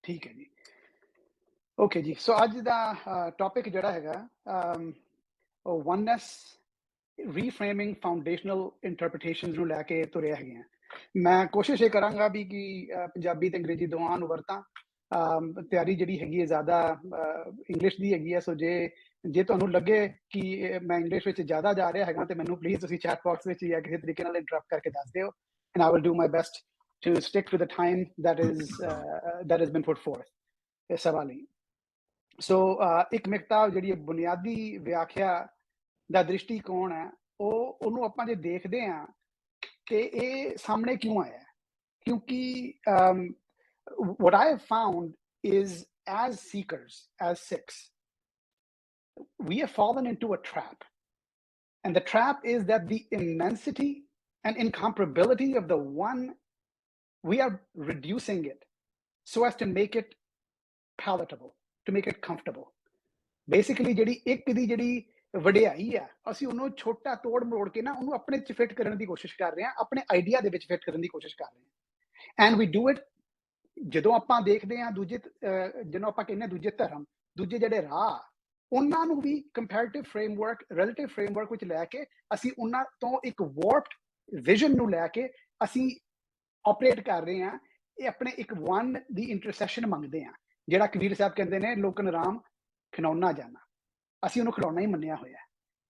ठीक है जी। ओके जी, सो ਅੱਜ ਦਾ ਟੌਪਿਕ ਜਿਹੜਾ ਹੈਗਾ ਉਹ ਵਨਨੈਸ ਰੀਫਰੇਮਿੰਗ ਫਾਊਂਡੇਸ਼ਨਲ ਇੰਟਰਪ੍ਰੀਟੇਸ਼ਨਸ ਨੂੰ ਲੈ ਕੇ ਤੁਰੇ ਹੈਗੇ ਆ। ਮੈਂ ਕੋਸ਼ਿਸ਼ ਇਹ ਕਰਾਂਗਾ ਵੀ ਕਿ ਪੰਜਾਬੀ ਤੇ ਅੰਗਰੇਜ਼ੀ ਦੋਵਾਂ ਨੂੰ ਵਰਤਾਂ। ਤਿਆਰੀ ਜਿਹੜੀ ਹੈਗੀ ਹੈ ਜ਼ਿਆਦਾ ਇੰਗਲਿਸ਼ ਦੀ ਹੈਗੀ ਹੈ, ਸੋ ਜੇ ਤੁਹਾਨੂੰ ਲੱਗੇ ਕਿ ਮੈਂ ਇੰਗਲਿਸ਼ ਵਿੱਚ ਜ਼ਿਆਦਾ ਜਾ ਰਿਹਾ ਹੈਗਾ ਤੇ ਮੈਨੂੰ ਪਲੀਜ਼ ਤੁਸੀਂ ਚੈਟ ਬਾਕਸ ਵਿੱਚ ਜਾਂ ਕਿਸੇ ਤਰੀਕੇ ਨਾਲ ਇੰਟਰਪਟ ਕਰਕੇ ਦੱਸ ਦਿਓ, and I will do my best to stick to the time that has been put forth ਇਸ ਸਵਾਲ ਲਈ। ਸੋ ਇੱਕ ਮਿਕਤਾ ਜਿਹੜੀ ਬੁਨਿਆਦੀ ਵਿਆਖਿਆ ਦਾ ਦ੍ਰਿਸ਼ਟੀਕੋਣ ਹੈ ਉਹਨੂੰ ਆਪਾਂ ਜੇ ਦੇਖਦੇ ਹਾਂ ਕਿ ਇਹ ਸਾਹਮਣੇ ਕਿਉਂ ਆਇਆ, ਕਿਉਂਕਿ what I have found is as seekers, as Sikhs, we have fallen into a trap, and the trap is that the immensity and incomparability of the one, we are reducing it so as to make it palatable, to make it comfortable. Basically ਜਿਹੜੀ ਇੱਕ ਦੀ ਜਿਹੜੀ ਵਡਿਆਈ ਆ ਅਸੀਂ ਉਹਨੂੰ ਛੋਟਾ ਤੋੜ ਮਰੋੜ ਕੇ ਨਾ ਉਹਨੂੰ ਆਪਣੇ ਚ ਫਿੱਟ ਕਰਨ ਦੀ ਕੋਸ਼ਿਸ਼ ਕਰ ਰਹੇ ਹਾਂ, ਆਪਣੇ ਆਈਡੀਆ ਦੇ ਵਿੱਚ ਫਿੱਟ ਕਰਨ ਦੀ ਕੋਸ਼ਿਸ਼ ਕਰ ਰਹੇ ਹਾਂ। ਐਂਡ ਵੀ ਡੂ ਇਟ ਜਦੋਂ ਆਪਾਂ ਦੇਖਦੇ ਹਾਂ ਦੂਜੇ ਜਿਹਨੂੰ ਆਪਾਂ ਕਹਿੰਦੇ ਹਾਂ ਦੂਜੇ ਧਰਮ, ਦੂਜੇ ਜਿਹੜੇ ਰਾਹ, ਉਹਨਾਂ ਨੂੰ ਵੀ ਕੰਪੈਰੀਟਿਵ ਫਰੇਮਵਰਕ, ਰਿਲੇਟਿਵ ਫਰੇਮਵਰਕ ਵਿੱਚ ਲੈ ਕੇ ਅਸੀਂ ਉਹਨਾਂ ਤੋਂ ਇੱਕ ਵਾਰਪਡ ਵਿਜ਼ਨ ਨੂੰ ਲੈ ਕੇ ਅਸੀਂ ਆਪਰੇਟ ਕਰ ਰਹੇ ਹਾਂ। ਇਹ ਆਪਣੇ ਇੱਕ ਵਨ ਦੀ ਇੰਟਰਸੈਸ਼ਨ ਮੰਗਦੇ ਹਾਂ, ਜਿਹੜਾ ਕਬੀਰ ਸਾਹਿਬ ਕਹਿੰਦੇ ਨੇ ਲੋਕਨ ਰਾਮ ਖਿਡੌਣਾ ਜਾਣਾ, ਅਸੀਂ ਉਹਨੂੰ ਖਿਡੌਣਾ ਹੀ ਮੰਨਿਆ ਹੋਇਆ।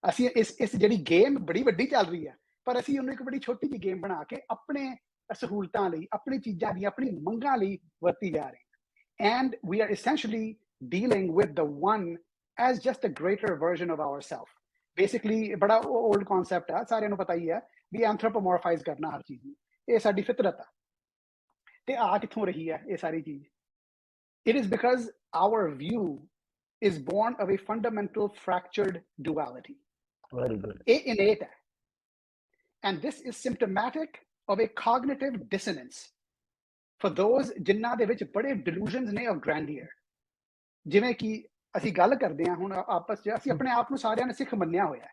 ਅਸੀਂ ਇਸ ਜਿਹੜੀ ਗੇਮ ਬੜੀ ਵੱਡੀ ਚੱਲ ਰਹੀ ਹੈ, ਪਰ ਅਸੀਂ ਉਹਨੂੰ ਇੱਕ ਬੜੀ ਛੋਟੀ ਜਿਹੀ ਗੇਮ ਬਣਾ ਕੇ ਆਪਣੇ ਸਹੂਲਤਾਂ ਲਈ, ਆਪਣੀ ਚੀਜ਼ਾਂ ਦੀ, ਆਪਣੀ ਮੰਗਾਂ ਲਈ ਵਰਤੀ ਜਾ ਰਹੇ ਹਾਂ। And we are essentially dealing with the one as just a greater version of our self. Basically ਬੜਾ ਓਲਡ ਕਨਸੈਪਟ ਆ, ਸਾਰਿਆਂ ਨੂੰ ਪਤਾ ਹੀ ਹੈ ਵੀ ਐਂਥਰੋਪੋਮੋਰਫਾਈਜ਼ ਕਰਨਾ ਹਰ ਚੀਜ਼ ਨੂੰ, ਇਹ ਸਾਡੀ ਫਿਤਰਤ ਆ। ਤੇ ਆ ਕਿੱਥੋਂ ਰਹੀ ਹੈ ਇਹ ਸਾਰੀ ਚੀਜ਼? It is because our view is born of a fundamental fractured duality. Very good. It innate hai. And this is symptomatic of a cognitive dissonance for those ਜਿਨ੍ਹਾਂ ਦੇ ਵਿੱਚ ਬੜੇ delusions ਨੇ of grandeur। ਜਿਵੇਂ ਕਿ ਅਸੀਂ ਗੱਲ ਕਰਦੇ ਹਾਂ ਹੁਣ ਆਪਸ 'ਚ, ਅਸੀਂ ਆਪਣੇ ਆਪ ਨੂੰ ਸਾਰਿਆਂ ਨੇ ਸਿੱਖ ਮੰਨਿਆ ਹੋਇਆ।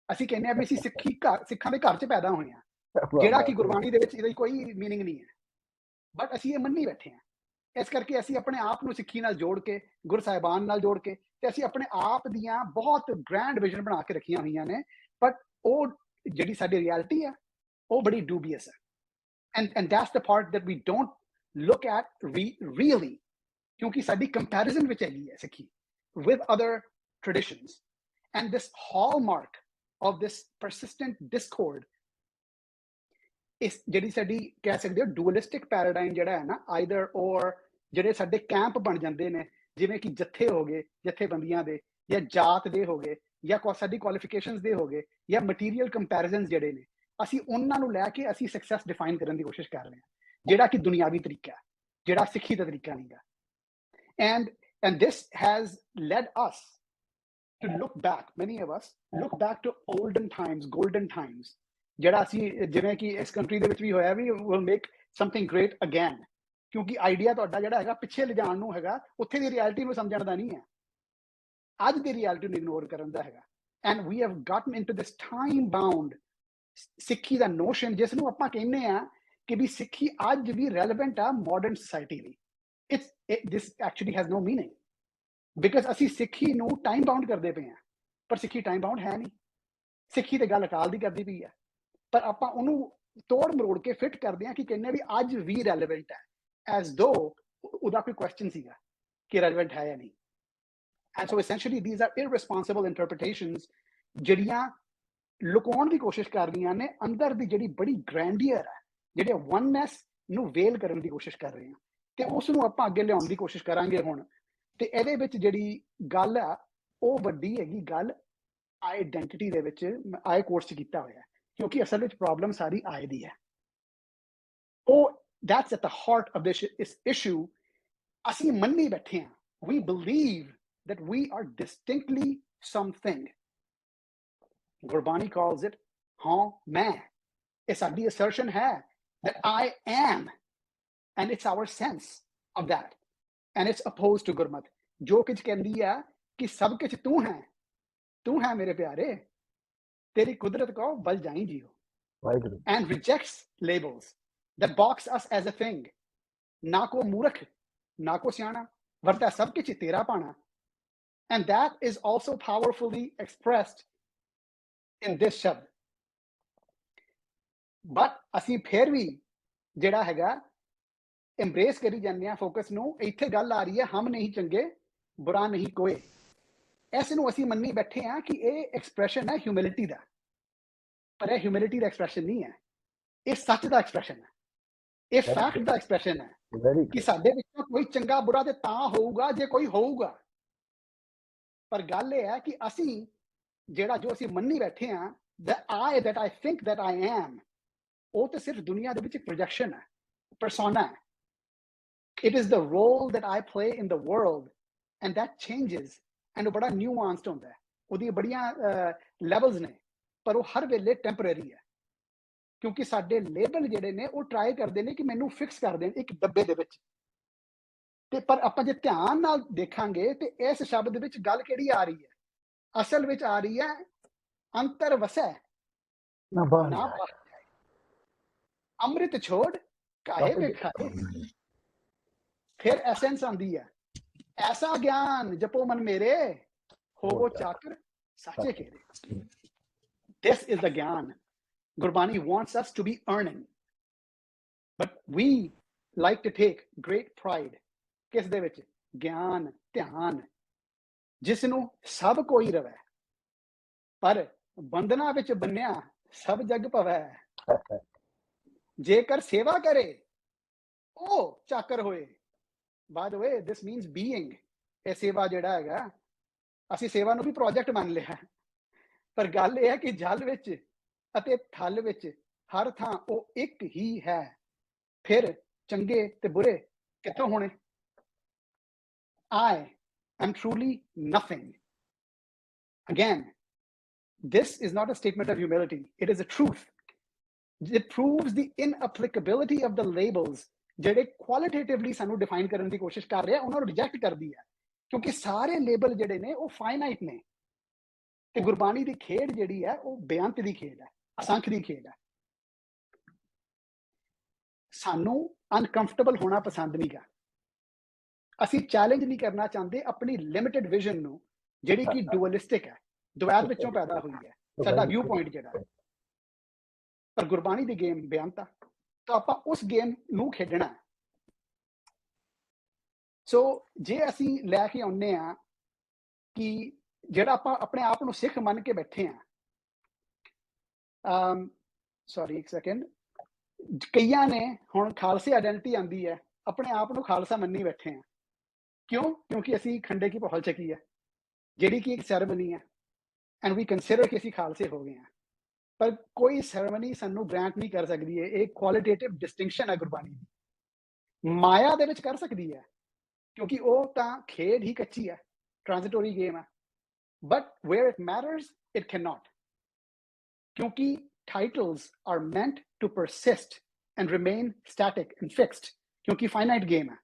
ਅਸੀਂ ਕਹਿੰਦੇ ਹਾਂ ਵੀ ਅਸੀਂ ਸਿੱਖਾਂ ਦੇ ਘਰ 'ਚ ਪੈਦਾ ਹੋਏ ਹਾਂ, ਜਿਹੜਾ ਕਿ ਗੁਰਬਾਣੀ ਦੇ ਵਿੱਚ ਇਹਦਾ ਕੋਈ ਮੀਨਿੰਗ ਨਹੀਂ ਹੈ, ਬਟ ਅਸੀਂ ਇਹ ਮੰਨੀ ਬੈਠੇ ਹਾਂ। ਇਸ ਕਰਕੇ ਅਸੀਂ ਆਪਣੇ ਆਪ ਨੂੰ ਸਿੱਖੀ ਨਾਲ ਜੋੜ ਕੇ, ਗੁਰੂ ਸਾਹਿਬਾਨ ਨਾਲ ਜੋੜ ਕੇ, ਤੇ ਅਸੀਂ ਆਪਣੇ ਆਪ ਦੀਆਂ ਬਹੁਤ ਗ੍ਰੈਂਡ ਵਿਜ਼ਨ ਬਣਾ ਕੇ ਰੱਖੀਆਂ ਹੋਈਆਂ ਨੇ, ਬਟ ਉਹ ਜਿਹੜੀ ਸਾਡੀ ਰਿਐਲਿਟੀ ਹੈ ਉਹ ਬੜੀ ਡੂਬੀਅਸ ਹੈ। And that's the part that we don't look at really, ਕਿਉਂਕਿ ਸਾਡੀ ਕੰਪੈਰੀਜ਼ਨ ਵਿੱਚ ਹੈਗੀ ਹੈ ਸਿੱਖੀ with other traditions, and this hallmark of this persistent discord is ਜਿਹੜੀ ਸਾਡੀ ਕਹਿ ਸਕਦੇ ਹੋ ਡੂਅਲਿਸਟਿਕ ਪੈਰਾਡਾਈਮ ਜਿਹੜਾ ਹੈ ਨਾ, ਆਈਦਰ ਔਰ ਜਿਹੜੇ ਸਾਡੇ ਕੈਂਪ ਬਣ ਜਾਂਦੇ ਨੇ, ਜਿਵੇਂ ਕਿ ਜੱਥੇ ਹੋ ਗਏ, ਜਥੇਬੰਦੀਆਂ ਦੇ, ਜਾਂ ਜਾਤ ਦੇ ਹੋ ਗਏ, ਜਾਂ ਸਾਡੀ ਕੁਆਲੀਫਿਕੇਸ਼ਨਸ ਦੇ ਹੋ ਗਏ, ਜਾਂ ਮਟੀਰੀਅਲ ਕੰਪੈਰੀਜ਼ਨਸ ਜਿਹੜੇ ਨੇ, ਅਸੀਂ ਉਹਨਾਂ ਨੂੰ ਲੈ ਕੇ ਅਸੀਂ ਸਕਸੈਸ ਡਿਫਾਈਨ ਕਰਨ ਦੀ ਕੋਸ਼ਿਸ਼ ਕਰ ਰਹੇ ਹਾਂ, ਜਿਹੜਾ ਕਿ ਦੁਨਿਆਵੀ ਤਰੀਕਾ, ਜਿਹੜਾ ਸਿੱਖੀ ਦਾ ਤਰੀਕਾ ਨਹੀਂਗਾ। And this has led us to look back, many of us look back to olden times, golden times, ਜਿਹੜਾ ਅਸੀਂ ਜਿਵੇਂ ਕਿ ਇਸ ਕੰਟਰੀ ਦੇ ਵਿੱਚ ਵੀ ਹੋਇਆ ਵੀ will make something great again, ਕਿਉਂਕਿ ਆਈਡੀਆ ਤੁਹਾਡਾ ਜਿਹੜਾ ਹੈਗਾ ਪਿੱਛੇ ਲਿਜਾਣ ਨੂੰ ਹੈਗਾ, ਉੱਥੇ ਦੀ ਰਿਐਲਿਟੀ ਨੂੰ ਸਮਝਣ ਦਾ ਨਹੀਂ ਹੈ, ਅੱਜ ਦੀ ਰਿਐਲਿਟੀ ਨੂੰ ਇਗਨੋਰ ਕਰਨ ਦਾ ਹੈਗਾ। And we have gotten into this time bound ਸਿੱਖੀ ਦਾ ਨੋਸ਼ਨ, ਜਿਸ ਨੂੰ ਆਪਾਂ ਕਹਿੰਦੇ ਆ ਕਿ ਵੀ ਸਿੱਖੀ ਅੱਜ ਵੀ ਰੈਲੇਵੈਂਟ ਆ ਮਾਡਰਨ ਸੋਸਾਇਟੀ ਲਈ। This actually has no meaning, because ਅਸੀਂ ਸਿੱਖੀ ਨੂੰ ਟਾਈਮ ਬਾਉਂਡ ਕਰਦੇ ਪਏ ਹਾਂ, ਪਰ ਸਿੱਖੀ ਟਾਈਮ ਬਾਉਂਡ ਹੈ ਨਹੀਂ। ਸਿੱਖੀ ਤੇ ਗੱਲ ਅਕਾਲ ਦੀ ਕਰਦੀ ਪਈ ਹੈ, ਪਰ ਆਪਾਂ ਉਹਨੂੰ ਤੋੜ ਮਰੋੜ ਕੇ ਫਿੱਟ ਕਰਦੇ ਹਾਂ ਕਿ ਕਹਿੰਦੇ ਵੀ ਅੱਜ ਵੀ ਰੈਲੇਵੈਂਟ ਹੈ, ਐਜ਼ ਦੋ ਉਹਦਾ ਕੋਈ ਕੁਐਸਚਨ ਸੀਗਾ ਕਿ ਰੈਲੇਵੈਂਟ ਹੈ ਜਾਂ ਨਹੀਂ। And so essentially these are irresponsible interpretations ਜਿਹੜੀਆਂ ਲੁਕਾਉਣ ਦੀ ਕੋਸ਼ਿਸ਼ ਕਰ ਰਹੀਆਂ ਨੇ ਅੰਦਰ ਦੀ ਜਿਹੜੀ ਬੜੀ ਗ੍ਰੈਂਡੀਅਰ ਹੈ, ਜਿਹੜੇ ਵਨਨੈਸ ਨੂੰ ਵੇਲ ਕਰਨ ਦੀ ਕੋਸ਼ਿਸ਼ ਕਰ ਰਹੇ ਹਾਂ, ਤੇ ਉਸ ਨੂੰ ਆਪਾਂ ਅੱਗੇ ਲਿਆਉਣ ਦੀ ਕੋਸ਼ਿਸ਼ ਕਰਾਂਗੇ ਹੁਣ। ਤੇ ਇਹਦੇ ਵਿੱਚ ਜਿਹੜੀ ਗੱਲ ਆ ਉਹ ਵੱਡੀ ਹੈਗੀ ਗੱਲ ਆਈਡੈਂਟੀਟੀ ਦੇ ਵਿੱਚ। ਆਏ ਕੋਰਸ 'ਚ ਕੀਤਾ ਹੋਇਆ, ਕਿਉਂਕਿ ਅਸਲ ਵਿੱਚ ਪ੍ਰੋਬਲਮ ਸਾਰੀ ਆਏ ਦੀ ਹੈ। ਉਹ that's at the heart of this issue. ਅਸੀਂ ਮੰਨੀ ਬੈਠੇ ਹਾਂ, we believe that we are distinctly something. Gurbani calls it ਹਾਂ ਮੈਂ, ਇਹ ਸਾਡੀ assertion ਹੈ that I am, and it's our sense of that, and it's opposed to ਗੁਰਮਤ, ਜੋ ਕੁਝ ਕਹਿੰਦੀ ਆ ਕਿ ਸਭ ਕੁਝ ਤੂੰ ਹੈ ਮੇਰੇ ਪਿਆਰੇ, ਤੇਰੀ ਕੁਦਰਤ ਕੋ ਬਲ ਜਾਈ JIO, and rejects labels that box us as a thing। ਨਾ ਕੋ ਮੂਰਖ ना को सियाणा, वरता सब किछ तेरा पाना. And that is also powerfully expressed in this शब्द. But ਅਸੀਂ ਫਿਰ ਵੀ ਜਿਹੜਾ ਹੈਗਾ embrace ਕਰੀ ਜਾਂਦੇ ਆ ਫੋਕਸ ਨੂੰ. ਇੱਥੇ ਗੱਲ ਆ ਰਹੀ ਹੈ ਹਮ ਨਹੀਂ ਚੰਗੇ ਬੁਰਾ ਨਹੀਂ ਕੋਏ. ਇਸ ਨੂੰ ਅਸੀਂ ਮੰਨੀ ਬੈਠੇ ਆ ਕਿ ਇਹ ਐਕਸਪ੍ਰੈਸ਼ਨ ਹੈ ਹਿਊਮਿਲਿਟੀ ਦਾ, ਪਰ ਇਹ ਹਿਊਮਿਲਿਟੀ ਦਾ ਐਕਸਪ੍ਰੈਸ਼ਨ ਨਹੀਂ ਹੈ, ਇਹ ਸੱਚ ਦਾ ਐਕਸਪ੍ਰੈਸ਼ਨ ਹੈ, ਇਹ ਫੈਕਟ ਦਾ ਐਕਸਪ੍ਰੈਸ਼ਨ ਹੈ ਕਿ ਸਾਡੇ ਵਿੱਚੋਂ ਕੋਈ ਚੰਗਾ ਬੁਰਾ ਤੇ ਤਾਂ ਹੋਊਗਾ ਜੇ ਕੋਈ ਹੋਊਗਾ. ਪਰ ਗੱਲ ਇਹ ਹੈ ਕਿ ਅਸੀਂ ਜਿਹੜਾ ਜੋ ਅਸੀਂ ਮੰਨੀ ਬੈਠੇ ਆ that I think that I am, ਉਹ ਤੇ ਸਿਰਫ ਦੁਨੀਆ ਦੇ ਵਿੱਚ ਇੱਕ ਪ੍ਰੋਜੈਕਸ਼ਨ ਹੈ, ਪਰਸੋਨਾ ਹੈ. It is the role that I play in the world, and that changes, and ਉਹ ਬੜਾ nuanced ਹੁੰਦਾ ਹੈ, ਉਹਦੀ ਬੜੀਆਂ levels ਨੇ, ਪਰ ਉਹ ਹਰ ਵੇਲੇ ਟੈਂਪਰੇਰੀ ਹੈ. ਕਿਉਂਕਿ ਸਾਡੇ ਲੇਬਲ ਜਿਹੜੇ ਨੇ ਉਹ ਟਰਾਈ ਕਰਦੇ ਨੇ ਕਿ ਮੈਨੂੰ ਫਿਕਸ ਕਰ ਦੇਣ ਇੱਕ ਡੱਬੇ ਦੇ ਵਿੱਚ. ਤੇ ਪਰ ਆਪਾਂ ਜੇ ਧਿਆਨ ਨਾਲ ਦੇਖਾਂਗੇ ਤੇ ਇਸ ਸ਼ਬਦ ਵਿੱਚ ਗੱਲ ਕਿਹੜੀ ਆ ਰਹੀ ਹੈ? ਅਸਲ ਵਿੱਚ ਆ ਰਹੀ ਹੈ ਅੰਤਰ ਵਸੈ ਨਾ ਬਾਹਰ, ਅੰਮ੍ਰਿਤ ਛੋੜ ਕਾਹੇ ਵੇ ਖਾਏ. ਫਿਰ ਐਸੈਂਸ ਆਂਦੀ ਹੈ, ਐਸਾ ਗਿਆਨ ਜਪੋ ਮਨ ਮੇਰੇ, ਹੋਵੋ ਚਾਕਰ ਸਾਚੇ ਕੇਰੇ. This is the ਗਿਆਨ Gurbani wants us to be earning, but we like to take great pride ਕਿਸ ਦੇ ਵਿੱਚ? ਗਿਆਨ, ਧਿਆਨ, ਜਿਸ ਨੂੰ ਸਭ ਕੋਈ ਰਵੈ, ਪਰ ਬੰਧਨਾਂ ਵਿੱਚ ਬੰਨਿਆ ਸਭ ਜਗ ਭਵੈ. ਜੇਕਰ ਸੇਵਾ ਕਰੇ ਉਹ ਚਾਕਰ ਹੋਏ. By the way, this means being. ਇਹ ਸੇਵਾ ਜਿਹੜਾ ਹੈਗਾ, ਅਸੀਂ ਸੇਵਾ ਨੂੰ ਵੀ ਪ੍ਰੋਜੈਕਟ ਮੰਨ ਲਿਆ, ਪਰ ਗੱਲ ਇਹ ਹੈ ਕਿ ਜਲ ਵਿੱਚ ਅਤੇ ਥਲ ਵਿੱਚ ਹਰ ਥਾਂ ਉਹ ਇੱਕ ਹੀ ਹੈ. ਫਿਰ ਚੰਗੇ ਤੇ ਬੁਰੇ ਕਿੱਥੋਂ ਹੋਣੇ? I am truly nothing. Again, this is not a statement of humility. It is a truth. It proves the inapplicability of the labels ਜਿਹੜੇ ਕੁਆਲਿਟੇਟਿਵਲੀ ਸਾਨੂੰ ਡਿਫਾਈਨ ਕਰਨ ਦੀ ਕੋਸ਼ਿਸ਼ ਕਰ ਰਹੇ ਆ, ਉਹਨਾਂ ਨੂੰ ਰਿਜੈਕਟ ਕਰਦੀ ਹੈ, ਕਿਉਂਕਿ ਸਾਰੇ ਲੇਬਲ ਜਿਹੜੇ ਨੇ ਉਹ ਫਾਈਨਾਈਟ ਨੇ. ਤੇ ਗੁਰਬਾਣੀ ਦੀ ਖੇਡ ਜਿਹੜੀ ਹੈ ਉਹ ਬੇਅੰਤ ਦੀ ਖੇਡ ਹੈ, ਅਸੰਖ ਦੀ ਖੇਡ ਹੈ. ਸਾਨੂੰ ਅਨਕੰਫਰਟੇਬਲ ਹੋਣਾ ਪਸੰਦ ਨਹੀਂ ਗਾ. ਅਸੀਂ ਚੈਲੰਜ ਨਹੀਂ ਕਰਨਾ ਚਾਹੁੰਦੇ ਆਪਣੀ ਲਿਮਿਟਡ ਵਿਜ਼ਨ ਨੂੰ, ਜਿਹੜੀ ਕਿ ਡੁਅਲਿਸਟਿਕ ਹੈ, ਦੁਵੈਤ ਵਿੱਚੋਂ ਪੈਦਾ ਹੋਈ ਹੈ ਸਾਡਾ ਵਿਊ ਪੁਆਇੰਟ ਜਿਹੜਾ. ਪਰ ਗੁਰਬਾਣੀ ਦੀ ਗੇਮ ਬੇਅੰਤ ਆ, ਤਾਂ ਆਪਾਂ ਉਸ ਗੇਮ ਨੂੰ ਖੇਡਣਾ. ਸੋ ਜੇ ਅਸੀਂ ਲੈ ਕੇ ਆਉਂਦੇ ਆ ਕਿ ਜਿਹੜਾ ਆਪਾਂ ਆਪਣੇ ਆਪ ਨੂੰ ਸਿੱਖ ਮੰਨ ਕੇ ਬੈਠੇ ਆ, ਸੌਰੀ ਇੱਕ ਸੈਕਿੰਡ, ਕਈਆਂ ਨੇ ਹੁਣ ਖਾਲਸੇ ਆਇਡੈਂਟੀਟੀ ਆਂਦੀ ਹੈ, ਆਪਣੇ ਆਪ ਨੂੰ ਖਾਲਸਾ ਮੰਨੀ ਬੈਠੇ ਆ. ਕਿਉਂ? ਕਿਉਂਕਿ ਅਸੀਂ ਖੰਡੇ ਕੀ ਪਹਲ ਚੱਕੀ ਹੈ, ਜਿਹੜੀ ਕਿ ਇੱਕ ਸੈਰੇਮਨੀ ਹੈ, ਐਂਡ ਵੀ ਕੰਸੀਡਰ ਕਿ ਅਸੀਂ ਖਾਲਸੇ ਹੋ ਗਏ ਹਾਂ. ਪਰ ਕੋਈ ਸੈਰੇਮਨੀ ਸਾਨੂੰ ਗ੍ਰਾਂਟ ਨਹੀਂ ਕਰ ਸਕਦੀ ਹੈ. ਇਹ ਕੁਆਲਿਟੇਟਿਵ ਡਿਸਟਿੰਕਸ਼ਨ ਹੈ ਗੁਰਬਾਣੀ ਦੀ. ਮਾਇਆ ਦੇ ਵਿੱਚ ਕਰ ਸਕਦੀ ਹੈ, ਕਿਉਂਕਿ ਉਹ ਤਾਂ ਖੇਡ ਹੀ ਕੱਚੀ ਹੈ, ਟ੍ਰਾਂਜ਼ਿਟੋਰੀ ਗੇਮ ਹੈ. But where it matters it can not, ਕਿਉਂਕਿ titles are meant to persist and remain static and fixed, ਕਿਉਂਕਿ finite game ਹੈ.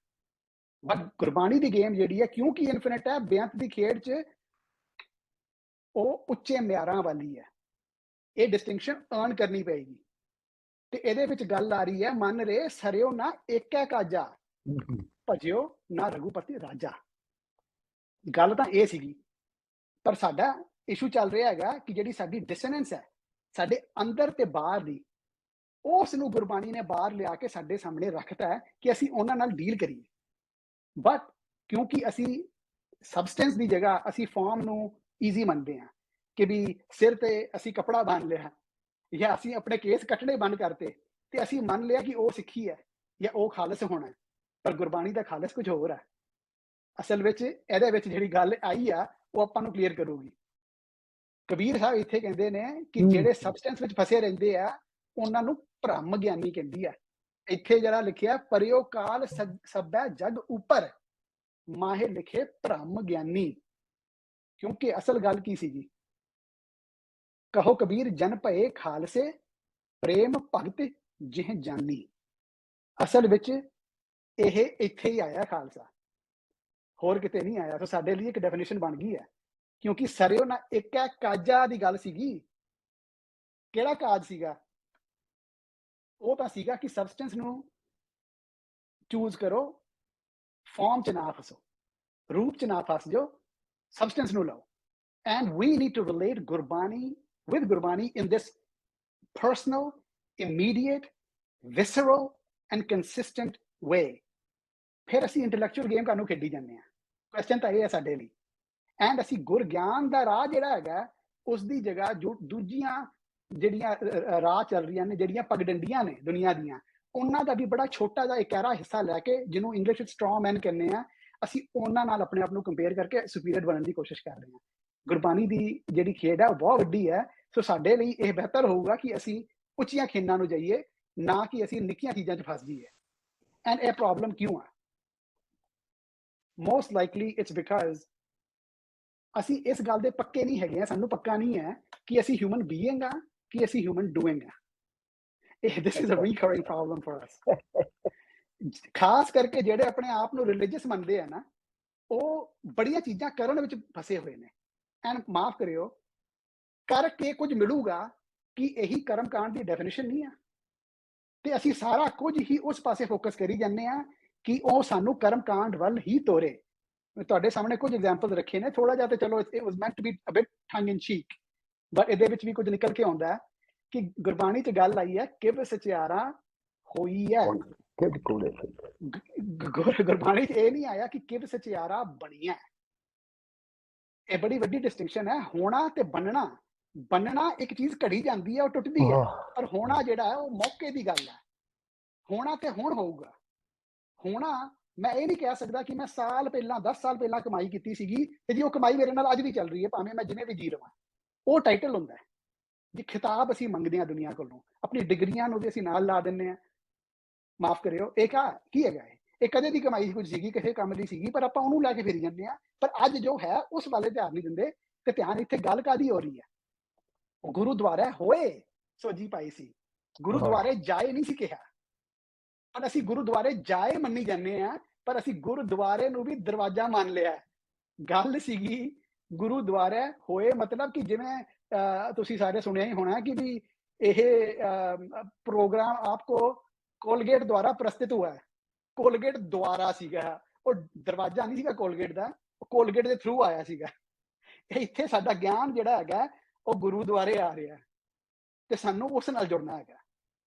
ਬਟ ਗੁਰਬਾਣੀ ਦੀ ਗੇਮ ਜਿਹੜੀ ਹੈ, ਕਿਉਂਕਿ ਇਨਫਿਨਿਟ ਹੈ, ਬੇਅੰਤ ਦੀ ਖੇਡ 'ਚ ਉਹ ਉੱਚੇ ਮਿਆਰਾਂ ਵਾਲੀ ਹੈ. ਇਹ ਡਿਸਟਿੰਕਸ਼ਨ ਅਰਨ ਕਰਨੀ ਪਏਗੀ. ਤੇ ਇਹਦੇ ਵਿੱਚ ਗੱਲ ਆ ਰਹੀ ਹੈ, ਮਨ ਰੇ ਸਰਿਓ ਨਾ ਏਕੈ ਕਾਜਾ, ਭਜਿਓ ਨਾ ਰਘੂਪਤੀ ਰਾਜਾ. ਗੱਲ ਤਾਂ ਇਹ ਸੀਗੀ, ਪਰ ਸਾਡਾ ਇਸ਼ੂ ਚੱਲ ਰਿਹਾ ਹੈਗਾ ਕਿ ਜਿਹੜੀ ਸਾਡੀ ਡਿਸਨੈਂਸ ਹੈ ਸਾਡੇ ਅੰਦਰ ਤੇ ਬਾਹਰ ਦੀ, ਉਸ ਨੂੰ ਗੁਰਬਾਣੀ ਨੇ ਬਾਹਰ ਲਿਆ ਕੇ ਸਾਡੇ ਸਾਹਮਣੇ ਰੱਖਤਾ ਹੈ ਕਿ ਅਸੀਂ ਉਹਨਾਂ ਨਾਲ ਡੀਲ ਕਰੀਏ. ਬਟ ਕਿਉਂਕਿ ਅਸੀਂ ਸਬਸਟੈਂਸ ਦੀ ਜਗ੍ਹਾ ਅਸੀਂ ਫਾਰਮ ਨੂੰ ਈਜ਼ੀ ਮੰਨਦੇ ਹਾਂ, ਕਿ ਵੀ ਸਿਰ ਤੇ ਅਸੀਂ ਕੱਪੜਾ ਬੰਨ ਲਿਆ, ਜਾਂ ਅਸੀਂ ਆਪਣੇ ਕੇਸ ਕੱਟਣੇ ਬੰਦ ਕਰਤੇ, ਤੇ ਅਸੀਂ ਮੰਨ ਲਿਆ ਕਿ ਉਹ ਸਿੱਖੀ ਹੈ ਜਾਂ ਉਹ ਖਾਲਸ ਹੋਣਾ. ਪਰ ਗੁਰਬਾਣੀ ਦਾ ਖਾਲਸ ਕੁਝ ਹੋਰ ਹੈ. ਅਸਲ ਵਿੱਚ ਇਹਦੇ ਵਿੱਚ ਜਿਹੜੀ ਗੱਲ ਆਈ ਆ ਉਹ ਆਪਾਂ ਨੂੰ ਕਲੀਅਰ ਕਰੂਗੀ. ਕਬੀਰ ਸਾਹਿਬ ਇੱਥੇ ਕਹਿੰਦੇ ਨੇ ਕਿ ਜਿਹੜੇ ਸਬਸਟੈਂਸ ਵਿੱਚ ਫਸੇ ਰਹਿੰਦੇ ਆ ਉਹਨਾਂ ਨੂੰ ਭ੍ਰਮ ਗਿਆਨੀ ਕਹਿੰਦੀ ਆ. ਇੱਥੇ ਜਿਹੜਾ ਲਿਖਿਆ, ਪਰਿਓ ਕਾਲ ਸਭੈ ਜਗ ਉੱਪਰ, ਮਾਹੇ ਲਿਖੇ ਭ੍ਰਮ ਗਿਆਨੀ. ਕਿਉਂਕਿ ਅਸਲ ਗੱਲ ਕੀ ਸੀਗੀ? ਕਹੋ ਕਬੀਰ ਜਨ ਭਏ ਖਾਲਸੇ, ਪ੍ਰੇਮ ਭਗਤ ਜਿਹ ਜਾਨੀ. ਅਸਲ ਵਿੱਚ ਇਹ ਇੱਥੇ ਹੀ ਆਇਆ ਖਾਲਸਾ, ਹੋਰ ਕਿਤੇ ਨਹੀਂ ਆਇਆ. ਸੋ ਸਾਡੇ ਲਈ ਇੱਕ ਡੈਫੀਨੇਸ਼ਨ ਬਣ ਗਈ ਹੈ, ਕਿਉਂਕਿ ਸਰਿਓ ਨਾ ਇੱਕ ਹੈ ਕਾਜਾ ਦੀ ਗੱਲ ਸੀਗੀ. ਕਿਹੜਾ ਕਾਜ ਸੀਗਾ? ਉਹ ਤਾਂ ਸੀਗਾ ਕਿ ਸਬਸਟੈਂਸ ਨੂੰ ਚੂਜ਼ ਕਰੋ, ਫਾਰਮ 'ਚ ਨਾ ਫਸੋ, ਰੂਪ 'ਚ ਨਾ ਫਸ ਜਾਓ, ਸਬਸਟੈਂਸ ਨੂੰ ਲਓ। And we need to relate Gurbani with Gurbani in this personal, immediate, visceral, and consistent way. ਫਿਰ ਅਸੀਂ ਇੰਟੈਲੈਕਚੁਅਲ ਗੇਮ ਕਾਹਨੂੰ ਖੇਡੀ ਜਾਂਦੇ ਹਾਂ? ਕੁਐਸਚਨ ਤਾਂ ਇਹ ਹੈ ਸਾਡੇ ਲਈ। ਐਂਡ ਅਸੀਂ ਗੁਰ ਗਿਆਨ ਦਾ ਰਾਹ ਜਿਹੜਾ ਹੈਗਾ ਉਸ ਦੀ ਜਗ੍ਹਾ ਜੋ ਦੂਜੀਆਂ ਜਿਹੜੀਆਂ ਰਾਹ ਚੱਲ ਰਹੀਆਂ ਨੇ, ਜਿਹੜੀਆਂ ਪਗਡੰਡੀਆਂ ਨੇ ਦੁਨੀਆ ਦੀਆਂ, ਉਹਨਾਂ ਦਾ ਵੀ ਬੜਾ ਛੋਟਾ ਜਿਹਾ ਇਕਾਰਾ ਹਿੱਸਾ ਲੈ ਕੇ, ਜਿਹਨੂੰ ਇੰਗਲਿਸ਼ ਵਿੱਚ ਸਟਰੋਂਗ ਮੈਨ ਕਹਿੰਦੇ ਆ, ਅਸੀਂ ਉਹਨਾਂ ਨਾਲ ਆਪਣੇ ਆਪ ਨੂੰ ਕੰਪੇਅਰ ਕਰਕੇ ਸੁਪੀਰੀਅਰ ਬਣਨ ਦੀ ਕੋਸ਼ਿਸ਼ ਕਰ ਰਹੇ ਹਾਂ। ਗੁਰਬਾਣੀ ਦੀ ਜਿਹੜੀ ਖੇਡ ਹੈ ਉਹ ਬਹੁਤ ਵੱਡੀ ਹੈ। ਸੋ ਸਾਡੇ ਲਈ ਇਹ ਬਿਹਤਰ ਹੋਊਗਾ ਕਿ ਅਸੀਂ ਉੱਚੀਆਂ ਖੇਡਾਂ ਨੂੰ ਜਾਈਏ, ਨਾ ਕਿ ਅਸੀਂ ਨਿੱਕੀਆਂ ਚੀਜ਼ਾਂ 'ਚ ਫਸ ਜਾਈਏ। ਐਂਡ ਇਹ ਪ੍ਰੋਬਲਮ ਕਿਉਂ ਆ? ਮੋਸਟ ਲਾਈਕਲੀ ਇਟਸ ਬਿਕਾਜ਼ ਅਸੀਂ ਇਸ ਗੱਲ ਦੇ ਪੱਕੇ ਨਹੀਂ ਹੈਗੇ ਆ, ਸਾਨੂੰ ਪੱਕਾ ਨਹੀਂ ਹੈ ਕਿ ਅਸੀਂ ਹਿਊਮਨ ਬੀਇੰਗ ਆ ਕਿ ਅਸੀਂ ਹਿਊਮਨ ਡੂਇੰਗ ਆ। This is a recurring problem for us. ਖਾਸ ਕਰਕੇ ਜਿਹੜੇ ਆਪਣੇ ਆਪ ਨੂੰ ਰਿਲੀਜੀਅਸ ਮੰਨਦੇ ਆ ਨਾ, ਉਹ ਬੜੀਆਂ ਚੀਜ਼ਾਂ ਕਰਨ ਵਿੱਚ ਫਸੇ ਹੋਏ ਨੇ। ਐਂਡ ਮਾਫ ਕਰਿਓ, ਕਰਕੇ ਕੁਝ ਮਿਲੂਗਾ ਕਿ ਇਹੀ ਕਰਮ ਕਾਂਡ ਦੀ ਡੈਫੀਨੇਸ਼ਨ ਨਹੀਂ ਆ? ਤੇ ਅਸੀਂ ਸਾਰਾ ਕੁਝ ਹੀ ਉਸ ਪਾਸੇ ਫੋਕਸ ਕਰੀ ਜਾਂਦੇ ਆ ਕਿ ਉਹ ਸਾਨੂੰ ਕਰਮ ਕਾਂਡ ਵੱਲ ਹੀ ਤੋਰੇ। ਤੁਹਾਡੇ ਸਾਹਮਣੇ ਕੁਝ ਐਗਜ਼ਾਮਪਲ ਰੱਖੇ ਨੇ, ਥੋੜਾ ਜਿਹਾ ਤੇ ਚਲੋ it was meant to be a bit tongue in cheek, but ਇਹਦੇ ਵਿੱਚ ਵੀ ਕੁਝ ਨਿਕਲ ਕੇ ਆਉਂਦਾ ਕਿ ਗੁਰਬਾਣੀ 'ਚ ਗੱਲ ਆਈ ਹੈ ਕਿਵ ਸਚਿਆਰਾ ਹੋਈ ਹੈ। ਗੁਰਬਾਣੀ 'ਚ ਇਹ ਨਹੀਂ ਆਇਆ ਕਿ ਕਿਵ ਸਚਿਆਰਾ ਬਣੀਆਂ। ਇਹ ਬੜੀ ਵੱਡੀ ਡਿਸਟਿੰਕਸ਼ਨ ਹੈ, ਹੋਣਾ ਤੇ ਬਣਨਾ। ਬਣਨਾ ਇੱਕ ਚੀਜ਼ ਘੜੀ ਜਾਂਦੀ ਹੈ, ਉਹ ਟੁੱਟਦੀ ਹੈ, ਪਰ ਹੋਣਾ ਜਿਹੜਾ ਹੈ ਉਹ ਮੌਕੇ ਦੀ ਗੱਲ ਹੈ। ਹੋਣਾ ਤੇ ਹੁਣ ਹੋਊਗਾ। ਹੋਣਾ, ਮੈਂ ਇਹ ਨਹੀਂ ਕਹਿ ਸਕਦਾ ਕਿ ਮੈਂ ਸਾਲ ਪਹਿਲਾਂ 10 ਸਾਲ ਪਹਿਲਾਂ ਕਮਾਈ ਕੀਤੀ ਸੀਗੀ ਤੇ ਜੀ ਉਹ ਕਮਾਈ ਮੇਰੇ ਨਾਲ ਅੱਜ ਵੀ ਚੱਲ ਰਹੀ ਹੈ, ਭਾਵੇਂ ਮੈਂ ਜਿਵੇਂ ਵੀ ਜੀ ਰਵਾਂ। ਉਹ ਟਾਈਟਲ ਹੁੰਦਾ ਹੈ ਜੀ, ਖਿਤਾਬ ਅਸੀਂ ਮੰਗਦੇ ਹਾਂ ਦੁਨੀਆ ਕੋਲੋਂ, ਆਪਣੀ ਡਿਗਰੀਆਂ ਨੂੰ ਵੀ ਅਸੀਂ ਨਾਲ ਲਾ ਦਿੰਦੇ ਹਾਂ। ਮਾਫ ਕਰਿਓ, ਇਹ ਕੀ ਹੈਗਾ? ਇਹ ਕਦੇ ਦੀ ਕਮਾਈ ਕੁਝ ਸੀਗੀ, ਕਿਸੇ ਕੰਮ ਦੀ ਸੀਗੀ, ਪਰ ਆਪਾਂ ਉਹਨੂੰ ਲੈ ਕੇ ਫਿਰੀ ਜਾਂਦੇ ਹਾਂ। ਪਰ ਅੱਜ ਜੋ ਹੈ ਉਸ ਵੱਲ ਧਿਆਨ ਨਹੀਂ ਦਿੰਦੇ। ਤੇ ਧਿਆਨ ਇੱਥੇ ਗੱਲ ਕਾਦੀ ਹੋ ਰਹੀ ਹੈ? ਗੁਰੂਦੁਆਰੇ ਹੋਏ ਸੋਜੀ ਪਾਈ ਸੀ, ਗੁਰੂਦੁਆਰੇ ਜਾਏ ਨਹੀਂ ਸੀ ਕਿਹਾ। ਪਰ ਅਸੀਂ ਗੁਰੂਦੁਆਰੇ ਜਾਏ ਮੰਨੀ ਜਾਂਦੇ ਹਾਂ, ਪਰ ਅਸੀਂ ਗੁਰੂਦੁਆਰੇ ਨੂੰ ਵੀ ਦਰਵਾਜ਼ਾ ਮੰਨ ਲਿਆ। ਗੱਲ ਸੀਗੀ ਗੁਰੂਦੁਆਰੇ ਹੋਏ, ਮਤਲਬ ਕਿ ਜਿਵੇਂ ਤੁਸੀਂ ਸਾਰੇ ਸੁਣਿਆ ਹੀ ਹੋਣਾ ਕਿ ਵੀ ਇਹ ਪ੍ਰੋਗਰਾਮ ਆਪਕੋ ਕੋਲਗੇਟ ਦੁਆਰਾ ਪ੍ਰਸਤੁਤ ਹੋਇਆ। ਕੋਲਗੇਟ ਦੁਆਰਾ ਸੀਗਾ, ਉਹ ਦਰਵਾਜ਼ਾ ਨਹੀਂ ਸੀਗਾ ਕੋਲਗੇਟ ਦਾ, ਉਹ ਕੋਲਗੇਟ ਦੇ ਥਰੂ ਆਇਆ ਸੀਗਾ। ਇੱਥੇ ਸਾਡਾ ਗਿਆਨ ਜਿਹੜਾ ਹੈਗਾ ਉਹ ਗੁਰੂਦੁਆਰੇ ਆ ਰਿਹਾ ਤੇ ਸਾਨੂੰ ਉਸ ਨਾਲ ਜੁੜਨਾ ਹੈਗਾ।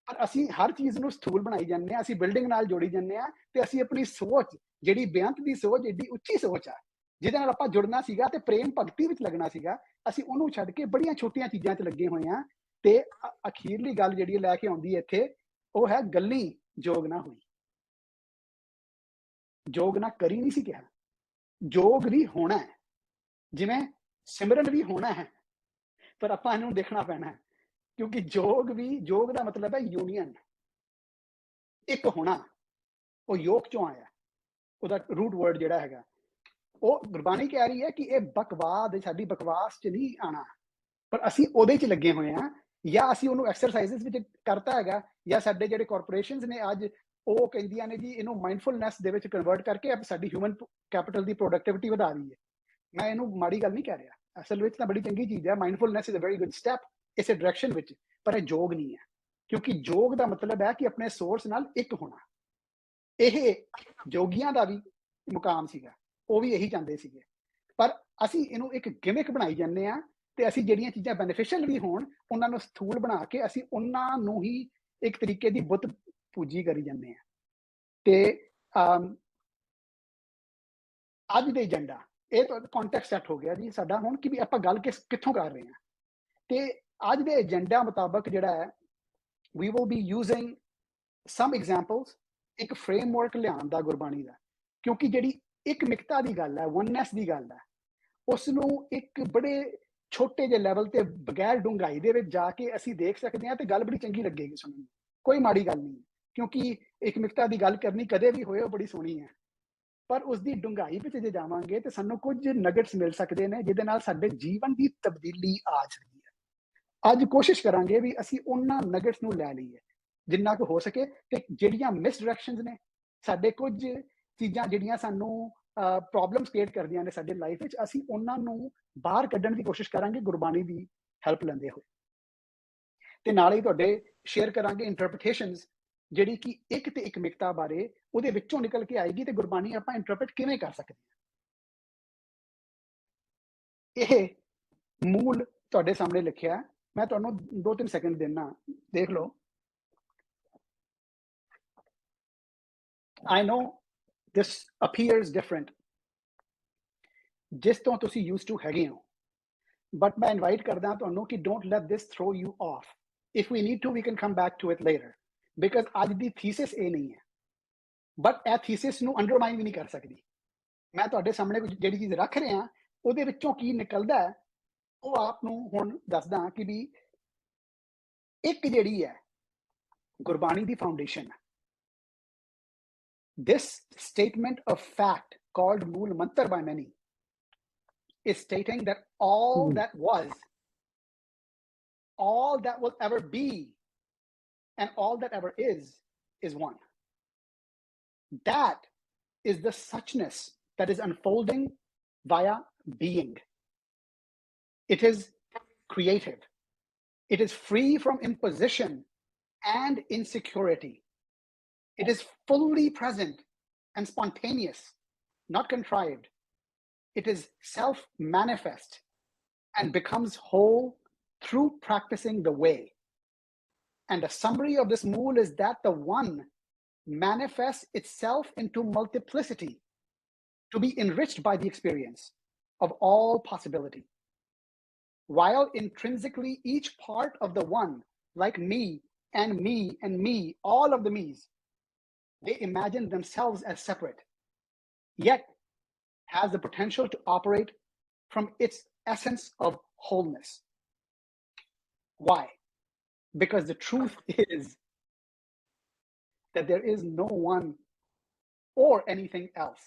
ਪਰ ਅਸੀਂ ਹਰ ਚੀਜ਼ ਨੂੰ ਸਥੂਲ ਬਣਾਈ ਜਾਂਦੇ ਹਾਂ, ਅਸੀਂ ਬਿਲਡਿੰਗ ਨਾਲ ਜੋੜੀ ਜਾਂਦੇ ਹਾਂ ਤੇ ਅਸੀਂ ਆਪਣੀ ਸੋਚ, ਜਿਹੜੀ ਬੇਅੰਤ ਦੀ ਸੋਚ, ਏਡੀ ਉੱਚੀ ਸੋਚ ਆ ਜਿਹਦੇ ਨਾਲ ਆਪਾਂ ਜੁੜਨਾ ਸੀਗਾ ਤੇ ਪ੍ਰੇਮ ਭਗਤੀ ਵਿੱਚ ਲੱਗਣਾ ਸੀਗਾ, ਅਸੀਂ ਉਹਨੂੰ ਛੱਡ ਕੇ ਬੜੀਆਂ ਛੋਟੀਆਂ ਚੀਜ਼ਾਂ 'ਚ ਲੱਗੇ ਹੋਏ ਹਾਂ। ਤੇ ਅਖੀਰਲੀ ਗੱਲ ਜਿਹੜੀ ਲੈ ਕੇ ਆਉਂਦੀ ਹੈ ਇੱਥੇ, ਉਹ ਹੈ ਗੱਲੀ ਜੋਗ ਨਾ ਹੋਈ। ਜੋਗ ਨਾ ਕਰੀ ਨਹੀਂ ਸੀ ਕਿਹਾ, ਜੋਗ ਵੀ ਹੋਣਾ ਹੈ, ਜਿਵੇਂ ਸਿਮਰਨ ਵੀ ਹੋਣਾ ਹੈ, ਪਰ ਆਪਾਂ ਇਹਨੂੰ ਦੇਖਣਾ ਪੈਣਾ ਹੈ। ਕਿਉਂਕਿ ਜੋਗ ਦਾ ਮਤਲਬ ਹੈ ਯੂਨੀਅਨ, ਇੱਕ ਹੋਣਾ। ਉਹ ਯੋਗ ਚੋਂ ਆਇਆ, ਉਹਦਾ ਰੂਟ ਵਰਡ ਜਿਹੜਾ ਹੈਗਾ। ਉਹ ਗੁਰਬਾਣੀ ਕਹਿ ਰਹੀ ਹੈ ਕਿ ਇਹ ਬਕਵਾਦ, ਸਾਡੀ ਬਕਵਾਸ 'ਚ ਨਹੀਂ ਆਣਾ, ਪਰ ਅਸੀਂ ਉਹਦੇ 'ਚ ਲੱਗੇ ਹੋਏ ਹਾਂ। ਜਾਂ ਅਸੀਂ ਉਹਨੂੰ ਐਕਸਰਸਾਈਜ਼ਸ ਵਿੱਚ ਕਰਤਾ ਹੈਗਾ, ਜਾਂ ਸਾਡੇ ਜਿਹੜੇ ਕਾਰਪੋਰੇਸ਼ਨਸ ਨੇ ਅੱਜ ਉਹ ਕਹਿੰਦੀਆਂ ਨੇ ਜੀ ਇਹਨੂੰ ਮਾਈਂਡਫੁਲਨੈਸ ਦੇ ਵਿੱਚ ਕਨਵਰਟ ਕਰਕੇ ਸਾਡੀ ਹਿਊਮਨ ਕੈਪੀਟਲ ਦੀ ਪ੍ਰੋਡਕਟਿਵਿਟੀ ਵਧਾ ਰਹੀ ਹੈ। ਮੈਂ ਇਹਨੂੰ ਮਾੜੀ ਗੱਲ ਨਹੀਂ ਕਹਿ ਰਿਹਾ, ਅਸਲ ਵਿੱਚ ਤਾਂ ਬੜੀ ਚੰਗੀ ਚੀਜ਼ ਹੈ। Mindfulness is a very good step ਇਸੇ ਡਾਇਰੈਕਸ਼ਨ ਵਿੱਚ, ਪਰ ਇਹ ਯੋਗ ਨਹੀਂ ਹੈ। ਕਿਉਂਕਿ ਯੋਗ ਦਾ ਮਤਲਬ ਹੈ ਕਿ ਆਪਣੇ ਸੋਰਸ ਨਾਲ ਇੱਕ ਹੋਣਾ। ਇਹ ਜੋਗੀਆਂ ਦਾ ਵੀ ਮੁਕਾਮ ਸੀਗਾ, ਉਹ ਵੀ ਇਹੀ ਚਾਹੁੰਦੇ ਸੀਗੇ। ਪਰ ਅਸੀਂ ਇਹਨੂੰ ਇੱਕ ਗਿਮਿਕ ਬਣਾਈ ਜਾਂਦੇ ਹਾਂ ਤੇ ਅਸੀਂ ਜਿਹੜੀਆਂ ਚੀਜ਼ਾਂ ਬੈਨੀਫੀਸ਼ੀਅਲ ਵੀ ਹੋਣ ਉਹਨਾਂ ਨੂੰ ਸਥੂਲ ਬਣਾ ਕੇ ਅਸੀਂ ਉਹਨਾਂ ਨੂੰ ਹੀ ਇੱਕ ਤਰੀਕੇ ਦੀ ਬੁੱਤ ਪੂਜੀ ਕਰੀ ਜਾਂਦੇ ਹਾਂ। ਤੇ ਅੱਜ ਦੇ ਏਜੰਡਾ, ਇਹ ਤਾਂ ਕੰਟੈਕਸਟ ਸੈੱਟ ਹੋ ਗਿਆ ਜੀ ਸਾਡਾ ਹੁਣ ਕਿ ਵੀ ਆਪਾਂ ਗੱਲ ਕਿੱਥੋਂ ਕਰ ਰਹੇ ਹਾਂ। ਤੇ ਅੱਜ ਦੇ ਏਜੰਡਾ ਮੁਤਾਬਕ ਜਿਹੜਾ ਹੈ, we will be using some examples, ਇੱਕ ਫਰੇਮਵਰਕ ਲਿਆਉਣ ਦਾ ਗੁਰਬਾਣੀ ਦਾ। ਕਿਉਂਕਿ ਜਿਹੜੀ ਇੱਕ ਮਿਕਤਾ ਦੀ ਗੱਲ ਹੈ, ਵਨਨੈਸ ਦੀ ਗੱਲ ਹੈ, ਉਸ ਨੂੰ ਇੱਕ ਬੜੇ ਛੋਟੇ ਜਿਹੇ ਲੈਵਲ ਤੇ ਬਗੈਰ ਡੂੰਘਾਈ ਦੇ ਵਿੱਚ ਜਾ ਕੇ ਅਸੀਂ ਦੇਖ ਸਕਦੇ ਹਾਂ ਤੇ ਗੱਲ ਬੜੀ ਚੰਗੀ ਲੱਗੇਗੀ ਸੁਣਨ ਨੂੰ, ਕੋਈ ਮਾੜੀ ਗੱਲ ਨਹੀਂ। ਕਿਉਂਕਿ ਇੱਕ ਮਿਕਤਾ ਦੀ ਗੱਲ ਕਰਨੀ ਕਦੇ ਵੀ ਹੋਏ ਉਹ ਬੜੀ ਸੋਹਣੀ ਹੈ, ਪਰ ਉਸ ਦੀ ਡੂੰਘਾਈ ਵਿੱਚ ਜੇ ਜਾਵਾਂਗੇ ਤੇ ਸਾਨੂੰ ਕੁਝ ਨਗਟਸ ਮਿਲ ਸਕਦੇ ਨੇ ਜਿਹਦੇ ਨਾਲ ਸਾਡੇ ਜੀਵਨ ਦੀ ਤਬਦੀਲੀ ਆ ਸਕਦੀ ਹੈ। ਅੱਜ ਕੋਸ਼ਿਸ਼ ਕਰਾਂਗੇ ਵੀ ਅਸੀਂ ਉਹਨਾਂ ਨਗਟਸ ਨੂੰ ਲੈ ਲਈਏ ਜਿੰਨਾ ਕੁ ਹੋ ਸਕੇ, ਤੇ ਜਿਹੜੀਆਂ ਮਿਸ ਡਾਇਰੈਕਸ਼ਨਸ ਨੇ, ਸਾਡੇ ਕੁਝ ਚੀਜ਼ਾਂ ਜਿਹੜੀਆਂ ਸਾਨੂੰ ਪ੍ਰੋਬਲਮਸ ਕ੍ਰੀਏਟ ਕਰਦੀਆਂ ਨੇ ਸਾਡੇ ਲਾਈਫ ਵਿੱਚ, ਅਸੀਂ ਉਹਨਾਂ ਨੂੰ ਬਾਹਰ ਕੱਢਣ ਦੀ ਕੋਸ਼ਿਸ਼ ਕਰਾਂਗੇ ਗੁਰਬਾਣੀ ਦੀ ਹੈਲਪ ਲੈਂਦੇ ਹੋਏ। ਤੇ ਨਾਲ ਹੀ ਤੁਹਾਡੇ ਸ਼ੇਅਰ ਕਰਾਂਗੇ ਇੰਟਰਪ੍ਰੀਟੇਸ਼ਨਸ ਜਿਹੜੀ ਕਿ ਇੱਕ ਤੇ ਇੱਕਮਿਕਤਾ ਬਾਰੇ ਉਹਦੇ ਵਿੱਚੋਂ ਨਿਕਲ ਕੇ ਆਏਗੀ ਤੇ ਗੁਰਬਾਣੀ ਆਪਾਂ ਇੰਟਰਪ੍ਰੀਟ ਕਿਵੇਂ ਕਰ ਸਕਦੇ ਹਾਂ। ਇਹ ਮੂਲ ਤੁਹਾਡੇ ਸਾਹਮਣੇ ਲਿਖਿਆ, ਮੈਂ ਤੁਹਾਨੂੰ 2-3 ਸੈਕਿੰਡ ਦੇਣਾ, ਦੇਖ ਲਓ। I know this appears different ਜਿਸ ਤੋਂ ਤੁਸੀਂ used to ਹੈਗੇ ਹੋ, but ਮੈਂ ਇਨਵਾਈਟ ਕਰਦਾ ਤੁਹਾਨੂੰ ਕਿ don't let this throw you off. If we need to, we can come back to it later, because ਅੱਜ ਦੀ thesis ਇਹ ਨਹੀਂ ਹੈ, but ਇਹ thesis ਨੂੰ undermine ਵੀ ਨਹੀਂ ਕਰ ਸਕਦੀ। ਮੈਂ ਤੁਹਾਡੇ ਸਾਹਮਣੇ ਕੁਝ ਜਿਹੜੀ ਚੀਜ਼ ਰੱਖ ਰਿਹਾ ਉਹਦੇ ਵਿੱਚੋਂ ਕੀ ਨਿਕਲਦਾ ਹੈ ਉਹ ਆਪ ਨੂੰ ਹੁਣ ਦੱਸਦਾ ਕਿ ਵੀ ਇੱਕ ਜਿਹੜੀ ਹੈ ਗੁਰਬਾਣੀ ਦੀ ਫਾਊਂਡੇਸ਼ਨ ਹੈ। This statement of fact, called Mool Mantar by many, is stating that all that was, all that will ever be, and all that ever is one. That is the suchness that is unfolding via being. It is creative. It is free from imposition and insecurity. It is fully present and spontaneous, not contrived. It is self-manifest and becomes whole through practicing the way. And a summary of this mool is that the one manifests itself into multiplicity to be enriched by the experience of all possibility. While intrinsically each part of the one, like me and me and me, all of the me's, they imagine themselves as separate, yet has the potential to operate from its essence of wholeness. Why? Because the truth is that there is no one or anything else.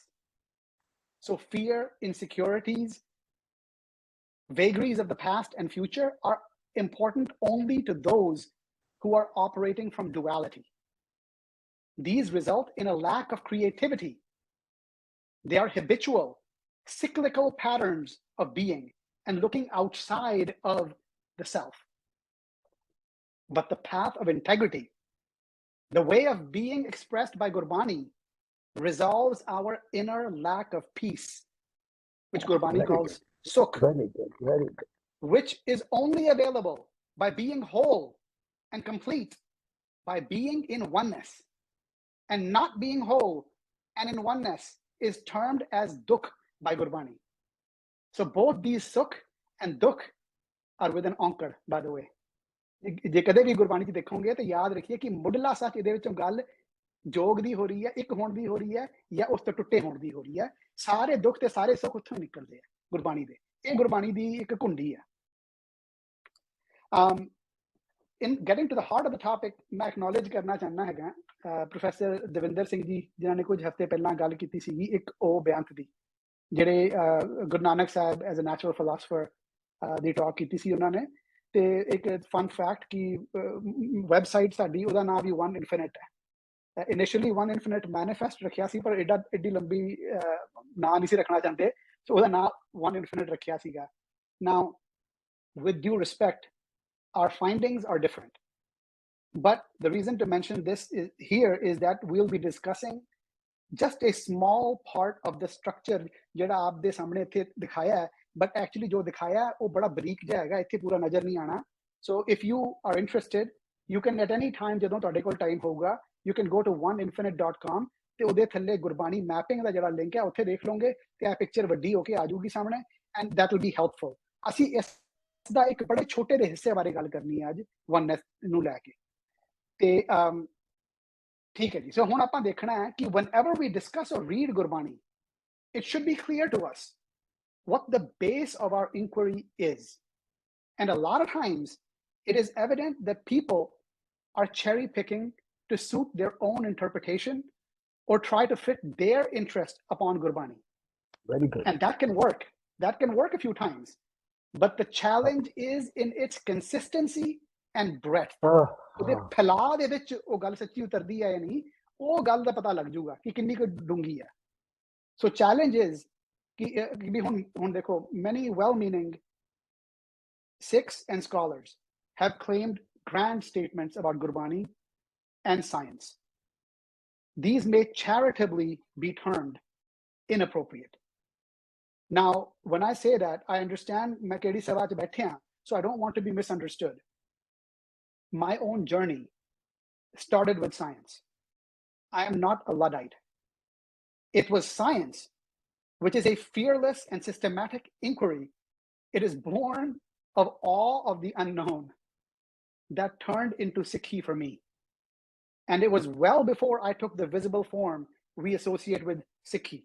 So fear, insecurities, vagaries of the past and future are important only to those who are operating from duality. These result in a lack of creativity. They are habitual, cyclical patterns of being and looking outside of the self. But the path of integrity, the way of being expressed by Gurbani, resolves our inner lack of peace, which Gurbani calls sukh, Very good. which is only available by being whole and complete, by being in oneness. And not being whole and in oneness is termed as dukh by Gurbani. So both these sukh and dukh are with an onkar, by the way. ਜੇ ਕਦੇ ਵੀ ਗੁਰਬਾਣੀ ਚ ਦੇਖੋਗੇ ਤਾਂ ਯਾਦ ਰੱਖੀਏ ਕਿ ਮੁੱਢਲਾ ਸੱਚ ਇਹਦੇ ਵਿੱਚੋਂ ਗੱਲ ਜੋਗ ਦੀ ਹੋ ਰਹੀ ਹੈ, ਇੱਕ ਹੋਣ ਦੀ ਹੋ ਰਹੀ ਹੈ, ਜਾਂ ਉਸ ਤੋਂ ਟੁੱਟੇ ਹੋਣ ਦੀ ਹੋ ਰਹੀ ਹੈ। ਸਾਰੇ ਦੁੱਖ ਤੇ ਸਾਰੇ ਸੁੱਖ ਉੱਥੋਂ ਨਿਕਲਦੇ ਆ ਗੁਰਬਾਣੀ ਦੇ। ਇਹ ਗੁਰਬਾਣੀ ਦੀ ਇੱਕ ਕੁੰਡੀ ਹੈ। In getting to the heart of the topic, ਮੈਂ acknowledge ਕਰਨਾ ਚਾਹੁੰਦਾ ਹੈਗਾ ਪ੍ਰੋਫੈਸਰ ਦਵਿੰਦਰ ਸਿੰਘ ਜੀ, ਜਿਨ੍ਹਾਂ ਨੇ ਕੁਝ ਹਫ਼ਤੇ ਪਹਿਲਾਂ ਗੱਲ ਕੀਤੀ ਸੀਗੀ ਇੱਕ ਉਹ ਬੇਅੰਤ ਦੀ, ਜਿਹੜੇ Guru Nanak Sahib as a natural philosopher the talk ਕੀਤੀ ਸੀ ਉਹਨਾਂ ਨੇ। ਤੇ ਇੱਕ ਫਨ ਫੈਕਟ ਕਿ ਵੈਬਸਾਈਟ ਸਾਡੀ ਉਹਦਾ ਨਾਮ ਵੀ ਵਨ ਇਨਫਿਨਿਟ ਹੈ। ਇਨੀਸ਼ੀਅਲੀ ਵਨ ਇਨਫਿਨਿਟ ਮੈਨੀਫੈਸਟ ਰੱਖਿਆ ਸੀ, ਪਰ ਐਡੀ ਲੰਬੀ ਨਾਂ ਨਹੀਂ ਸੀ ਰੱਖਣਾ ਚਾਹੁੰਦੇ, ਸੋ ਉਹਦਾ ਨਾਮ ਵਨ ਇਨਫਿਨਿਟ ਰੱਖਿਆ ਸੀਗਾ। Now, with due respect, our findings are different. But the reason to mention this here is that we'll be discussing just a small part of the structure ਜਿਹੜਾ ਆਪ ਦੇ ਸਾਹਮਣੇ ਇੱਥੇ ਦਿਖਾਇਆ ਹੈ, but actually ਜੋ ਦਿਖਾਇਆ ਹੈ ਉਹ ਬੜਾ ਬਰੀਕ ਜਿਹਾ ਹੈਗਾ, ਇੱਥੇ ਪੂਰਾ ਨਜ਼ਰ ਨਹੀਂ ਆਣਾ। So if you are interested, you can at any time ਜਦੋਂ ਤੁਹਾਡੇ ਕੋਲ ਟਾਈਮ ਹੋਊਗਾ, you can go to oneinfinite.com ਤੇ ਉਹਦੇ ਥੱਲੇ ਗੁਰਬਾਣੀ ਮੈਪਿੰਗ ਦਾ ਜਿਹੜਾ ਲਿੰਕ ਹੈ ਉੱਥੇ ਦੇਖ ਲਓਗੇ ਤੇ ਇਹ ਪਿਕਚਰ ਵੱਡੀ ਹੋ ਕੇ ਆ ਜਾਊਗੀ ਸਾਹਮਣੇ, and that will be helpful. ਅਸੀਂ ਇਸ ਦਾ ਇੱਕ ਬੜੇ ਛੋਟੇ ਦੇ ਹਿੱਸੇ ਬਾਰੇ ਗੱਲ ਕਰਨੀ ਹੈ ਅੱਜ ਵਨਨੈਸ ਨੂੰ ਲੈ ਕੇ। ਤੇ ਠੀਕ ਹੈ ਜੀ। ਸੋ ਹੁਣ ਆਪਾਂ ਦੇਖਣਾ ਹੈ ਕਿ whenever we discuss or read Gurbani, it should be clear to us what the base of our inquiry is. And a lot of times it is evident that people are cherry picking to suit their own interpretation or try to fit their interest upon Gurbani. Very good. And that can work. That can work a few times. But the challenge is in its consistency and breadth. ਉਹਦੇ ਫੈਲਾਅ ਦੇ ਵਿੱਚ ਉਹ ਗੱਲ ਸੱਚੀ ਉਤਰਦੀ ਹੈ ਜਾਂ ਨਹੀਂ, ਉਹ ਗੱਲ ਦਾ ਪਤਾ ਲੱਗ ਜੂਗਾ ਕਿ ਕਿੰਨੀ ਕੁ ਡੂੰਗੀ ਹੈ। ਸੋ ਚੈਲੰਜ ਇਜ਼ ਕਿ ਵੀ ਹੁਣ ਦੇਖੋ, many well-meaning Sikhs and scholars have claimed grand statements about Gurbani and science. these may charitably be termed inappropriate. Now, when I say that, I understand मैं केड़ी सभा च बैठे हां, so I don't want to be misunderstood. My own journey started with science. I am not a Luddite. It was science, which is a fearless and systematic inquiry. It is born of awe of the unknown that turned into Sikhi for me. And it was well before I took the visible form we associate with Sikhi.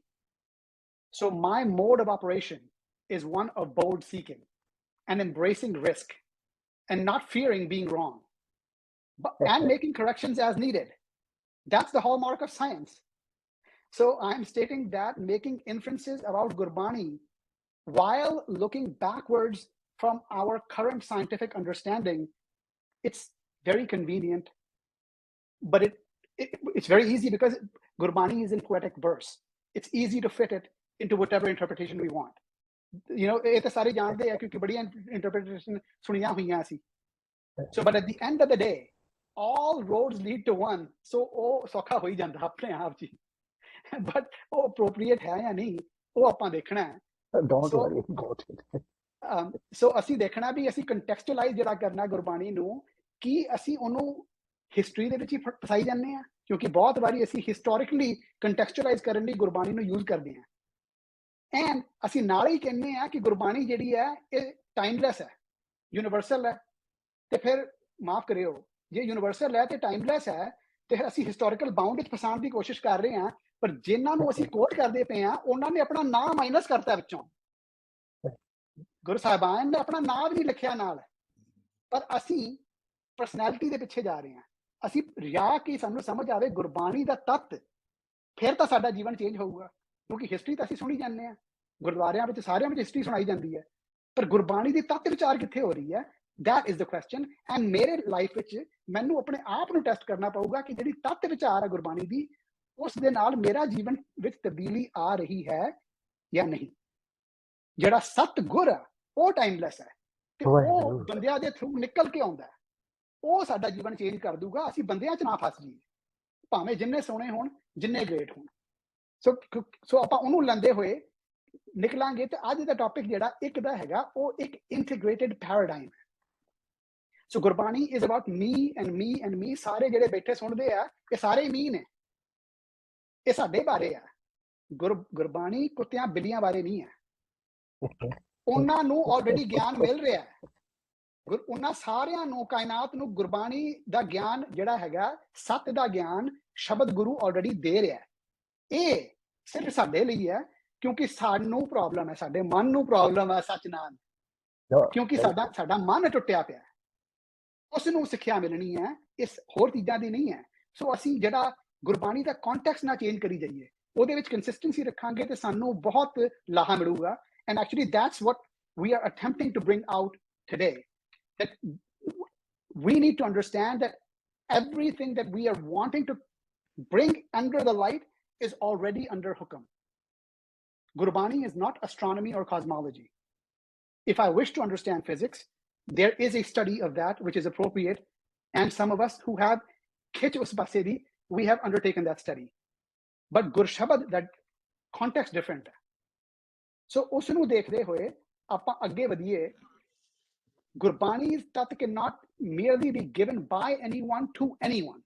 So my mode of operation is one of bold seeking and embracing risk and not fearing being wrong, and making corrections as needed. That's the hallmark of science. So I'm stating that making inferences about Gurbani while looking backwards from our current scientific understanding, it's very convenient, but it's very easy because Gurbani is in poetic verse. It's easy to fit it into whatever interpretation we want. You know, ਇਹ ਤਾਂ ਸਾਰੇ ਜਾਣਦੇ ਆ ਕਿਉਂਕਿ ਬੜੀਆਂ interpretation ਸੁਣੀਆਂ ਹੋਈਆਂ ਸੀ. So, but at the end of the day, all roads lead to one. So ਉਹ ਸੌਖਾ ਹੋਈ ਜਾਂਦਾ ਆਪਣੇ ਆਪ ਜੀ. But ਉਹ appropriate ਹੈ ਜਾਂ ਨਹੀਂ, ਉਹ ਆਪਾਂ ਦੇਖਣਾ ਹੈ. Don't worry about it. So ਅਸੀਂ ਦੇਖਣਾ ਵੀ ਅਸੀਂ contextualize ਜਿਹੜਾ ਕਰਨਾ ਗੁਰਬਾਣੀ ਨੂੰ, ਕਿ ਅਸੀਂ ਉਹਨੂੰ ਹਿਸਟਰੀ ਦੇ ਵਿੱਚ ਹੀ ਫਸਾਈ ਜਾਂਦੇ ਆ, ਕਿਉਂਕਿ ਬਹੁਤ ਵਾਰੀ ਅਸੀਂ ਹਿਸਟੋਰਿਕਲੀ ਕੰਟੈਕਸਚੁਅਲਾਈਜ਼ ਕਰਨ ਲਈ ਗੁਰਬਾਣੀ ਨੂੰ ਯੂਜ਼ ਕਰਦੇ ਆ, ਐਂਡ ਅਸੀਂ ਨਾਲ ਹੀ ਕਹਿੰਦੇ ਆ ਕਿ ਗੁਰਬਾਣੀ ਜਿਹੜੀ ਹੈ ਇਹ ਟਾਈਮਲੈਸ ਹੈ, ਯੂਨੀਵਰਸਲ ਹੈ, ਤੇ ਫਿਰ ਮਾਫ ਕਰਿਓ ਜੇ ਯੂਨੀਵਰਸਲ ਹੈ ਤੇ ਟਾਈਮਲੈਸ ਹੈ ਤੇ ਅਸੀਂ ਹਿਸਟੋਰੀਕਲ ਬਾਉਂਡ ਵਿੱਚ ਫਸਾਉਣ ਦੀ ਕੋਸ਼ਿਸ਼ ਕਰ ਰਹੇ ਹਾਂ, ਪਰ ਜਿਨ੍ਹਾਂ ਨੂੰ ਅਸੀਂ ਕੋਟ ਕਰਦੇ ਪਏ ਆ ਉਹਨਾਂ ਨੇ ਆਪਣਾ ਨਾਮ ਮਾਈਨਸ ਕਰਤਾ ਵਿੱਚੋਂ, ਗੁਰੂ ਸਾਹਿਬਾਨ ਨੇ ਆਪਣਾ ਨਾਮ ਵੀ ਨਹੀਂ ਲਿਖਿਆ ਨਾਲ, ਪਰ ਅਸੀਂ ਪਰਸਨੈਲਿਟੀ ਦੇ ਪਿੱਛੇ ਜਾ ਰਹੇ ਹਾਂ, ਅਸੀਂ ਰਿਆ ਕਿ ਸਾਨੂੰ ਸਮਝ ਆਵੇ ਗੁਰਬਾਣੀ ਦਾ ਤੱਤ, ਫਿਰ ਤਾਂ ਸਾਡਾ ਜੀਵਨ ਚੇਂਜ ਹੋਊਗਾ, ਕਿਉਂਕਿ ਹਿਸਟਰੀ ਤਾਂ ਅਸੀਂ ਸੁਣੀ ਜਾਂਦੇ ਹਾਂ, ਗੁਰਦੁਆਰਿਆਂ ਵਿੱਚ ਸਾਰਿਆਂ ਵਿੱਚ ਹਿਸਟਰੀ ਸੁਣਾਈ ਜਾਂਦੀ ਹੈ, ਪਰ ਗੁਰਬਾਣੀ ਦੀ ਤੱਤ ਵਿਚਾਰ ਕਿੱਥੇ ਹੋ ਰਹੀ ਹੈ, that is the question. And ਮੇਰੇ ਲਾਈਫ ਵਿੱਚ ਮੈਨੂੰ ਆਪਣੇ ਆਪ ਨੂੰ ਟੈਸਟ ਕਰਨਾ ਪਊਗਾ ਕਿ ਜਿਹੜੀ ਤੱਤ ਵਿਚਾਰ ਹੈ ਗੁਰਬਾਣੀ ਦੀ, ਉਸ ਦੇ ਨਾਲ ਮੇਰਾ ਜੀਵਨ ਵਿੱਚ ਤਬਦੀਲੀ ਆ ਰਹੀ ਹੈ ਜਾਂ ਨਹੀਂ। ਜਿਹੜਾ ਸਤ ਗੁਰ ਹੈ ਉਹ ਟਾਈਮਲੈਸ ਹੈ ਤੇ ਉਹ ਬੰਦਿਆਂ ਦੇ ਥਰੂ ਨਿਕਲ ਕੇ ਆਉਂਦਾ ਹੈ, ਉਹ ਸਾਡਾ ਜੀਵਨ ਚੇਂਜ ਕਰ ਦੂਗਾ, ਅਸੀਂ ਬੰਦਿਆਂ 'ਚ ਨਾ ਫਸ ਜਾਈਏ, ਭਾਵੇਂ ਜਿੰਨੇ ਸੋਹਣੇ ਹੋਣ, ਜਿੰਨੇ ਗ੍ਰੇਟ ਹੋਣ। ਸੋ ਆਪਾਂ ਉਹਨੂੰ ਲੈਂਦੇ ਹੋਏ ਨਿਕਲਾਂਗੇ ਤੇ ਅੱਜ ਦਾ ਟੌਪਿਕ ਜਿਹੜਾ ਇੱਕ ਦਾ ਹੈਗਾ ਉਹ ਇੱਕ ਇੰਟੀਗ੍ਰੇਟਿਡ ਪੈਰਾਡਾਈਮ ਹੈ। So Gurbani is about me and me and me. ਸਾਰੇ ਜਿਹੜੇ ਬੈਠੇ ਸੁਣਦੇ ਆ ਇਹ ਸਾਰੇ ਮੀ ਨੇ, ਇਹ ਸਾਡੇ ਬਾਰੇ ਆ। ਗੁਰਬਾਣੀ ਕੁੱਤਿਆਂ ਬਿੱਲੀਆਂ ਬਾਰੇ ਨਹੀਂ ਹੈ, ਉਹਨਾਂ ਨੂੰ ਆਲਰੇਡੀ ਗਿਆਨ ਮਿਲ ਰਿਹਾ ਹੈ, ਉਹਨਾਂ ਸਾਰਿਆਂ ਨੂੰ, ਕਾਇਨਾਤ ਨੂੰ ਗੁਰਬਾਣੀ ਦਾ ਗਿਆਨ ਜਿਹੜਾ ਹੈਗਾ, ਸੱਤ ਦਾ ਗਿਆਨ ਸ਼ਬਦ ਗੁਰੂ ਆਲਰੇਡੀ ਦੇ ਰਿਹਾ ਹੈ। ਇਹ ਸਿਰਫ ਸਾਡੇ ਲਈ ਹੈ ਕਿਉਂਕਿ ਸਾਨੂੰ ਪ੍ਰੋਬਲਮ ਹੈ, ਸਾਡੇ ਮਨ ਨੂੰ ਪ੍ਰੋਬਲਮ ਹੈ ਸੱਚ ਨਾਲ, ਕਿਉਂਕਿ ਸਾਡਾ ਮਨ ਟੁੱਟਿਆ ਪਿਆ, ਉਸ ਨੂੰ ਸਿੱਖਿਆ ਮਿਲਣੀ ਹੈ, ਇਸ ਹੋਰ ਚੀਜ਼ਾਂ ਦੀ ਨਹੀਂ ਹੈ। ਸੋ ਅਸੀਂ ਜਿਹੜਾ ਗੁਰਬਾਣੀ ਦਾ ਕੰਟੈਕਸਟ ਨਾ ਚੇਂਜ ਕਰੀ ਜਾਈਏ, ਉਹਦੇ ਵਿੱਚ ਕੰਸਿਸਟੈਂਸੀ ਰੱਖਾਂਗੇ ਤੇ ਸਾਨੂੰ ਬਹੁਤ ਲਾਹਾ ਮਿਲੂਗਾ। And actually that's what we are attempting to bring out today, that we need to understand that everything that we are wanting to bring under the light is already under hukam. Gurbani is not astronomy or cosmology. If I wish to understand physics, there is a study of that which is appropriate, and some of us who have khich us basedi, we have undertaken that study. But Gur Shabad, that context different hai. So usnu dekhde hoye ਆਪਾਂ ਅੱਗੇ ਵਧੀਏ। ਗੁਰਬਾਣੀ ਤੱਤ cannot merely be given by anyone to anyone.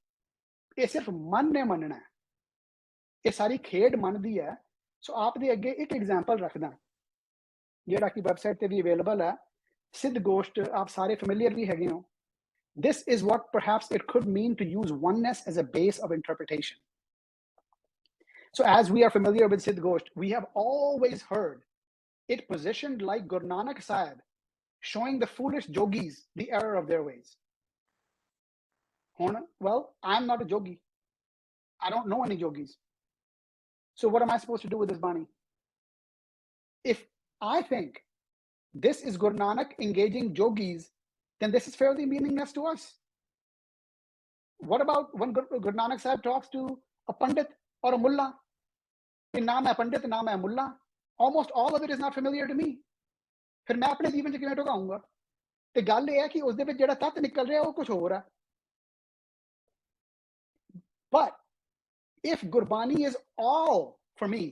ਇਹ ਸਿਰਫ ਮਨ ਨੇ ਮੰਨਣਾ ਹੈ, ਇਹ ਸਾਰੀ ਖੇਡ ਮਨ ਦੀ ਹੈ। ਸੋ ਆਪ ਦੇ ਅੱਗੇ ਇੱਕ ਐਗਜ਼ਾਮਪਲ ਰੱਖਦਾ ਜਿਹੜਾ ਕਿ ਵੈਬਸਾਈਟ ਤੇ ਵੀ ਅਵੇਲੇਬਲ ਹੈ, ਸਿੱਧ ਗੋਸ਼ਟ, ਆਪ ਸਾਰੇ ਫੈਮਿਲੀਅਰ ਵੀ ਹੈਗੇ ਹੋ। This is what perhaps it could mean to use oneness as a base of interpretation. So as we are familiar with Siddh Gosht, we have always heard it positioned like Guru Nanak Sahib, showing the foolish yogis the error of their ways. Well, I'm not a yogi. I don't know any yogis. So what am I supposed to do with this Bani? If I think this is Guru Nanak engaging yogis, then this is fairly meaningless to us. What about when Guru Nanak Sahib talks to a Pandit or a Mullah? Naam hai Pandit, naam hai Mullah. Almost all of it is not familiar to me. ਫਿਰ ਮੈਂ ਆਪਣੇ ਜੀਵਨ 'ਚ ਕਿਵੇਂ ਢੁਕਾਊਂਗਾ? ਤੇ ਗੱਲ ਇਹ ਹੈ ਕਿ ਉਸ ਦੇ ਵਿੱਚ ਜਿਹੜਾ ਤੱਤ ਨਿਕਲ ਰਿਹਾ ਉਹ ਕੁਝ ਹੋਰ ਹੈ। But if Gurbani is all for me,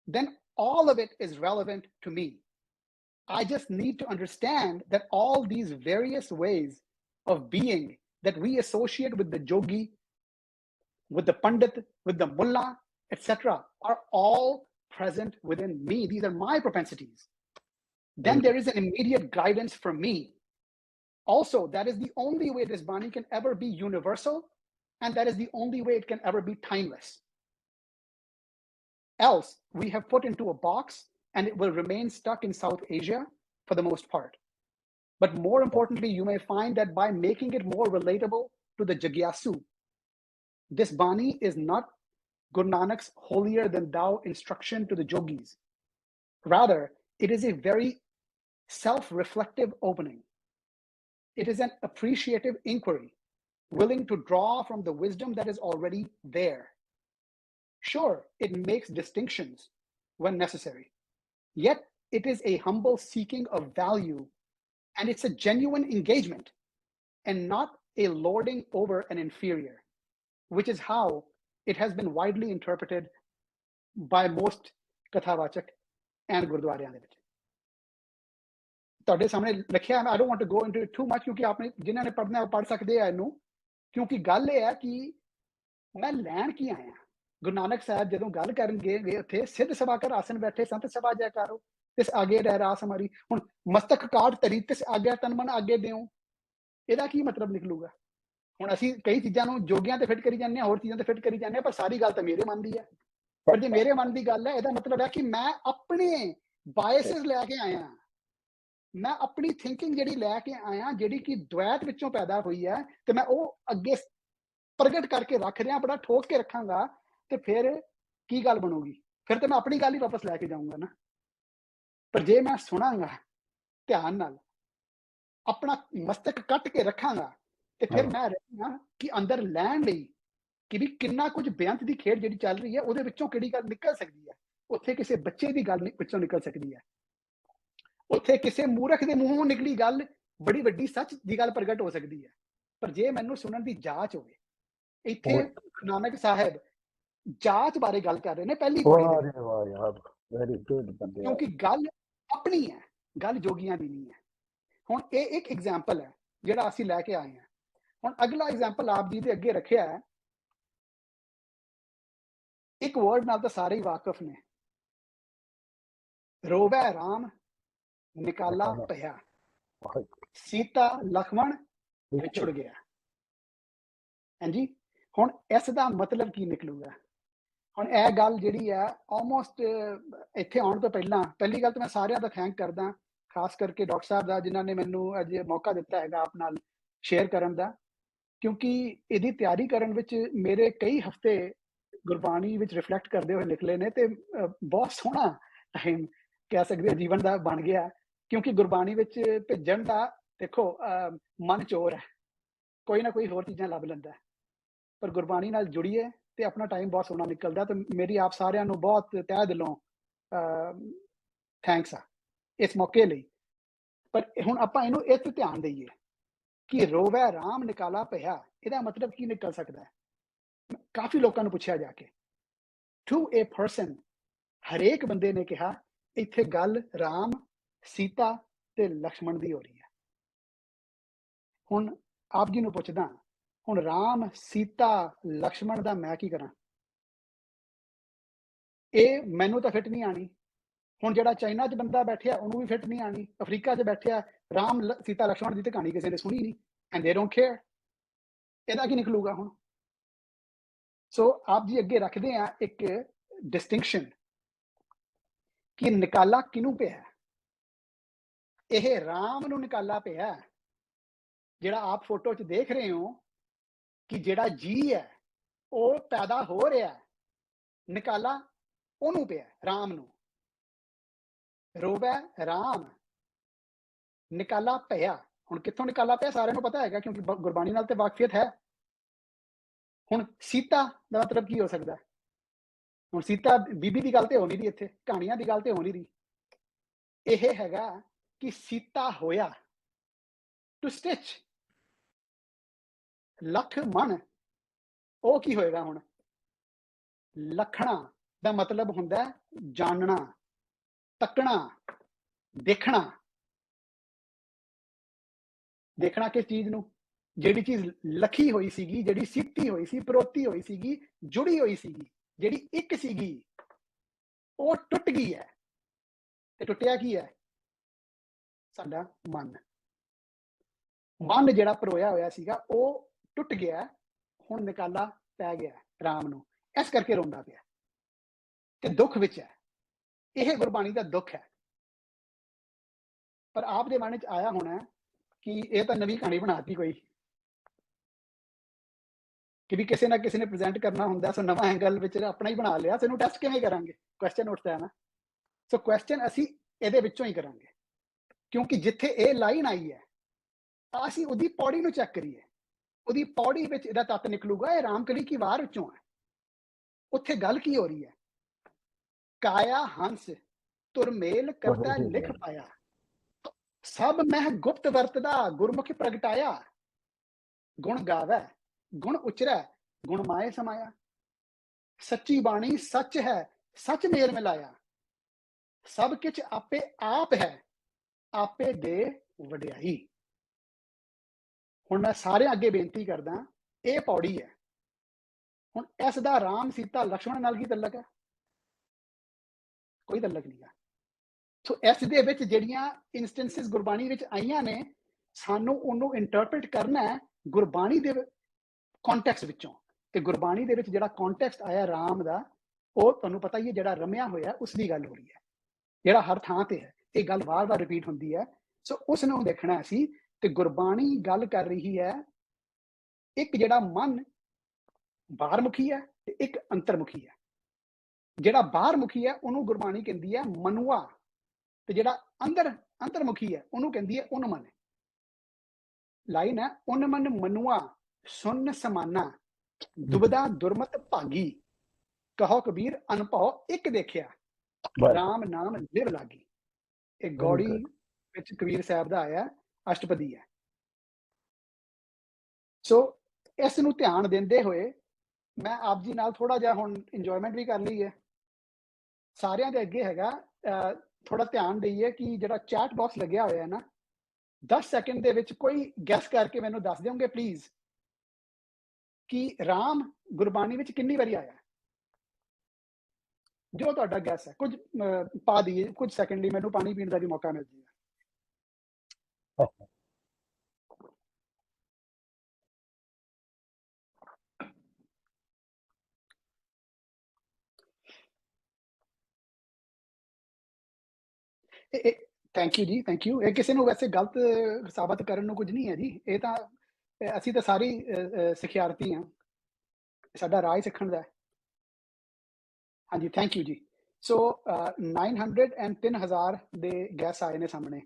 then all of it is relevant to me. I just need to understand that all these various ways of being that we associate with the yogi, with the pandit, with the mullah, etc., are all present within me. These are my propensities. Then there is an immediate guidance from me. Also, that is the only way this Bani can ever be universal, and that is the only way it can ever be timeless. Else, we have put into a box and it will remain stuck in South Asia for the most part. But more importantly, you may find that by making it more relatable to the Jagyasu, this Bani is not Guru Nanak's holier than thou instruction to the yogis. Rather, it is a very self-reflective opening. It is an appreciative inquiry, willing to draw from the wisdom that is already there. Sure, it makes distinctions when necessary, yet it is a humble seeking of value, and it's a genuine engagement and not a lording over an inferior, which is how it has been widely interpreted by most Kathavachak and Gurdwaਰਿਆਂ ਦੇ ਵਿੱਚ। ਤੁਹਾਡੇ ਸਾਹਮਣੇ ਲਿਖਿਆ, I don't want to go into it too much ਕਿਉਂਕਿ ਆਪਨੇ ਜਿਨ੍ਹਾਂ ਨੇ ਪੜ੍ਹਨਾ ਉਹ ਪੜ੍ਹ ਸਕਦੇ ਆ ਇਹਨੂੰ, ਕਿਉਂਕਿ ਗੱਲ ਇਹ ਹੈ ਕਿ ਮੈਂ ਲੈਣ ਕੀ ਆਇਆ। ਗੁਰੂ ਨਾਨਕ ਸਾਹਿਬ ਜਦੋਂ ਗੱਲ ਕਰਨਗੇ ਗਏ ਉੱਥੇ, ਸਿੱਧ ਸਭਾ ਕਰ ਆਸਨ ਬੈਠੇ ਸੰਤ ਸਭਾ ਜੈਕਾਰੋ, ਤਿਸ ਆਗੇ ਰਹਿ ਰਾਸ ਹਮਾਰੀ। ਹੁਣ ਮਸਤਕ ਕਾਟ ਤਰੀ ਤਿਸ ਆਗਿਆ ਤਨ ਮਨ ਆਗੇ ਦਿਓ, ਇਹਦਾ ਕੀ ਮਤਲਬ ਨਿਕਲੂਗਾ? ਹੁਣ ਅਸੀਂ ਕਈ ਚੀਜ਼ਾਂ ਨੂੰ ਜੋਗੀਆਂ ਤੇ ਫਿੱਟ ਕਰੀ ਜਾਂਦੇ ਹਾਂ, ਹੋਰ ਚੀਜ਼ਾਂ ਤੇ ਫਿੱਟ ਕਰੀ ਜਾਂਦੇ ਹਾਂ, ਪਰ ਸਾਰੀ ਗੱਲ ਤਾਂ ਮੇਰੇ ਮਨ ਦੀ ਹੈ। ਪਰ ਜੇ ਮੇਰੇ ਮਨ ਦੀ ਗੱਲ ਹੈ, ਇਹਦਾ ਮਤਲਬ ਹੈ ਕਿ ਮੈਂ ਆਪਣੇ ਬਾਇਸਿਸ ਲੈ ਕੇ ਆਇਆ, ਮੈਂ ਆਪਣੀ ਥਿੰਕਿੰਗ ਜਿਹੜੀ ਲੈ ਕੇ ਆਇਆ, ਜਿਹੜੀ ਕਿ ਦੁਐਤ ਵਿੱਚੋਂ ਪੈਦਾ ਹੋਈ ਹੈ, ਤੇ ਮੈਂ ਉਹ ਅੱਗੇ ਪ੍ਰਗਟ ਕਰਕੇ ਰੱਖ ਰਿਹਾ, ਬੜਾ ਠੋਕ ਕੇ ਰੱਖਾਂਗਾ, ਤੇ ਫਿਰ ਕੀ ਗੱਲ ਬਣੂਗੀ? ਫਿਰ ਤਾਂ ਮੈਂ ਆਪਣੀ ਗੱਲ ਹੀ ਵਾਪਸ ਲੈ ਕੇ ਜਾਊਂਗਾ ਨਾ। ਪਰ ਜੇ ਮੈਂ ਸੁਣਾਂਗਾ ਧਿਆਨ ਨਾਲ, ਆਪਣਾ ਮਸਤਕ ਕੱਟ ਕੇ ਰੱਖਾਂਗਾ, ਤੇ ਫਿਰ ਮੈਂ ਰਹਿਣਾ ਕਿ ਅੰਦਰ ਲੈਣ ਲਈ ਕਿ ਵੀ ਕਿੰਨਾ ਕੁਝ ਬੇਅੰਤ ਦੀ ਖੇਡ ਜਿਹੜੀ ਚੱਲ ਰਹੀ ਹੈ, ਉਹਦੇ ਵਿੱਚੋਂ ਕਿਹੜੀ ਗੱਲ ਨਿਕਲ ਸਕਦੀ ਹੈ। ਉੱਥੇ ਕਿਸੇ ਬੱਚੇ ਦੀ ਗੱਲ ਵਿੱਚੋਂ ਨਿਕਲ ਸਕਦੀ ਹੈ, ਉੱਥੇ ਕਿਸੇ ਮੂਰਖ ਦੇ ਮੂੰਹੋਂ ਨਿਕਲੀ ਗੱਲ ਬੜੀ ਵੱਡੀ ਸੱਚ ਦੀ ਗੱਲ ਪ੍ਰਗਟ ਹੋ ਸਕਦੀ ਹੈ। ਪਰ ਜੇ ਮੈਨੂੰ ਸੁਣਨ ਦੀ ਜਾਚ ਹੋਵੇ, ਇੱਥੇ ਨਾਨਕ ਸਾਹਿਬ ਜਾਚ ਬਾਰੇ ਗੱਲ ਕਰ ਰਹੇ ਨੇ ਪਹਿਲੀ ਪੌੜੀ ਦੇ, ਵਾਹ ਯਾਰ, ਵੈਰੀ ਗੁੱਡ ਬੰਦੇ, ਕਿਉਂਕਿ ਗੱਲ ਆਪਣੀ ਹੈ, ਗੱਲ ਜੋਗੀਆਂ ਦੀ ਨਹੀਂ ਹੈ। ਹੁਣ ਇਹ ਇੱਕ ਐਗਜ਼ਾਮਪਲ ਹੈ ਜਿਹੜਾ ਅਸੀਂ ਲੈ ਕੇ ਆਏ ਹਾਂ। ਹੁਣ ਅਗਲਾ ਐਗਜ਼ਾਮਪਲ ਆਪ ਜੀ ਦੇ ਅੱਗੇ ਰੱਖਿਆ ਹੈ, ਇੱਕ ਵਰਡ ਨਾਲ ਤਾਂ ਸਾਰੇ ਹੀ ਵਾਕਿਫ ਨੇ, ਰੋਵੈ ਰਾਮ ਨਿਕਾਲਾ ਪਿਆ, ਸੀਤਾ ਲਖਮਣ ਵਿਛੜ ਗਿਆ। ਹਾਂਜੀ, ਹੁਣ ਇਸ ਦਾ ਮਤਲਬ ਕੀ ਨਿਕਲੂਗਾ? ਹੁਣ ਇਹ ਗੱਲ ਜਿਹੜੀ ਹੈ ਆਲਮੋਸਟ ਇੱਥੇ ਆਉਣ ਤੋਂ ਪਹਿਲਾਂ, ਪਹਿਲੀ ਗੱਲ ਤਾਂ ਮੈਂ ਸਾਰਿਆਂ ਦਾ ਥੈਂਕ ਕਰਦਾ, ਖਾਸ ਕਰਕੇ ਡਾਕਟਰ ਸਾਹਿਬ ਦਾ, ਜਿਨ੍ਹਾਂ ਨੇ ਮੈਨੂੰ ਅੱਜ ਮੌਕਾ ਦਿੱਤਾ ਹੈਗਾ ਆਪ ਨਾਲ ਸ਼ੇਅਰ ਕਰਨ ਦਾ, ਕਿਉਂਕਿ ਇਹਦੀ ਤਿਆਰੀ ਕਰਨ ਵਿੱਚ ਮੇਰੇ ਕਈ ਹਫ਼ਤੇ ਗੁਰਬਾਣੀ ਵਿੱਚ ਰਿਫਲੈਕਟ ਕਰਦੇ ਹੋਏ ਨਿਕਲੇ ਨੇ, ਤੇ ਬਹੁਤ ਸੋਹਣਾ ਟਾਈਮ ਕਹਿ ਸਕਦੇ ਹੋ ਜੀਵਨ ਦਾ ਬਣ ਗਿਆ। ਕਿਉਂਕਿ ਗੁਰਬਾਣੀ ਵਿੱਚ ਭਿੱਜਣ ਦਾ, ਦੇਖੋ ਮਨ ਚੋਰ ਹੈ, ਕੋਈ ਨਾ ਕੋਈ ਹੋਰ ਚੀਜ਼ਾਂ ਲੱਭ ਲੈਂਦਾ, ਪਰ ਗੁਰਬਾਣੀ ਨਾਲ ਜੁੜੀਏ ਤੇ ਆਪਣਾ ਟਾਈਮ ਬਹੁਤ ਸੋਹਣਾ ਨਿਕਲਦਾ। ਤੇ ਮੇਰੀ ਆਪ ਸਾਰਿਆਂ ਨੂੰ ਬਹੁਤ ਤਹਿ ਦਿਲੋਂ ਥੈਂਕਸ ਆ ਇਸ ਮੌਕੇ ਲਈ। ਪਰ ਹੁਣ ਆਪਾਂ ਇਹਨੂੰ ਇਸ ਤੇ ਧਿਆਨ ਦੇਈਏ ਕਿ ਰੋਵੈ ਰਾਮ ਨਿਕਾਲਾ ਪਿਆ, ਇਹਦਾ ਮਤਲਬ ਕੀ ਨਿਕਲ ਸਕਦਾ ਹੈ? ਕਾਫੀ ਲੋਕਾਂ ਨੂੰ ਪੁੱਛਿਆ ਜਾ ਕੇ, ਟੂ ਏ ਪਰਸਨ, ਹਰੇਕ ਬੰਦੇ ਨੇ ਕਿਹਾ ਇੱਥੇ ਗੱਲ ਰਾਮ, ਸੀਤਾ ਤੇ ਲਕਸ਼ਮਣ ਦੀ ਹੋ ਰਹੀ ਹੈ। ਹੁਣ ਆਪ ਜੀ ਨੂੰ ਪੁੱਛਦਾ, ਹੁਣ ਰਾਮ, ਸੀਤਾ, ਲਕਸ਼ਮਣ ਦਾ ਮੈਂ ਕੀ ਕਰਾਂ? ਇਹ ਮੈਨੂੰ ਤਾਂ ਫਿੱਟ ਨਹੀਂ ਆਣੀ। ਹੁਣ ਜਿਹੜਾ ਚਾਈਨਾ 'ਚ ਬੰਦਾ ਬੈਠਿਆ ਉਹਨੂੰ ਵੀ ਫਿੱਟ ਨਹੀਂ ਆਣੀ, ਅਫਰੀਕਾ 'ਚ ਬੈਠਿਆ, ਰਾਮ ਸੀਤਾ ਲਕਸ਼ਮਣ ਦੀ ਤੇ ਕਹਾਣੀ ਕਿਸੇ ਨੇ ਸੁਣੀ ਨਹੀਂ, ਐਂਡ ਦੇ ਡੋਂਟ ਕੇਅਰ। ਇਹਦਾ ਕੀ ਨਿਕਲੂਗਾ ਹੁਣ? ਸੋ ਆਪ ਜੀ ਅੱਗੇ ਰੱਖਦੇ ਆ ਇੱਕ ਡਿਸਟਿੰਕਸ਼ਨ ਕਿ ਨਿਕਾਲਾ ਕਿਹਨੂੰ ਪਿਆ? ਇਹ ਰਾਮ ਨੂੰ ਨਿਕਾਲਾ ਪਿਆ, ਜਿਹੜਾ ਆਪ ਫੋਟੋ 'ਚ ਦੇਖ ਰਹੇ ਹੋ ਕਿ ਜਿਹੜਾ ਜੀ ਹੈ ਉਹ ਪੈਦਾ ਹੋ ਰਿਹਾ, ਨਿਕਾਲਾ ਉਹਨੂੰ ਪਿਆ, ਰਾਮ ਨੂੰ। ਰੋਵੈ ਰਾਮ ਨਿਕਾਲਾ ਪਿਆ, ਹੁਣ ਕਿੱਥੋਂ ਨਿਕਾਲਾ ਪਿਆ ਸਾਰਿਆਂ ਨੂੰ ਪਤਾ ਹੈਗਾ, ਕਿਉਂਕਿ ਗੁਰਬਾਣੀ ਨਾਲ ਤੇ ਵਾਕਫੀਅਤ ਹੈ। ਹੁਣ ਸੀਤਾ ਦਾ ਮਤਲਬ ਕੀ ਹੋ ਸਕਦਾ? ਹੁਣ ਸੀਤਾ ਬੀਬੀ ਦੀ ਗੱਲ ਤੇ ਹੋ ਨਹੀਂ ਰਹੀ, ਇੱਥੇ ਕਹਾਣੀਆਂ ਦੀ ਗੱਲ ਤੇ ਹੋ ਨਹੀਂ ਰਹੀ। ਇਹ ਹੈਗਾ ਕਿ ਸੀਤਾ ਹੋਇਆ ਟੂ ਸਟਿਚ, ਲਖਮਣ ਉਹ ਕੀ ਹੋਏਗਾ? ਹੁਣ लखना दा मतलब हुंदा है जानना, तकना, देखना। देखना किस चीज नूं? ਜਿਹੜੀ ਚੀਜ਼ ਲਖੀ ਹੋਈ ਸੀਗੀ, ਜਿਹੜੀ ਸਿੱਤੀ ਹੋਈ ਸੀ, ਪਰੋਤੀ ਹੋਈ ਸੀਗੀ, ਜੁੜੀ ਹੋਈ ਸੀਗੀ, ਜਿਹੜੀ ਇੱਕ ਸੀਗੀ, ਉਹ ਟੁੱਟ ਗਈ ਹੈ। ਤੇ ਟੁੱਟਿਆ ਕੀ ਹੈ? ਸਾਡਾ ਮਨ। ਮਨ ਜਿਹੜਾ ਪਰੋਇਆ ਹੋਇਆ ਸੀਗਾ ਉਹ ਟੁੱਟ ਗਿਆ, ਹੁਣ ਨਿਕਾਲਾ ਪੈ ਗਿਆ ਰਾਮ ਨੂੰ, ਇਸ ਕਰਕੇ ਰੋਂਦਾ ਪਿਆ ਤੇ ਦੁੱਖ ਵਿੱਚ ਹੈ। ਇਹ ਗੁਰਬਾਣੀ ਦਾ ਦੁੱਖ ਹੈ। ਪਰ ਆਪ ਦੇ ਮਨ 'ਚ ਆਇਆ ਹੋਣਾ ਕਿ ਇਹ ਤਾਂ ਨਵੀਂ ਕਹਾਣੀ ਬਣਾਤੀ ਕੋਈ, ਕਿ ਵੀ ਕਿਸੇ ਨਾ ਕਿਸੇ ਨੇ ਪ੍ਰੈਜ਼ੈਂਟ ਕਰਨਾ ਹੁੰਦਾ, ਸੋ ਨਵਾਂ ਐਂਗਲ ਵਿੱਚ ਆਪਣਾ ਹੀ ਬਣਾ ਲਿਆ, ਸਾਨੂੰ ਟੈਸਟ ਕਿਵੇਂ ਕਰਾਂਗੇ? ਕੁਐਸਚਨ ਉੱਠਦਾ ਹੈ ਨਾ। ਸੋ ਕੁਐਸਚਨ ਅਸੀਂ ਇਹਦੇ ਵਿੱਚੋਂ ਹੀ ਕਰਾਂਗੇ, ਕਿਉਂਕਿ ਜਿੱਥੇ ਇਹ ਲਾਈਨ ਆਈ ਹੈ ਅਸੀਂ ਉਹਦੀ ਪੌੜੀ ਨੂੰ ਚੈੱਕ ਕਰੀਏ, ਉਹਦੀ ਪੌੜੀ ਵਿੱਚ ਇਹਦਾ ਤੱਤ ਨਿਕਲੂਗਾ, ਇਹ ਰਾਮਕਲੀ ਕੀ ਵਾਰ ਵਿੱਚੋਂ ਹੈ। ਉੱਥੇ ਗੱਲ ਕੀ ਹੋ ਰਹੀ ਹੈ? ਕਾਇਆ ਹੰਸ ਤੁਰਮੇਲ ਕਰਤਾ ਲਿਖ ਪਾਇਆ, ਸਭ ਮਹਿ ਗੁਪਤ ਵਰਤਦਾ ਗੁਰਮੁਖ ਪ੍ਰਗਟਾਇਆ। ਗੁਣ ਗਾਵੈ ਗੁਣ ਉਚਰੈ ਗੁਣ ਮਾਏ ਸਮਾਇਆ, ਸੱਚੀ ਬਾਣੀ ਸੱਚ ਹੈ ਸੱਚ ਮੇਲ ਮਿਲਾਇਆ। ਸਭ ਕਿਛ ਆਪੇ ਆਪ ਹੈ ਆਪੇ ਦੇ ਵਡਿਆਈ। ਹੁਣ ਮੈਂ ਸਾਰਿਆਂ ਅੱਗੇ ਬੇਨਤੀ ਕਰਦਾ, ਇਹ ਪੌੜੀ ਹੈ। ਹੁਣ ਇਸ ਦਾ ਰਾਮ ਸੀਤਾ ਲਕਸ਼ਮਣ ਨਾਲ ਕੀ ਤਲਕ ਹੈ? ਕੋਈ ਤਲਕ ਨਹੀਂ ਹੈ। ਸੋ ਇਸ ਦੇ ਵਿੱਚ ਜਿਹੜੀਆਂ ਇਨਸਟੈਂਸਿਸ ਗੁਰਬਾਣੀ ਵਿੱਚ ਆਈਆਂ ਨੇ, ਸਾਨੂੰ ਉਹਨੂੰ ਇੰਟਰਪ੍ਰੀਟ ਕਰਨਾ ਹੈ ਗੁਰਬਾਣੀ ਦੇ ਕੌਂਟੈਕਸਟ ਵਿੱਚੋਂ। ਤੇ ਗੁਰਬਾਣੀ ਦੇ ਵਿੱਚ ਜਿਹੜਾ ਕੌਂਟੈਕਸਟ ਆਇਆ ਰਾਮ ਦਾ, ਉਹ ਤੁਹਾਨੂੰ ਪਤਾ ਹੀ ਹੈ, ਜਿਹੜਾ ਰਮਿਆ ਹੋਇਆ ਉਸ ਦੀ ਗੱਲ ਹੋ ਰਹੀ ਹੈ, ਜਿਹੜਾ ਹਰ ਥਾਂ ਤੇ ਹੈ। ਇਹ ਗੱਲ ਵਾਰ-ਵਾਰ ਰਿਪੀਟ ਹੁੰਦੀ ਹੈ। ਸੋ ਉਸ ਨੂੰ ਦੇਖਣਾ ਅਸੀਂ, ਤੇ ਗੁਰਬਾਣੀ ਗੱਲ ਕਰ ਰਹੀ ਹੈ ਇੱਕ ਜਿਹੜਾ ਮਨ ਬਾਹਰਮੁਖੀ ਹੈ ਤੇ ਇੱਕ ਅੰਤਰਮੁਖੀ ਹੈ। ਜਿਹੜਾ ਬਾਹਰਮੁਖੀ ਹੈ ਉਹਨੂੰ ਗੁਰਬਾਣੀ ਕਹਿੰਦੀ ਹੈ ਮਨੁਆ, ਤੇ ਜਿਹੜਾ ਅੰਤਰਮੁਖੀ ਹੈ ਉਹਨੂੰ ਕਹਿੰਦੀ ਹੈ ਉਨਮਨ। ਲਾਈਨ ਹੈ, ਉਨਮਨ ਮਨੁਆ ਸੁਨ ਸਮਾਨਾ, ਦੁਬਦਾ ਦੁਰਮਤ ਭਾਗੀ, ਕਹੋ ਕਬੀਰ ਅਨਭਉ ਇੱਕ ਦੇਖਿਆ, ਰਾਮ ਨਾਮ ਲਿਵ ਲਾਗੀ। ਇਹ ਗੌੜੀ ਵਿੱਚ ਕਬੀਰ ਸਾਹਿਬ ਦਾ ਆਇਆ ਅਸ਼ਟਪਦੀ ਹੈ। ਸੋ ਇਸ ਨੂੰ ਧਿਆਨ ਦਿੰਦੇ ਹੋਏ ਮੈਂ ਆਪ ਜੀ ਨਾਲ ਥੋੜਾ ਜਿਹਾ ਹੁਣ ਇੰਜੋਇਮੈਂਟ ਵੀ ਕਰ ਲਈ ਹੈ। ਸਾਰਿਆਂ ਦੇ ਅੱਗੇ ਹੈਗਾ ਥੋੜਾ ਧਿਆਨ ਦਈਏ ਕਿ ਜਿਹੜਾ ਚੈਟ ਬਾਕਸ ਲੱਗਿਆ ਹੋਇਆ ਹੈ ਨਾ, 10 ਸੈਕਿੰਡ ਦੇ ਵਿੱਚ ਕੋਈ ਗੈਸ ਕਰਕੇ ਮੈਨੂੰ ਦੱਸ ਦਿਓਗੇ ਪਲੀਜ਼ ਕਿ ਰਾਮ ਗੁਰਬਾਣੀ ਵਿੱਚ ਕਿੰਨੀ ਵਾਰੀ ਆਇਆ? ਜੋ ਤੁਹਾਡਾ ਗੈਸ ਹੈ, ਕੁਝ ਪਾ ਦਈਏ, ਕੁਝ ਸੈਕਿੰਡ ਲਈ ਮੈਨੂੰ ਪਾਣੀ ਪੀਣ ਦਾ ਵੀ ਮੌਕਾ ਮਿਲ ਜਾਏਗਾ। ਥੈਂਕ ਯੂ ਜੀ, ਥੈਂਕ ਯੂ। ਇਹ ਕਿਸੇ ਨੂੰ ਵੈਸੇ ਗਲਤ ਸਾਬਤ ਕਰਨ ਨੂੰ ਕੁਝ ਨਹੀਂ ਹੈ ਜੀ। ਇਹ ਤਾਂ ਅਸੀਂ ਤਾਂ ਸਾਰੀ ਸਿਖਿਆਰਥੀ ਹਾਂ, ਸਾਡਾ ਰਾਹ ਸਿੱਖਣ ਦਾ ਹੈ। ਹਾਂਜੀ, ਥੈਂਕ ਯੂ ਜੀ। ਸੋ 900 and 3000 ਦੇ ਗੈਸ ਆਏ ਨੇ ਸਾਹਮਣੇ।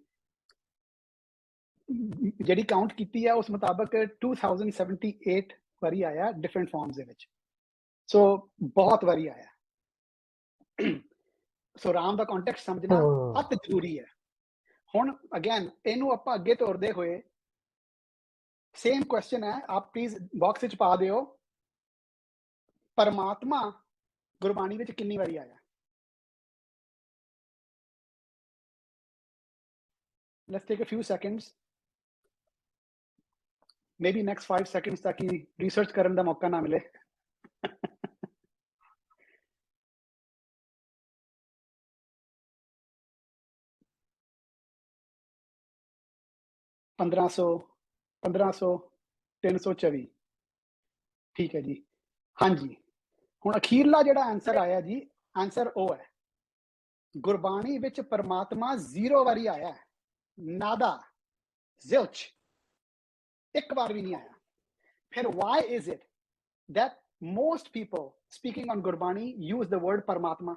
ਜਿਹੜੀ ਕਾਊਂਟ ਕੀਤੀ ਹੈ ਉਸ ਮੁਤਾਬਕ 2078 ਵਾਰੀ ਆਇਆ ਡਿਫਰੈਂਟ ਫਾਰਮਸ ਦੇ ਵਿੱਚ। ਸੋ ਬਹੁਤ ਵਾਰੀ ਆਇਆ। ਸੋ ਰਾਮ ਦਾ ਕੰਟੈਕਸਟ ਸਮਝਣਾ ਅਤ ਜ਼ਰੂਰੀ ਹੈ। ਹੁਣ ਅਗੇਨ ਇਹਨੂੰ ਆਪਾਂ ਅੱਗੇ ਤੋਰਦੇ ਹੋਏ ਸੇਮ ਕੁਐਸਚਨ ਹੈ, ਆਪ ਪਲੀਜ਼ ਬਾਕਸ ਵਿੱਚ ਪਾ ਦਿਓ, ਪਰਮਾਤਮਾ ਗੁਰਬਾਣੀ ਵਿੱਚ ਕਿੰਨੀ ਵਾਰੀ ਆਇਆ? Let's take a few seconds, maybe next 5 seconds ਤੱਕ ਹੀ ਰਿਸਰਚ ਕਰਨ ਦਾ ਮੌਕਾ ਨਾ ਮਿਲੇ। $1500 324। ਠੀਕ ਹੈ ਜੀ। ਹਾਂਜੀ, ਹੁਣ ਅਖੀਰਲਾ ਜਿਹੜਾ ਆਂਸਰ ਆਇਆ ਜੀ, ਆਂਸਰ ਉਹ ਹੈ ਗੁਰਬਾਣੀ ਵਿੱਚ ਪਰਮਾਤਮਾ 0 ਵਾਰੀ ਆਇਆ, ਨਾਦਾ, ਜ਼ਿਲਚ, ਇੱਕ ਵਾਰ ਵੀ ਨਹੀਂ ਆਇਆ। ਫਿਰ why is it that most people speaking on Gurbani use the word ਪਰਮਾਤਮਾ?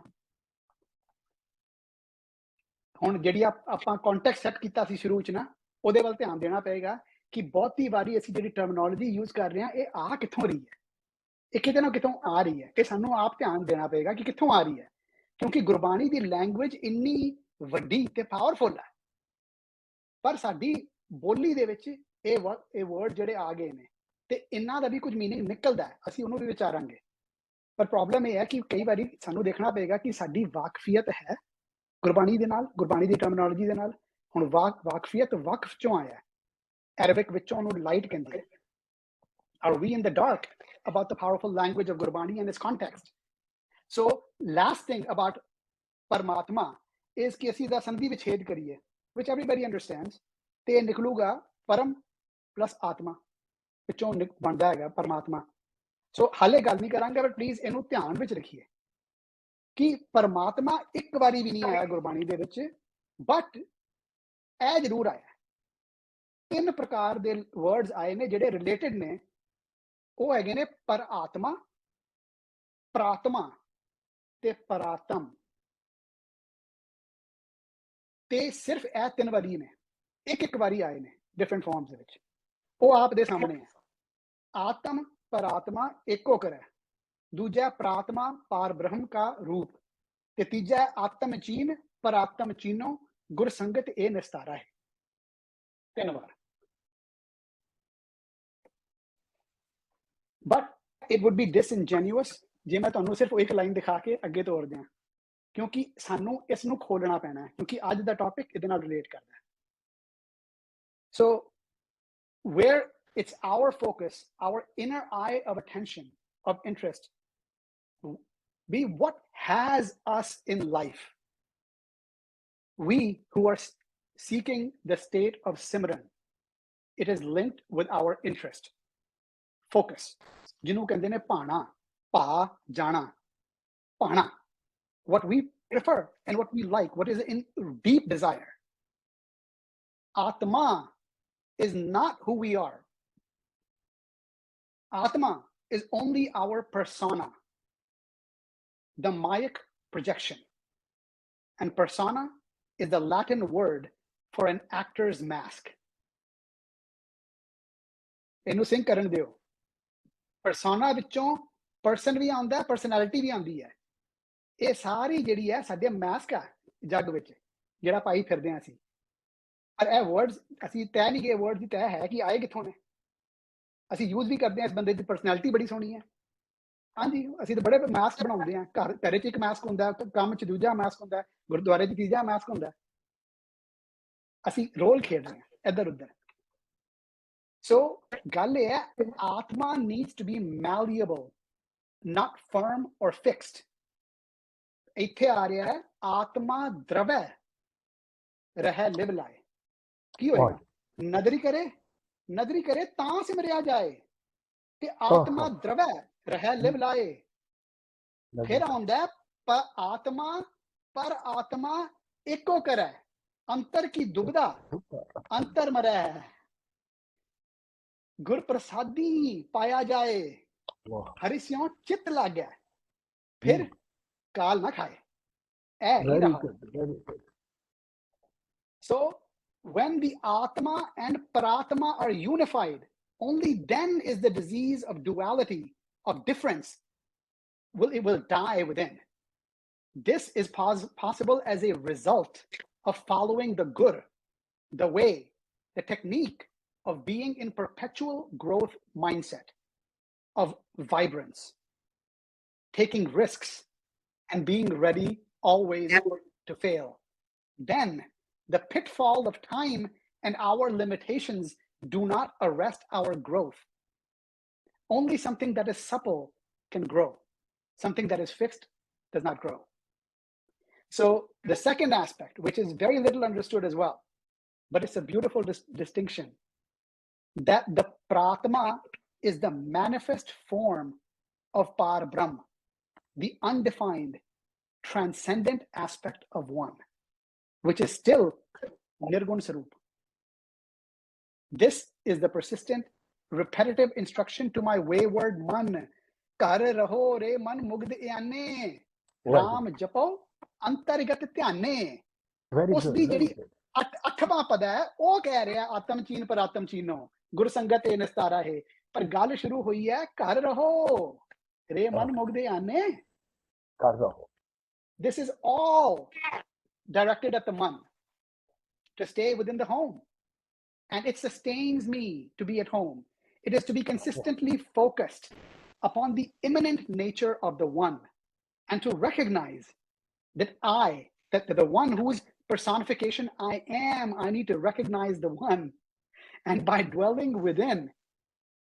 ਹੁਣ ਜਿਹੜੀ ਆਪਾਂ ਕੰਟੈਕਸਟ ਸੈੱਟ ਕੀਤਾ ਸੀ ਸ਼ੁਰੂ 'ਚ ਨਾ, ਉਹਦੇ ਵੱਲ ਧਿਆਨ ਦੇਣਾ ਪਏਗਾ ਕਿ ਬਹੁਤੀ ਵਾਰੀ ਅਸੀਂ ਜਿਹੜੀ ਟਰਮੀਨੋਲੋਜੀ ਯੂਜ਼ ਕਰ ਰਹੇ ਹਾਂ, ਇਹ ਆ ਕਿੱਥੋਂ ਰਹੀ ਹੈ? ਇਹ ਕਿਤੇ ਨਾ ਕਿਤੋਂ ਆ ਰਹੀ ਹੈ। ਇਹ ਸਾਨੂੰ ਆਪ ਧਿਆਨ ਦੇਣਾ ਪਏਗਾ ਕਿ ਕਿੱਥੋਂ ਆ ਰਹੀ ਹੈ, ਕਿਉਂਕਿ ਗੁਰਬਾਣੀ ਦੀ ਲੈਂਗੁਏਜ ਇੰਨੀ ਵੱਡੀ ਤੇ ਪਾਵਰਫੁਲ ਹੈ, ਪਰ ਸਾਡੀ ਬੋਲੀ ਦੇ ਵਿੱਚ ਇਹ ਵਰਡ ਜਿਹੜੇ ਆ ਗਏ ਨੇ, ਤੇ ਇਹਨਾਂ ਦਾ ਵੀ ਕੁਝ ਮੀਨਿੰਗ ਨਿਕਲਦਾ ਹੈ, ਅਸੀਂ ਉਹਨੂੰ ਵੀ ਵਿਚਾਰਾਂਗੇ। ਪਰ ਪ੍ਰੋਬਲਮ ਇਹ ਹੈ ਕਿ ਕਈ ਵਾਰੀ ਸਾਨੂੰ ਦੇਖਣਾ ਪਏਗਾ ਕਿ ਸਾਡੀ ਵਾਕਫੀਅਤ ਹੈ ਗੁਰਬਾਣੀ ਦੇ ਨਾਲ, ਗੁਰਬਾਣੀ ਦੀ ਟਰਮੀਨੋਲੋਜੀ ਦੇ ਨਾਲ। ਹੁਣ ਵਾਕਫੀਅਤ ਵਕਫ ਚੋਂ ਆਇਆ, ਅਰਬਿਕ ਵਿੱਚੋਂ ਉਹਨੂੰ ਲਾਈਟ ਕਹਿੰਦੇ ਆ। Are we in the dark about the powerful language of Gurbani and its context? So last thing about Paramatma is कि ਅਸੀਂ ਦਾ ਸੰਧੀ ਵਿਛੇਦ ਕਰੀਏ, which everybody understands, ਤੇ ਨਿਕਲੂਗਾ ਪਰਮ plus ਆਤਮਾ, ਵਿੱਚੋਂ ਬਣਦਾ ਹੈਗਾ ਪਰਮਾਤਮਾ। ਸੋ ਹਾਲੇ ਗੱਲ ਨਹੀਂ ਕਰਾਂਗੇ, ਪਰ ਪਲੀਜ਼ ਇਹਨੂੰ ਧਿਆਨ ਵਿੱਚ ਰੱਖੀਏ ਕਿ ਪਰਮਾਤਮਾ ਇੱਕ ਵਾਰੀ ਵੀ ਨਹੀਂ ਆਇਆ ਗੁਰਬਾਣੀ ਦੇ ਵਿੱਚ, ਬਟ ਇਹ ਜ਼ਰੂਰ ਆਇਆ 3 ਪ੍ਰਕਾਰ ਦੇ ਵਰਡਸ ਆਏ ਨੇ ਜਿਹੜੇ ਰਿਲੇਟਡ ਨੇ। ਉਹ ਹੈਗੇ ਨੇ ਪਰ ਆਤਮਾ, ਪ੍ਰਾਤਮਾ ਤੇ ਪਰਾਤਮ। ਤੇ ਸਿਰਫ ਇਹ 3 ਵਾਰੀ ਨੇ, ਇੱਕ ਵਾਰੀ ਆਏ ਨੇ ਡਿਫਰੈਂਟ ਫਾਰਮਸ ਦੇ ਵਿੱਚ। ਉਹ ਆਪ ਦੇ ਸਾਹਮਣੇ ਹੈ। आत्म परात्मा एको कर है, दूजा प्रात्मा पार ब्रह्म का रूप, ते तीजा आत्म चीन परात्म चीनो गुर संगत ए निस्तारा है। 3 बार। बट इट वुड बी डिसइनजेन्युअस जे मैं तुहानू सिर्फ एक लाइन दिखा के अगे तोड़ दियां, क्योंकि सानू इसनू खोलना पैना है, क्योंकि अज दा टॉपिक इहदे नाल रिलेट करदा है। सो where it's our focus, our inner eye of attention, of interest, be what has us in life. We who are seeking the state of Simran, it is linked with our interest, focus. Jinu kehndे ne paana, pa jana, paana, what we prefer and what we like, what is in deep desire. Atma is not who we are. Atma is only our persona, the Mayic projection. And persona is the Latin word for an actor's mask. ਇਹਨੂੰ sink ਕਰਨ ਦਿਓ। ਪਰਸੋਨਾ ਵਿੱਚੋਂ person ਵੀ ਆਉਂਦਾ, personality ਵੀ ਆਉਂਦੀ ਹੈ। ਇਹ ਸਾਰੀ ਜਿਹੜੀ ਹੈ ਸਾਡੇ ਮਾਸਕ ਆ ਜੱਗ ਵਿੱਚ, ਜਿਹੜਾ ਪਾਈ ਫਿਰਦੇ ਹਾਂ ਅਸੀਂ। ਪਰ ਇਹ ਵਰਡਸ ਅਸੀਂ ਤੈਅ ਨਹੀਂ ਗਏ, ਵਰਡ ਦੀ ਤੈਅ ਹੈ ਕਿ ਆਏ ਕਿੱਥੋਂ ਨੇ। ਅਸੀਂ ਯੂਜ਼ ਵੀ ਕਰਦੇ ਹਾਂ, ਇਸ ਬੰਦੇ ਦੀ ਪਰਸਨੈਲਿਟੀ ਬੜੀ ਸੋਹਣੀ ਹੈ। ਹਾਂਜੀ, ਅਸੀਂ ਤਾਂ ਬੜੇ ਮਾਸਕ ਬਣਾਉਂਦੇ ਹਾਂ। ਘਰ 'ਚ ਇੱਕ ਮਾਸਕ ਹੁੰਦਾ, ਕੰਮ 'ਚ ਦੂਜਾ ਮਾਸਕ ਹੁੰਦਾ, ਗੁਰਦੁਆਰੇ 'ਚ ਤੀਜਾ ਮਾਸਕ ਹੁੰਦਾ। ਅਸੀਂ ਰੋਲ ਖੇਡ ਰਹੇ ਹਾਂ ਇੱਧਰ ਉੱਧਰ। ਸੋ ਗੱਲ ਇਹ ਹੈ, ਆਤਮਾ needs to be malleable, not firm or fixed. ਇੱਥੇ ਆ ਰਿਹਾ ਹੈ ਆਤਮਾ द्रवै ਰਹਿ ਲਿਵ ਲਾਏ। ਕੀ ਹੋਏਗਾ? ਨਦਰੀ करे ਤਾਂ ਸਿਮਰਿਆ ਜਾਏ, ਤੇ ਆਤਮਾ द्रवै ਰਹਿ ਲਿਵ ਲਾਏ। फिर आउंदा पर आत्मा एको करे, अंतर की दुबदा अंतर मरै, गुर प्रसादी पाया जाए, हरिस्यों चित लाग्या, फिर काल ना खाए। Very good. So when the atma and paratma are unified, only then is the disease of duality, of difference, it will die within. This is possible as a result of following the gur, the way, the technique of being in perpetual growth mindset, of vibrance, taking risks, and being ready always to fail. Then the pitfall of time and our limitations do not arrest our growth. Only something that is supple can grow. Something that is fixed does not grow. So the second aspect, which is very little understood as well, but it's a beautiful distinction, that the Pratma is the manifest form of Par Brahma, the undefined, transcendent aspect of one, which is still Nirgun Sarup. This is the persistent, repetitive instruction to my wayward man. Kar raho re man mugd iane, Ram japo ਅੰਤਰਗਤ ਧਿਆਨੇ। ਉਸ ਦੀ ਜਿਹੜੀ 8ਵਾਂ ਪਦ ਹੈ, ਉਹ ਕਹਿ ਰਿਹਾ ਆਤਮ ਚੀਨ ਪਰ ਆਤਮ ਚੀਨੋ, ਗੁਰ ਸੰਗਤ ਇਹ ਨਿਸਤਾਰਾ ਹੈ। ਪਰ ਗੱਲ ਸ਼ੁਰੂ ਹੋਈ ਹੈ ਘਰ ਰਹੋ ਰੇ ਮਨ ਮੁਗਦੇ ਆਨੇ, ਘਰ ਰਹੋ। This is all directed at the man, to stay within the home, and it sustains me to be at home. It is to be consistently focused, upon the immanent nature of the one, and to recognize that the one whose personification I am, I need to recognize the one. And by dwelling within,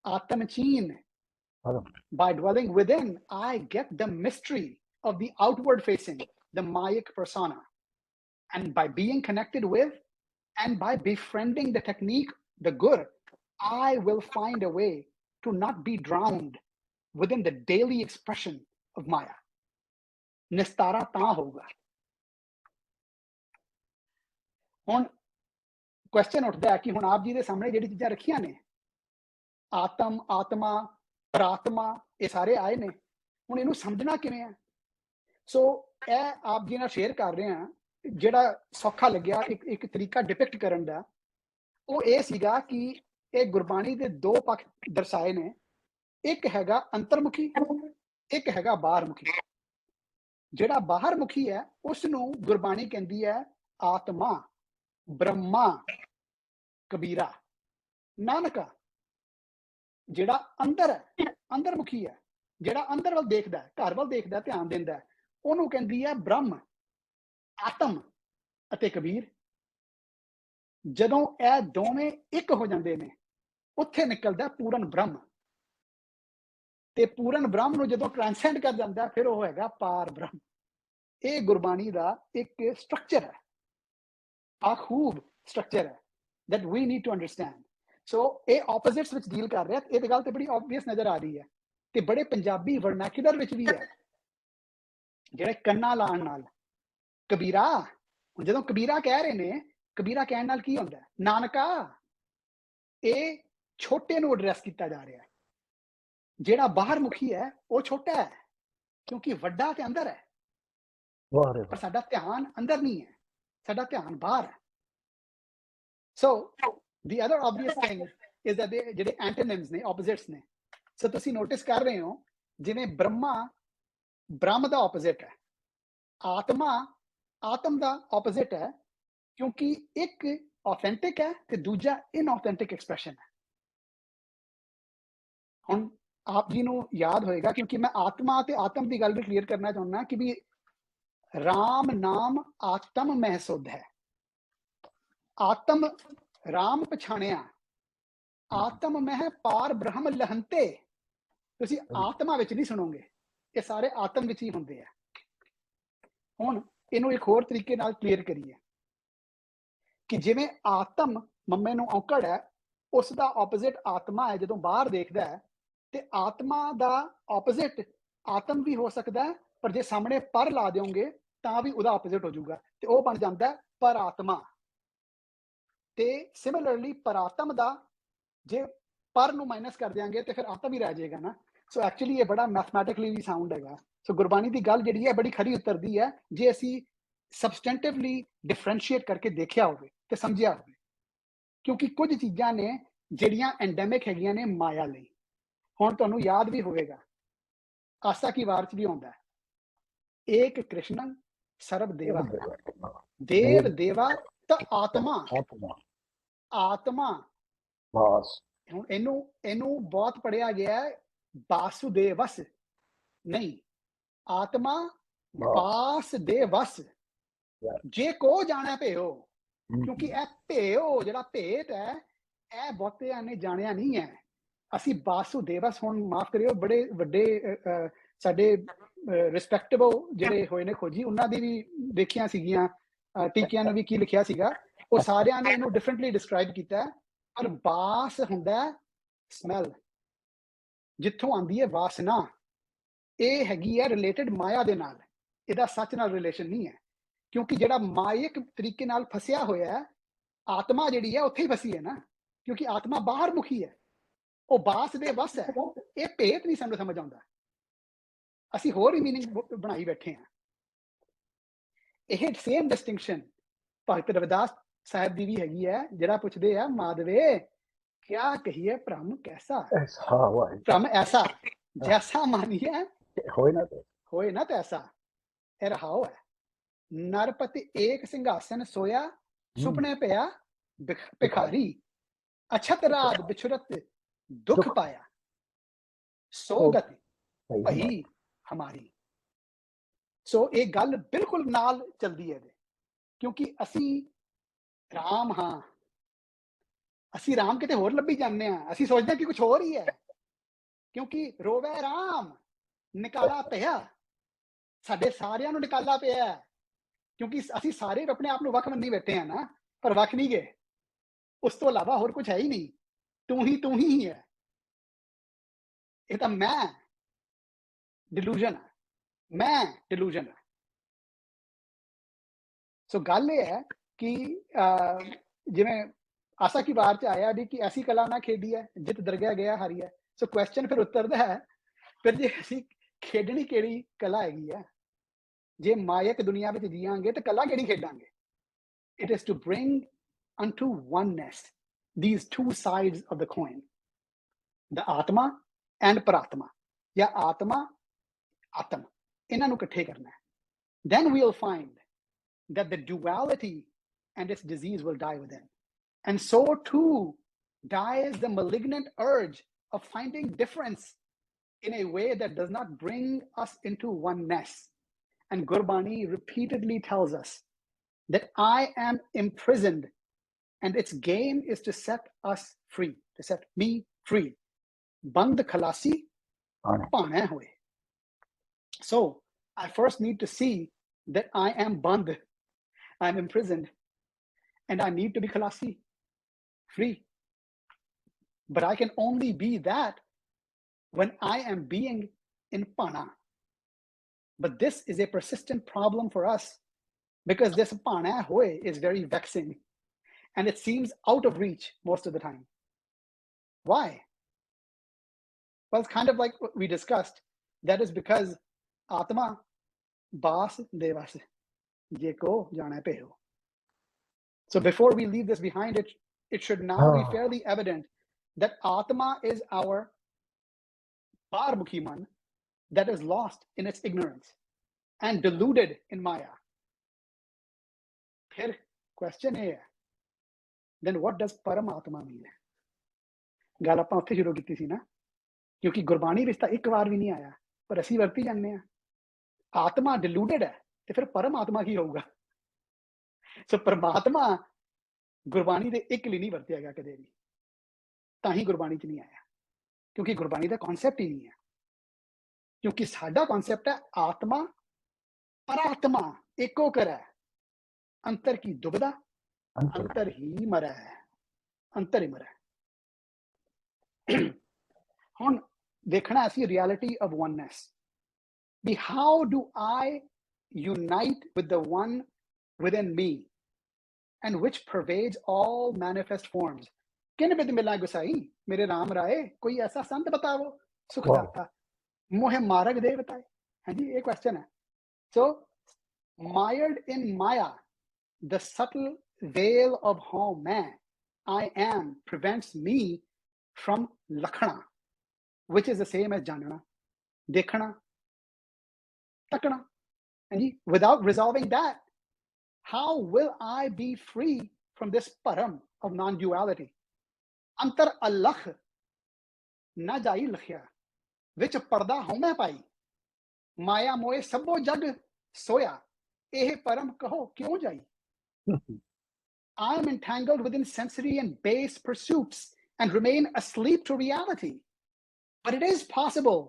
Atamachin, by dwelling within, I get the mystery of the outward facing, the Mayic persona. And by being connected with, and by befriending the technique, the Gur, I will find a way to not be drowned within the daily expression of Maya. Nistara ਤਾਂ ਹੋਊਗਾ। ਹੁਣ question ਉੱਠਦਾ ਹੈ ਕਿ ਹੁਣ ਆਪ ਜੀ ਦੇ ਸਾਹਮਣੇ ਜਿਹੜੀ ਚੀਜ਼ਾਂ ਰੱਖੀਆਂ ਨੇ, ਆਤਮ, ਆਤਮਾ, ਪ੍ਰਾਤਮਾ, ਇਹ ਸਾਰੇ ਆਏ ਨੇ, ਹੁਣ ਇਹਨੂੰ ਸਮਝਣਾ ਕਿਵੇਂ ਹੈ? ਸੋ ਇਹ ਆਪ ਜੀ ਨਾਲ ਸ਼ੇਅਰ ਕਰ ਰਹੇ ਹਾਂ, ਜਿਹੜਾ ਸੌਖਾ ਲੱਗਿਆ ਇੱਕ ਤਰੀਕਾ ਡਿਪਿਕਟ ਕਰਨ ਦਾ, ਉਹ ਇਹ ਸੀਗਾ ਕਿ ਇਹ ਗੁਰਬਾਣੀ ਦੇ ਦੋ ਪੱਖ ਦਰਸਾਏ ਨੇ। ਇੱਕ ਹੈਗਾ ਅੰਤਰਮੁਖੀ, ਇੱਕ ਹੈਗਾ ਬਾਹਰਮੁਖੀ। ਜਿਹੜਾ ਬਾਹਰਮੁਖੀ ਹੈ ਉਸ ਨੂੰ ਗੁਰਬਾਣੀ ਕਹਿੰਦੀ ਹੈ ਆਤਮਾ, ਬ੍ਰਹਮਾ, ਕਬੀਰਾ, ਨਾਨਕਾ। ਜਿਹੜਾ ਅੰਦਰ ਹੈ, ਅੰਦਰਮੁਖੀ ਹੈ, ਜਿਹੜਾ ਅੰਦਰ ਵੱਲ ਦੇਖਦਾ, ਘਰ ਵੱਲ ਦੇਖਦਾ, ਧਿਆਨ ਦਿੰਦਾ, ਉਹਨੂੰ ਕਹਿੰਦੀ ਹੈ ਬ੍ਰਹਮ, ਆਤਮ ਅਤੇ ਕਬੀਰ। ਜਦੋਂ ਇਹ ਦੋਵੇਂ ਇੱਕ ਹੋ ਜਾਂਦੇ ਨੇ, ਉੱਥੇ ਨਿਕਲਦਾ ਪੂਰਨ ਬ੍ਰਹਮ। ਤੇ ਪੂਰਨ ਬ੍ਰਹਮ ਨੂੰ ਜਦੋਂ ਟ੍ਰਾਂਸੈਂਡ ਕਰ ਜਾਂਦਾ, ਫਿਰ ਉਹ ਹੈਗਾ ਪਾਰ ਬ੍ਰਹਮ। ਇਹ ਗੁਰਬਾਣੀ ਦਾ ਇੱਕ ਸਟਰਕਚਰ ਹੈ, ਆ ਖੂਬ ਸਟਰਕਚਰ ਹੈ, that we need to understand। ਸੋ ਇਹ ਆਪੋਜ਼ਿਟਸ ਵਿੱਚ ਡੀਲ ਕਰ ਰਿਹਾ। ਇਹ ਗੱਲ ਤੇ ਬੜੀ ਆਬਵੀਅਸ ਨਜ਼ਰ ਆ ਰਹੀ ਹੈ ਤੇ ਬੜੇ ਪੰਜਾਬੀ ਵਰਨੈਕੂਲਰ ਵਿੱਚ ਵੀ ਹੈ, ਜਿਹੜੇ ਕੰਨਾਂ ਲਾਉਣ ਨਾਲ। ਕਬੀਰਾ, ਜਦੋਂ ਕਬੀਰਾ ਕਹਿ ਰਹੇ ਨੇ, ਕਬੀਰਾ ਕਹਿਣ ਨਾਲ ਕੀ ਹੁੰਦਾ? ਨਾਨਕਾ। ਇਹ ਛੋਟੇ ਨੂੰ ਐਡਰੈਸ ਕੀਤਾ ਜਾ ਰਿਹਾ। ਜਿਹੜਾ ਬਾਹਰਮੁਖੀ ਹੈ ਉਹ ਛੋਟਾ ਹੈ, ਕਿਉਂਕਿ ਵੱਡਾ ਤੇ ਅੰਦਰ ਹੈ, ਪਰ ਸਾਡਾ ਧਿਆਨ ਅੰਦਰ ਨਹੀਂ ਹੈ, ਸਾਡਾ ਧਿਆਨ ਬਾਹਰ ਹੈ। So the other obvious thing is that ਜਿਹੜੇ ਐਂਟੋਨਿਮਸ ਨੇ, ਆਪੋਜ਼ਿਟਸ ਨੇ। ਸੋ ਤੁਸੀਂ ਨੋਟਿਸ ਕਰ ਰਹੇ ਹੋ, ਜਿਵੇਂ ਬ੍ਰਹਮਾ ਬ੍ਰਹਮ ਦਾ ਆਪੋਜ਼ਿਟ ਹੈ, ਆਤਮਾ ਆਤਮ ਦਾ ਆਪੋਜ਼ਿਟ ਹੈ, ਕਿਉਂਕਿ ਇੱਕ ਆਥੈਂਟਿਕ ਹੈ ਤੇ ਦੂਜਾ ਇਨਆਥੈਂਟਿਕ ਐਕਸਪ੍ਰੈਸ਼ਨ ਹੈ। ਹੁਣ ਆਪ ਜੀ ਨੂੰ ਯਾਦ ਹੋਏਗਾ, ਕਿਉਂਕਿ ਮੈਂ ਆਤਮਾ ਤੇ ਆਤਮ ਦੀ ਗੱਲ ਵੀ ਕਲੀਅਰ ਕਰਨਾ ਚਾਹੁੰਦਾ ਕਿ ਵੀ ਰਾਮ ਨਾਮ ਆਤਮ ਮਹਿ ਸੁਧ ਹੈ। ਆਤਮ ਰਾਮ ਪਛਾਣਿਆ, ਆਤਮ ਮਹਿ ਪਾਰ ਬ੍ਰਹਮ ਲਹੰਤੇ। ਤੁਸੀਂ ਆਤਮਾ ਵਿੱਚ ਨਹੀਂ ਸੁਣੋਗੇ, ਇਹ ਸਾਰੇ ਆਤਮ ਵਿੱਚ ਹੀ ਹੁੰਦੇ ਆ। ਹੁਣ ਇਹਨੂੰ ਇੱਕ ਹੋਰ ਤਰੀਕੇ ਨਾਲ ਕਲੀਅਰ ਕਰੀਏ ਕਿ ਜਿਵੇਂ ਆਤਮ ਮੰਮੇ ਨੂੰ ਔਕੜ ਹੈ, ਉਸ ਦਾ ਆਪੋਜ਼ਿਟ ਆਤਮਾ ਹੈ। ਜਦੋਂ ਬਾਹਰ ਦੇਖਦਾ ਹੈ ਤੇ ਆਤਮਾ ਦਾ ਆਪੋਜ਼ਿਟ ਆਤਮ ਵੀ ਹੋ ਸਕਦਾ ਹੈ, ਪਰ ਜੇ ਸਾਹਮਣੇ ਪਰ ਲਾ ਦਿਓਗੇ ਤਾਂ ਵੀ ਉਹਦਾ ਆਪੋਜ਼ਿਟ ਹੋ ਜਾਊਗਾ ਤੇ ਉਹ ਬਣ ਜਾਂਦਾ ਪਰ ਆਤਮਾ। ਤੇ ਸਿਮਿਲਰਲੀ ਪਰਾਤਮ ਦਾ ਜੇ ਪਰ ਨੂੰ ਮਾਈਨਸ ਕਰ ਦਿਆਂਗੇ ਤੇ ਫਿਰ ਆਤਮ ਹੀ ਰਹਿ ਜਾਏਗਾ ਨਾ। ਸੋ ਐਕਚੁਅਲੀ ਇਹ ਬੜਾ ਮੈਥਮੈਟਿਕਲੀ ਵੀ ਸਾਊਂਡ ਹੈਗਾ। ਸੋ ਗੁਰਬਾਣੀ ਦੀ ਗੱਲ ਜਿਹੜੀ ਹੈ ਬੜੀ ਖਰੀ ਉਤਰਦੀ ਹੈ ਜੇ ਅਸੀਂ ਸਬਸਟੈਂਟਿਵਲੀ ਡਿਫਰੈਂਸ਼ੀਏਟ ਕਰਕੇ ਦੇਖਿਆ ਹੋਵੇ ਤੇ ਸਮਝਿਆ ਹੋਵੇ। ਕਿਉਂਕਿ ਕੁਝ ਚੀਜ਼ਾਂ ਨੇ ਜਿਹੜੀਆਂ ਐਂਡੈਮਿਕ ਹੈਗੀਆਂ ਨੇ ਮਾਇਆ ਲਈ। ਹੁਣ ਤੁਹਾਨੂੰ ਯਾਦ ਵੀ ਹੋਵੇਗਾ, ਆਸਾ ਕੀ ਵਾਰ ਚ ਵੀ ਆਉਂਦਾ, ਏਕ ਕ੍ਰਿਸ਼ਨ ਸਰਬ ਦੇਵਾ, ਦੇਵ ਦੇਵਾ ਤਾਂ ਆਤਮਾ। ਆਤਮਾ ਹੁਣ ਇਹਨੂੰ ਬਹੁਤ ਪੜਿਆ ਗਿਆ ਵਾਸੁਦੇਵਸ ਨਹੀਂ, ਆਤਮਾ ਬਾਸ ਦੇ ਵਸ। ਜੇ ਕੋ ਜਾਣਾ ਭੇਓ, ਕਿਉਂਕਿ ਇਹ ਭੇਓ ਜਿਹੜਾ ਭੇਤ ਹੈ ਇਹ ਬਹੁਤਿਆਂ ਨੇ ਜਾਣਿਆ ਨਹੀਂ ਹੈ। ਅਸੀਂ ਵਾਸੁਦੇਵਸ, ਹੁਣ ਮਾਫ ਕਰਿਓ, ਬੜੇ ਵੱਡੇ ਸਾਡੇ ਰਿਸਪੈਕਟੇਬਲ ਜਿਹੜੇ ਹੋਏ ਨੇ ਖੋਜੀ, ਉਹਨਾਂ ਦੀ ਵੀ ਦੇਖੀਆਂ ਸੀਗੀਆਂ ਟੀਕਿਆਂ ਨੂੰ ਵੀ ਕੀ ਲਿਖਿਆ ਸੀਗਾ, ਉਹ ਸਾਰਿਆਂ ਨੇ ਇਹਨੂੰ ਡਿਫਰੈਂਟਲੀ ਡਿਸਕ੍ਰਾਈਬ ਕੀਤਾ। ਪਰ ਬਾਸ ਹੁੰਦਾ ਸਮੈਲ, ਜਿੱਥੋਂ ਆਉਂਦੀ ਹੈ ਵਾਸਨਾ, ਇਹ ਹੈਗੀ ਹੈ ਰਿਲੇਟਡ ਮਾਇਆ ਦੇ ਨਾਲ, ਇਹਦਾ ਸੱਚ ਨਾਲ ਰਿਲੇਸ਼ਨ ਨਹੀਂ ਹੈ। ਕਿਉਂਕਿ ਜਿਹੜਾ ਮਾਇਕ ਤਰੀਕੇ ਨਾਲ ਫਸਿਆ ਹੋਇਆ ਹੈ, ਆਤਮਾ ਜਿਹੜੀ ਹੈ ਉੱਥੇ ਹੀ ਫਸੀ ਹੈ ਨਾ, ਕਿਉਂਕਿ ਆਤਮਾ ਬਾਹਰ ਮੁਖੀ ਹੈ, ਉਹ ਬਾਸ ਦੇ ਵਸ ਹੈ। ਇਹ ਭੇਤ ਨਹੀਂ ਸਾਨੂੰ ਸਮਝ ਆਉਂਦਾ, ਅਸੀਂ ਹੋਰ ਹੀ ਮੀਨਿੰਗ ਬਣਾਈ ਬੈਠੇ ਹਾਂ। ਇਹ ਸੇਮ ਡਿਸਟਿੰਕਸ਼ਨ ਭਗਤ ਰਵਿਦਾਸ ਸਾਹਿਬ ਦੀ ਵੀ ਹੈਗੀ ਹੈ, ਜਿਹੜਾ ਪੁੱਛਦੇ ਆ ਮਾਧਵੇ ਕਿਆ ਕਹੀਏ ਭ੍ਰਮ ਕੈਸਾ, ਭ੍ਰਮ ਐਸਾ ਜੈਸਾ ਮਾਨੀਏ ਹੋਏ ਨਾ ਤੈਸਾ। ਇਹ ਰਹਾਓ ਹੈ, ਨਰਪਤੀ ਏਕ ਸਿੰਘਾਸਨ ਸੋਇਆ, ਸੁਪਨੇ ਪਿਆ ਭਿਖਾਰੀ, ਅਛਤ ਰਾਤ ਬਿਛੁਰਤ ਦੁੱਖ ਪਾਇਆ, ਸੋ ਗਤੀ ਭਈ ਹਮਾਰੀ। ਸੋ ਇਹ ਗੱਲ ਬਿਲਕੁਲ ਨਾਲ ਚੱਲਦੀ ਹੈ ਇਹਦੇ, ਕਿਉਂਕਿ ਅਸੀਂ ਰਾਮ ਹਾਂ, ਅਸੀਂ ਰਾਮ ਕਿਤੇ ਹੋਰ ਲੱਭੀ ਜਾਂਦੇ ਹਾਂ, ਅਸੀਂ ਸੋਚਦੇ ਹਾਂ ਕਿ ਕੁਝ ਹੋਰ ਹੀ ਹੈ, ਕਿਉਂਕਿ ਰੋਵੇ ਰਾਮ ਨਿਕਾਲਾ ਪਿਆ, ਸਾਡੇ ਸਾਰਿਆਂ ਨੂੰ ਨਿਕਾਲਾ ਪਿਆ ਹੈ, ਕਿਉਂਕਿ ਅਸੀਂ ਸਾਰੇ ਆਪਣੇ ਆਪ ਨੂੰ ਵੱਖ ਮੰਨੀ ਬੈਠੇ ਆ ਨਾ, ਪਰ ਵੱਖ ਨਹੀਂ ਗਏ, ਉਸ ਤੋਂ ਇਲਾਵਾ ਹੋਰ ਕੁਝ ਹੈ ਹੀ ਨਹੀਂ, ਤੂੰ ਹੀ ਹੈ। ਇਹ ਤਾਂ ਮੈਂ ਡਿਲੂਜਨ ਹੈ, ਮੈਂ ਡਿਲੂਜਨ ਹੈ। ਸੋ ਗੱਲ ਇਹ ਹੈ ਕਿ ਜਿਵੇਂ ਆਸਾ ਕੀ ਵਾਰ ਚ ਆਇਆ ਵੀ ਕਿ ਐਸੀ ਕਲਾ ਨਾ ਖੇਡੀ ਹੈ ਜਿਤ ਦਰਗਿਆ ਗਿਆ ਹਾਰੀ ਹੈ। ਸੋ ਕੁਐਸਚਨ ਫਿਰ ਉੱਤਰਦਾ ਹੈ, ਫਿਰ ਜੇ ਅਸੀਂ ਖੇਡਣੀ ਕਿਹੜੀ ਕਲਾ ਹੈਗੀ ਹੈ, ਜੇ ਮਾਇਕ ਦੁਨੀਆ ਵਿੱਚ ਜੀਵਾਂਗੇ ਤਾਂ ਕਲਾ ਕਿਹੜੀ ਖੇਡਾਂਗੇ? It is to bring unto oneness these two sides of the coin, the Atma and Paratma, या आत्मा आत्म, ਇਹਨਾਂ ਨੂੰ ਇਕੱਠੇ ਕਰਨਾ ਹੈ। Then we'll find that the duality and its disease will die within. And so too dies the malignant urge of finding difference in a way that does not bring us into oneness. And Gurbani repeatedly tells us that I am imprisoned and its game is to set us free, to set me free. Band khalasi paana hoye. So I first need to see that I am band, I'm imprisoned, and I need to be khalasi, free. But I can only be that when I am being in pana. But this is a persistent problem for us, because this pana hoye is very vexing and it seems out of reach most of the time. Why? Well, it's kind of like what we discussed. That is because Atma Bas Devas Jeko Jana Peho. So before we leave this behind, it should now be fairly evident that Atma is our Parmukhi man that is lost in its ignorance and deluded in Maya. Here, question A, then what does Paramatma mean? ਗੱਲ ਆਪਾਂ ਉੱਥੇ ਸ਼ੁਰੂ ਕੀਤੀ ਸੀ ਨਾ, ਕਿਉਂਕਿ ਗੁਰਬਾਣੀ ਵਿੱਚ ਤਾਂ ਇੱਕ ਵਾਰ ਵੀ ਨਹੀਂ ਆਇਆ, ਪਰ ਅਸੀਂ ਵਰਤੀ ਜਾਂਦੇ ਹਾਂ। ਆਤਮਾ ਡਿਲੂਡਡ ਹੈ ਤੇ ਫਿਰ ਪਰਮਾਤਮਾ ਕੀ ਹੋਊਗਾ? ਸੋ ਪਰਮਾਤਮਾ ਗੁਰਬਾਣੀ ਦੇ ਇੱਕ ਲਈ ਨਹੀਂ ਵਰਤਿਆ ਗਿਆ ਕਦੇ ਵੀ, ਤਾਂ ਹੀ ਗੁਰਬਾਣੀ 'ਚ ਨਹੀਂ ਆਇਆ, ਕਿਉਂਕਿ ਗੁਰਬਾਣੀ ਦਾ ਕਨਸੈਪਟ ਹੀ ਨਹੀਂ ਹੈ। ਕਿਉਂਕਿ ਸਾਡਾ ਕਨਸੈਪਟ ਹੈ ਆਤਮਾ ਪਰਾਤਮਾ ਏਕੋ ਕਰੈ, ਅੰਤਰ ਕੀ ਦੁਬਦਾ ਅੰਤਰ ਹੀ ਮਰੈ, ਅੰਤਰ ਹੀ ਮਰੈ। ਹੁਣ ਦੇਖਣਾ ਅਸੀਂ ਰਿਐਲਿਟੀ ਆਫ ਵਨਨੈਸ, ਵੀ how do I unite with the one within me and which pervades all manifest forms. किन बिद मिला गुसाई मेरे राम राय, कोई ऐसा संत बताओ सुखदाता मोह मार्ग दे बताए। हाँ जी, ये क्वेश्चन है। So mired in Maya, the subtle veil of how I am prevents me from lakhana, which is the same as janana, dekhana, takana. And without resolving that, how will I be free from this param of non-duality? Antar alakh na jai lakhya, which parda home pai, maya moe sabo jag soya, eh param kaho kyon jai? I am entangled within sensory and base pursuits and remain asleep to reality. But it is possible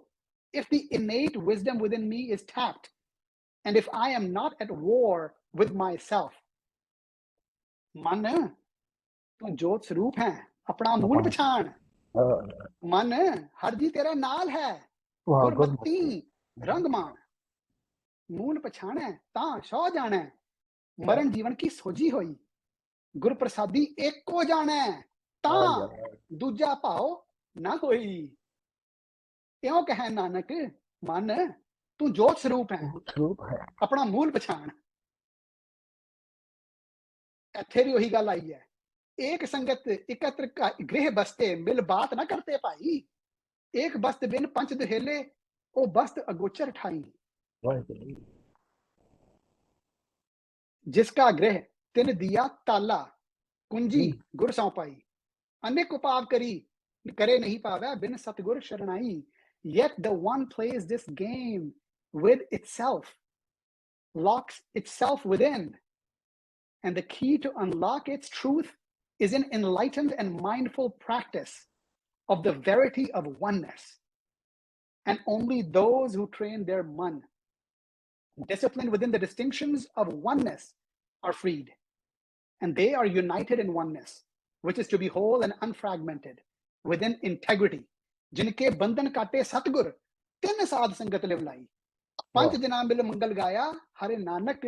if the innate wisdom within me is tapped, and if I am not at war with myself. मन तू जोत स्वरूप है, अपना मूल पछाण, मन हर जी तेरे नाल है, गुरबत्ती रंगमान, मूल पछाण है तां सौ जाने, मरण जीवन की सोझी होई, गुर प्रसादी एक को जाने तां दूजा भाव ना होई। क्यों कहे नानक, मन तू जोत स्वरूप है, अपना मूल पछाण। ਇੱਥੇ ਵੀ ਉਹੀ ਗੱਲ ਆਈ ਹੈ, एक संगत एकत्र गृह बसते मिल बात ना करते भाई, एक बस्त बिन पंच दुहेले ओ बस्त अगोचर ठाई। जिसका गृह तिन दिया ताला, कुंजी गुर सौंपाई, अनेक उपाव करी करे नहीं पावे बिन सतगुर शरणाई। Yet the one plays this game with itself, locks itself within. And the key to unlock its truth is an enlightened and mindful practice of the verity of oneness. And only those who train their man, disciplined within the distinctions of oneness, are freed. And they are united in oneness, which is to be whole and unfragmented, within integrity. जिनके बंधन काटे सतगुर, तिन साध संगत live लाई. पंच दिना मिल मंगल गाया, हरे नानक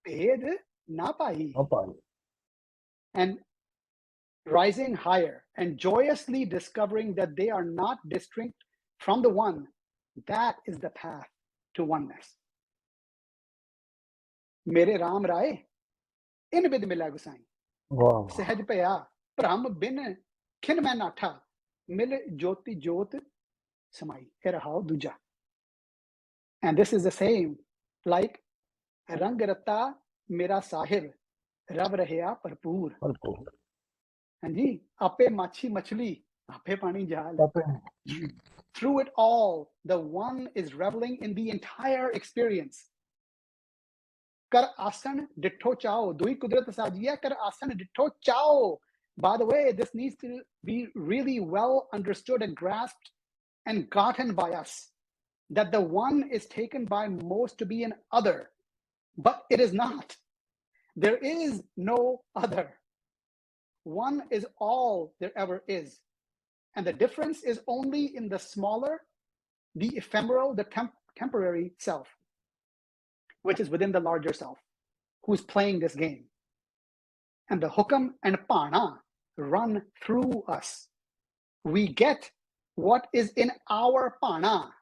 भेद ना पाई. And rising higher and joyously discovering that they are not distinct from the one, that is the path to oneness. मेरे राम राय इन बिद मिला गुसाई, सहज पया भ्रम बिन खिन मैं नाठा, मिल ज्योति ज्योत समाई. Here how दूजा. And this is the same like रंग रता मेरा साहिब, रव रहया भरपूर. हाँ जी, आपे माछी मछली, आपे पानी जाल. Through it all, the one is reveling in the entire experience. Kar asan ditto chao, dui kudrat sajiya kar asan ditto chao. By the way, this needs to be really well understood and grasped and gotten by us, that the one is taken by most to be an other, but it is not. There is no other. One is all there ever is. And the difference is only in the smaller, the ephemeral, the temporary self, which is within the larger self, who's playing this game. And the hukam and pana run through us. We get what is in our pana.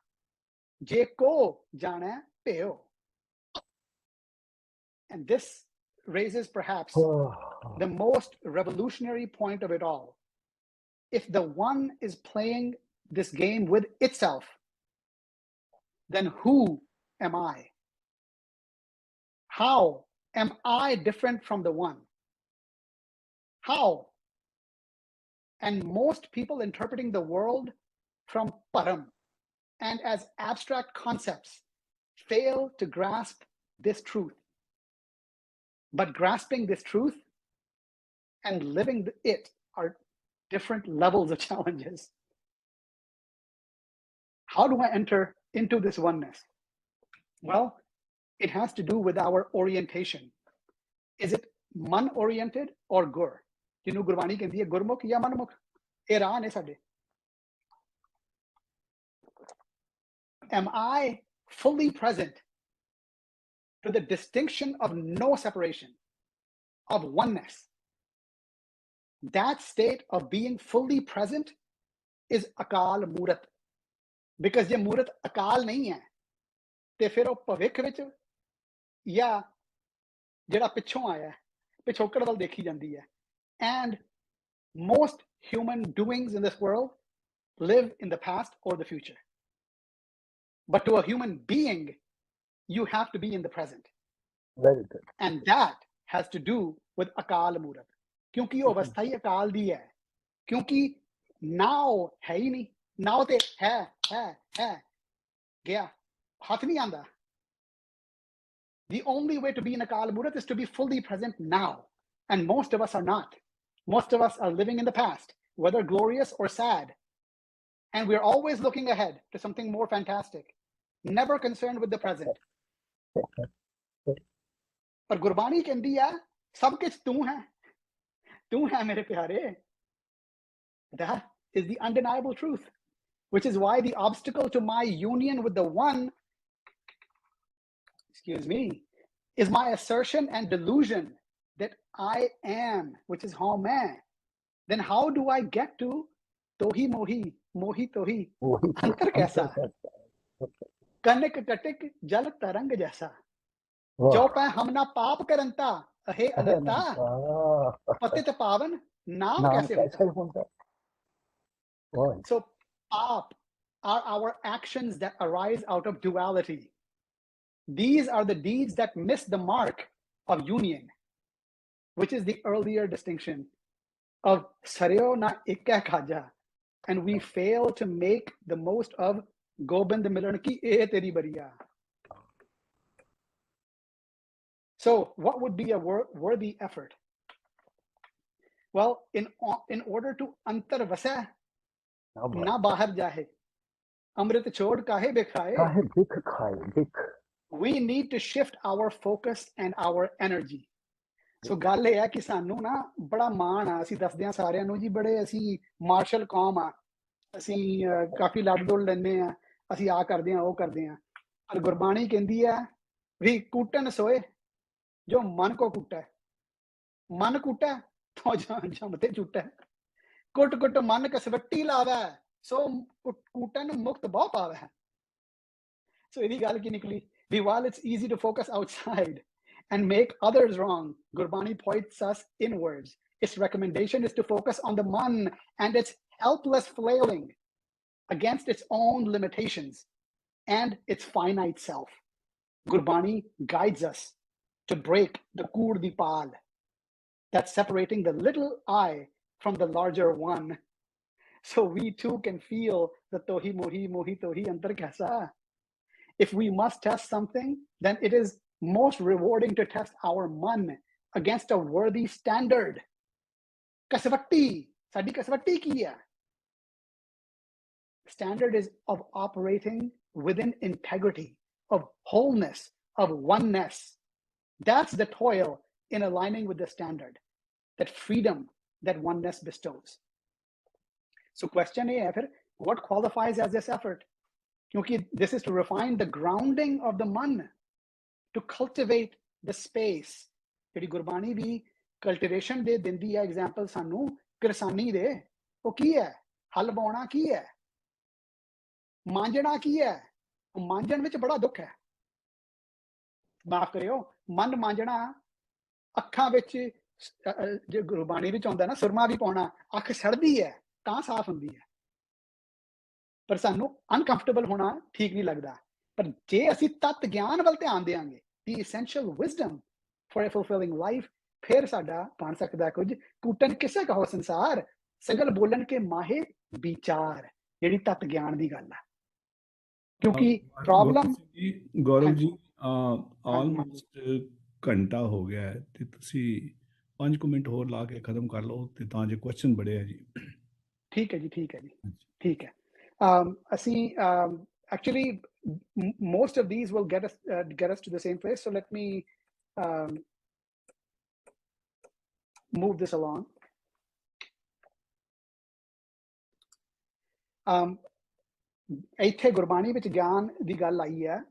Je ko jana peo. And this raises perhaps the most revolutionary point of it all. If the one is playing this game with itself, then who am I? How am I different from the one? How? And most people interpreting the world from param and as abstract concepts fail to grasp this truth. But grasping this truth and living it are different levels of challenges. How do I enter into this oneness? Well, it has to do with our orientation. Is it man-oriented or gur? ਜਿਹਨੂੰ ਗੁਰਬਾਣੀ ਕਹਿੰਦੀ ਹੈ ਗੁਰਮੁਖ ਜਾਂ ਮਨਮੁਖ, ਇਹ ਰਾਹ ਨੇ ਸਾਡੇ. Am I fully present to the distinction of no separation, of oneness? That state of being fully present is akal murat. Because ਜੇ ਮੂਰਤ ਅਕਾਲ ਨਹੀਂ ਹੈ ਤੇ ਫਿਰ ਉਹ ਭਵਿੱਖ ਵਿੱਚ ਜਾਂ ਜਿਹੜਾ ਪਿੱਛੋਂ ਆਇਆ ਪਿਛੋਕੜ ਵੱਲ ਦੇਖੀ ਜਾਂਦੀ ਹੈ. And most human doings in this world live in the past or the future. But to a human being, you have to be in the present. Very good. And that has to do with akal murat. क्योंकि वो अवस्था ही अकाल दी है. क्योंकि now है ही नहीं. Now ते है गया, हाथ नहीं आंदा. The only way to be in akal murat is to be fully present now. And most of us are not. Most of us are living in the past, whether glorious or sad. And we're always looking ahead to something more fantastic, never concerned with the present. पर गुरबानी कहती है सब कुछ तू है मेरे प्यारे. That is the undeniable truth, which is why the obstacle to my union with the one, is my assertion and delusion that I am, which is how main. Then how do I get to tohi mohi, mohi tohi? Antar kaisa? Kanik katik jal tarang jaisa. Jo pੈ हमना पाप करंता अहे अनता पतित पावन नाम कैसे होता? So paap are our actions that arise out of duality. These are the deeds that miss the mark of union, which is the earlier distinction of sareo na ikka khaja, and we fail to make the most of Gobind मिलन की ए तेरी बरिया. So what would be a worthy effort? Well, in order to अंतर वसै ना बाहर जाहे, अमृत छोड़ काहे बिखाए. काहे बिख खाए बिख. We need to shift our focus and our energy. So ਗੱਲ ਇਹ ਹੈ ਕਿ ਸਾਨੂੰ ਨਾ ਬੜਾ ਮਾਣ ਆ, ਅਸੀਂ ਦੱਸਦੇ ਆ ਸਾਰਿਆਂ ਨੂੰ ਜੀ ਬੜੇ ਅਸੀਂ ਮਾਰਸ਼ਲ ਕੌਮ ਆ, ਅਸੀਂ ਕਾਫੀ ਲੜ ਦੋੜ ਲੈਂਦੇ ਆ, ਅਸੀਂ ਆ ਕਰਦੇ ਆ ਉਹ ਕਰਦੇ ਆ, ਪਰ ਗੁਰਬਾਣੀ ਕਹਿੰਦੀ ਹੈ ਵੀ ਕੂਟਨ ਸੋਏ ਜੋ ਮਨ ਕੋ ਕੂਟੈ, ਮਨ ਕੂਟੈ तो जमते छूटै, कुट कुट मन कसवट्टी लावै, सो कूटन मुक्त बहु पावै. So ਇਹਦੀ ਗੱਲ ਕੀ ਨਿਕਲੀ ਵੀ while it's easy to focus outside and make others wrong, Gurbani points us inwards. Its recommendation is to focus on the man and its helpless flailing against its own limitations and its finite self. Gurbani guides us to break the Kur di Pal, that's separating the little I from the larger one. So we too can feel the tohi mohi mohi tohi antar kaisa. If we must test something, then it is most rewarding to test our man against a worthy standard. Kasvatti, sadi kasvatti ki hai. Standard is of operating within integrity, of wholeness, of oneness. That's the toil in aligning with the standard, that freedom that oneness bestows. So question A hai, what qualifies as this effort? Because this is to refine the grounding of the man, to cultivate the space. Jadi Gurbani bhi cultivation de dindi hai example sanu kirsani de. O ki hai? Hal bauna ki hai? Manjana ki hai? Manjan vich bada dukh hai. Maaf kariyo, man manjana ਅੱਖਾਂ ਵਿੱਚ ਜੇ ਗੁਰਬਾਣੀ ਵਿੱਚ ਆਉਂਦਾ ਨਾ ਸੁਰਮਾ ਵੀ ਪਾਉਣਾ, ਅੱਖ ਸੜਦੀ ਹੈ ਤਾਂ ਸਾਫ਼ ਹੁੰਦੀ ਹੈ, ਪਰ ਸਾਨੂੰ ਅਨਕੰਫਰਟੇਬਲ ਹੋਣਾ ਠੀਕ ਨਹੀਂ ਲੱਗਦਾ. ਪਰ ਜੇ ਅਸੀਂ ਤਤ ਗਿਆਨ ਵੱਲ ਧਿਆਨ ਦੇਵਾਂਗੇ, ਦੀ essential wisdom for a fulfilling life, ਫਿਰ ਸਾਡਾ ਬਣ ਸਕਦਾ ਕੁਝ. ਕੂਟਨ ਕਿਸੇ ਕਹੋ ਸੰਸਾਰ, ਸਗਲ ਬੋਲਣ ਕੇ ਮਾਹੇ ਵਿਚਾਰ, ਜਿਹੜੀ ਤਤ ਗਿਆਨ ਦੀ ਗੱਲ ਆ. ਕਿਉਂਕਿ ਪ੍ਰੋਬਲਮ ਗੌਰਵ ਜੀ ਆਲਮੋਸਟ ਘੰਟਾ ਹੋ ਗਿਆ ਹੈ ਤੇ ਤੁਸੀਂ 5 ਮਿੰਟ ਹੋਰ ਲਾ ਕੇ ਖਤਮ ਕਰ ਲਓ ਤੇ ਤਾਂ ਜੇ ਕੁਐਸਚਨ ਬੜੇ ਹੈ ਜੀ. ਠੀਕ ਹੈ ਜੀ, ਠੀਕ ਹੈ ਜੀ, ਠੀਕ ਹੈ. ਅਸੀਂ actually most of these will get us to the same place, so let me move this along. ਇੱਥੇ ਗੁਰਬਾਣੀ ਵਿੱਚ ਗਿਆਨ ਦੀ ਗੱਲ ਆਈ ਹੈ.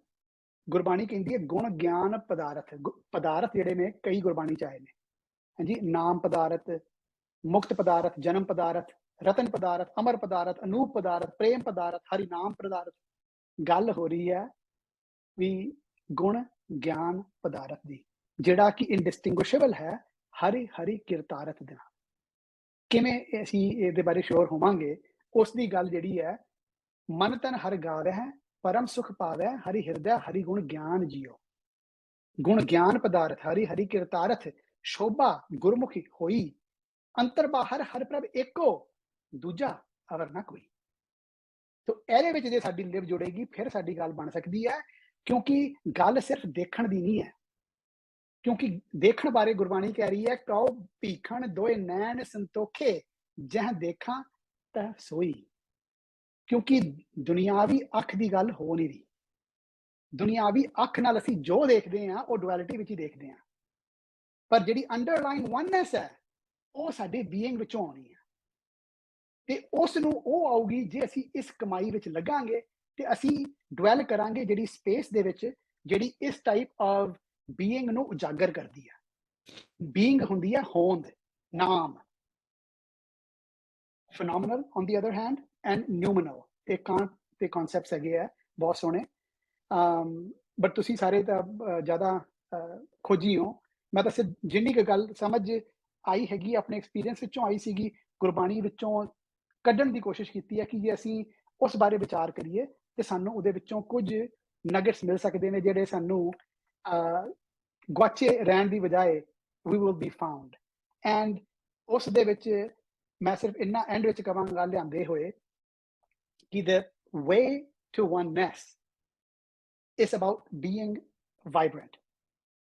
ਗੁਰਬਾਣੀ ਕਹਿੰਦੀ ਹੈ ਗੁਣ ਗਿਆਨ ਪਦਾਰਥ. ਪਦਾਰਥ ਜਿਹੜੇ ਨੇ ਕਈ ਗੁਰਬਾਣੀ ਚ ਆਏ ਨੇ, ਹਾਂਜੀ. ਨਾਮ ਪਦਾਰਥ, ਮੁਕਤ ਪਦਾਰਥ, ਜਨਮ ਪਦਾਰਥ, ਰਤਨ ਪਦਾਰਥ, ਅਮਰ ਪਦਾਰਥ, ਅਨੂਪ ਪਦਾਰਥ, ਪ੍ਰੇਮ ਪਦਾਰਥ, ਹਰੀ ਨਾਮ ਪਦਾਰਥ. ਗੱਲ ਹੋ ਰਹੀ ਹੈ ਵੀ ਗੁਣ ਗਿਆਨ ਪਦਾਰਥ ਦੀ, ਜਿਹੜਾ ਕਿ ਇਨਡਿਸਟਿੰਗੁਇਸ਼ੇਬਲ ਹੈ ਹਰੀ ਹਰੀ ਕਿਰਤਾਰਥ ਦੇ ਨਾਲ. ਕਿਵੇਂ ਅਸੀਂ ਇਹਦੇ ਬਾਰੇ ਸ਼ੋਰ ਹੋਵਾਂਗੇ? ਉਸ ਦੀ ਗੱਲ ਜਿਹੜੀ ਹੈ, ਮਨ ਤਨ ਹਰ ਗਾਵੈ ਹੈ परम सुख पावै, हरि हृदय हरि गुण ज्ञान जियो. गुण ज्ञान पदार्थ हरि हरि किरतारथ, शोभा गुरमुखी होई, अंतर बाहर हर प्रभ एको, दूजा अवर ना कोई. तो ਇਹਦੇ ਵਿੱਚ ਜੇ ਸਾਡੀ ਲਿਵ ਜੁੜੇਗੀ ਫਿਰ ਸਾਡੀ ਗੱਲ ਬਣ ਸਕਦੀ ਹੈ, ਕਿਉਂਕਿ ਗੱਲ ਸਿਰਫ ਦੇਖਣ ਦੀ ਨਹੀਂ ਹੈ. ਕਿਉਂਕਿ ਦੇਖਣ ਬਾਰੇ ਗੁਰਬਾਣੀ ਕਹਿ ਰਹੀ ਹੈ, ਕਉ ਭੀਖਣ ਦੋਏ ਨੈਣ ਸੰਤੋਖੇ, ਜਹ ਦੇਖਾਂ ਤਾਂ ਸੋਈ. ਕਿਉਂਕਿ ਦੁਨਿਆਵੀ ਅੱਖ ਦੀ ਗੱਲ ਹੋ ਨਹੀਂ ਰਹੀ. ਦੁਨਿਆਵੀ ਅੱਖ ਨਾਲ ਅਸੀਂ ਜੋ ਦੇਖਦੇ ਹਾਂ ਉਹ ਡੁਐਲਿਟੀ ਵਿੱਚ ਹੀ ਦੇਖਦੇ ਹਾਂ, ਪਰ ਜਿਹੜੀ ਅੰਡਰਲਾਈਨ ਵਨਨੈਸ ਹੈ ਉਹ ਸਾਡੇ ਬੀਇੰਗ ਵਿੱਚੋਂ ਆਉਣੀ ਹੈ. ਤੇ ਉਸ ਨੂੰ ਉਹ ਆਊਗੀ ਜੇ ਅਸੀਂ ਇਸ ਕਮਾਈ ਵਿੱਚ ਲੱਗਾਂਗੇ ਤੇ ਅਸੀਂ ਡਵੈਲ ਕਰਾਂਗੇ ਜਿਹੜੀ ਸਪੇਸ ਦੇ ਵਿੱਚ, ਜਿਹੜੀ ਇਸ ਟਾਈਪ ਆਫ ਬੀਇੰਗ ਨੂੰ ਉਜਾਗਰ ਕਰਦੀ ਹੈ. ਬੀਇੰਗ ਹੁੰਦੀ ਹੈ ਹੋਂਦ, ਨਾਮ. Phenomenal on the other hand and numinal, ਤੇ concepts ਹੈਗੇ ਆ ਬਹੁਤ ਸੋਹਣੇ. ਬਟ ਤੁਸੀਂ ਸਾਰੇ ਤਾਂ ਜ਼ਿਆਦਾ ਖੋਜੀ ਹੋ. ਮੈਂ ਤਾਂ ਸਿਰਫ ਜਿੰਨੀ ਕੁ ਗੱਲ ਸਮਝ ਆਈ ਹੈਗੀ ਆਪਣੇ ਐਕਸਪੀਰੀਅੰਸ ਵਿੱਚੋਂ ਆਈ ਸੀਗੀ, ਗੁਰਬਾਣੀ ਵਿੱਚੋਂ ਕੱਢਣ ਦੀ ਕੋਸ਼ਿਸ਼ ਕੀਤੀ ਹੈ ਕਿ ਜੇ ਅਸੀਂ ਉਸ ਬਾਰੇ ਵਿਚਾਰ ਕਰੀਏ ਤੇ ਸਾਨੂੰ ਉਹਦੇ ਵਿੱਚੋਂ ਕੁਝ ਨਗੇਟਸ ਮਿਲ ਸਕਦੇ ਨੇ ਜਿਹੜੇ ਸਾਨੂੰ ਗੁਆਚੇ ਰਹਿਣ ਦੀ ਬਜਾਏ we will be found. And ਉਸ ਦੇ ਵਿੱਚ ਮੈਂ ਸਿਰਫ ਇੰਨਾ ਐਂਡ ਵਿੱਚ ਕਵਾਂਗਾ ਲਿਆਂਦੇ ਹੋਏ ਕਿ the way to oneness is about being vibrant.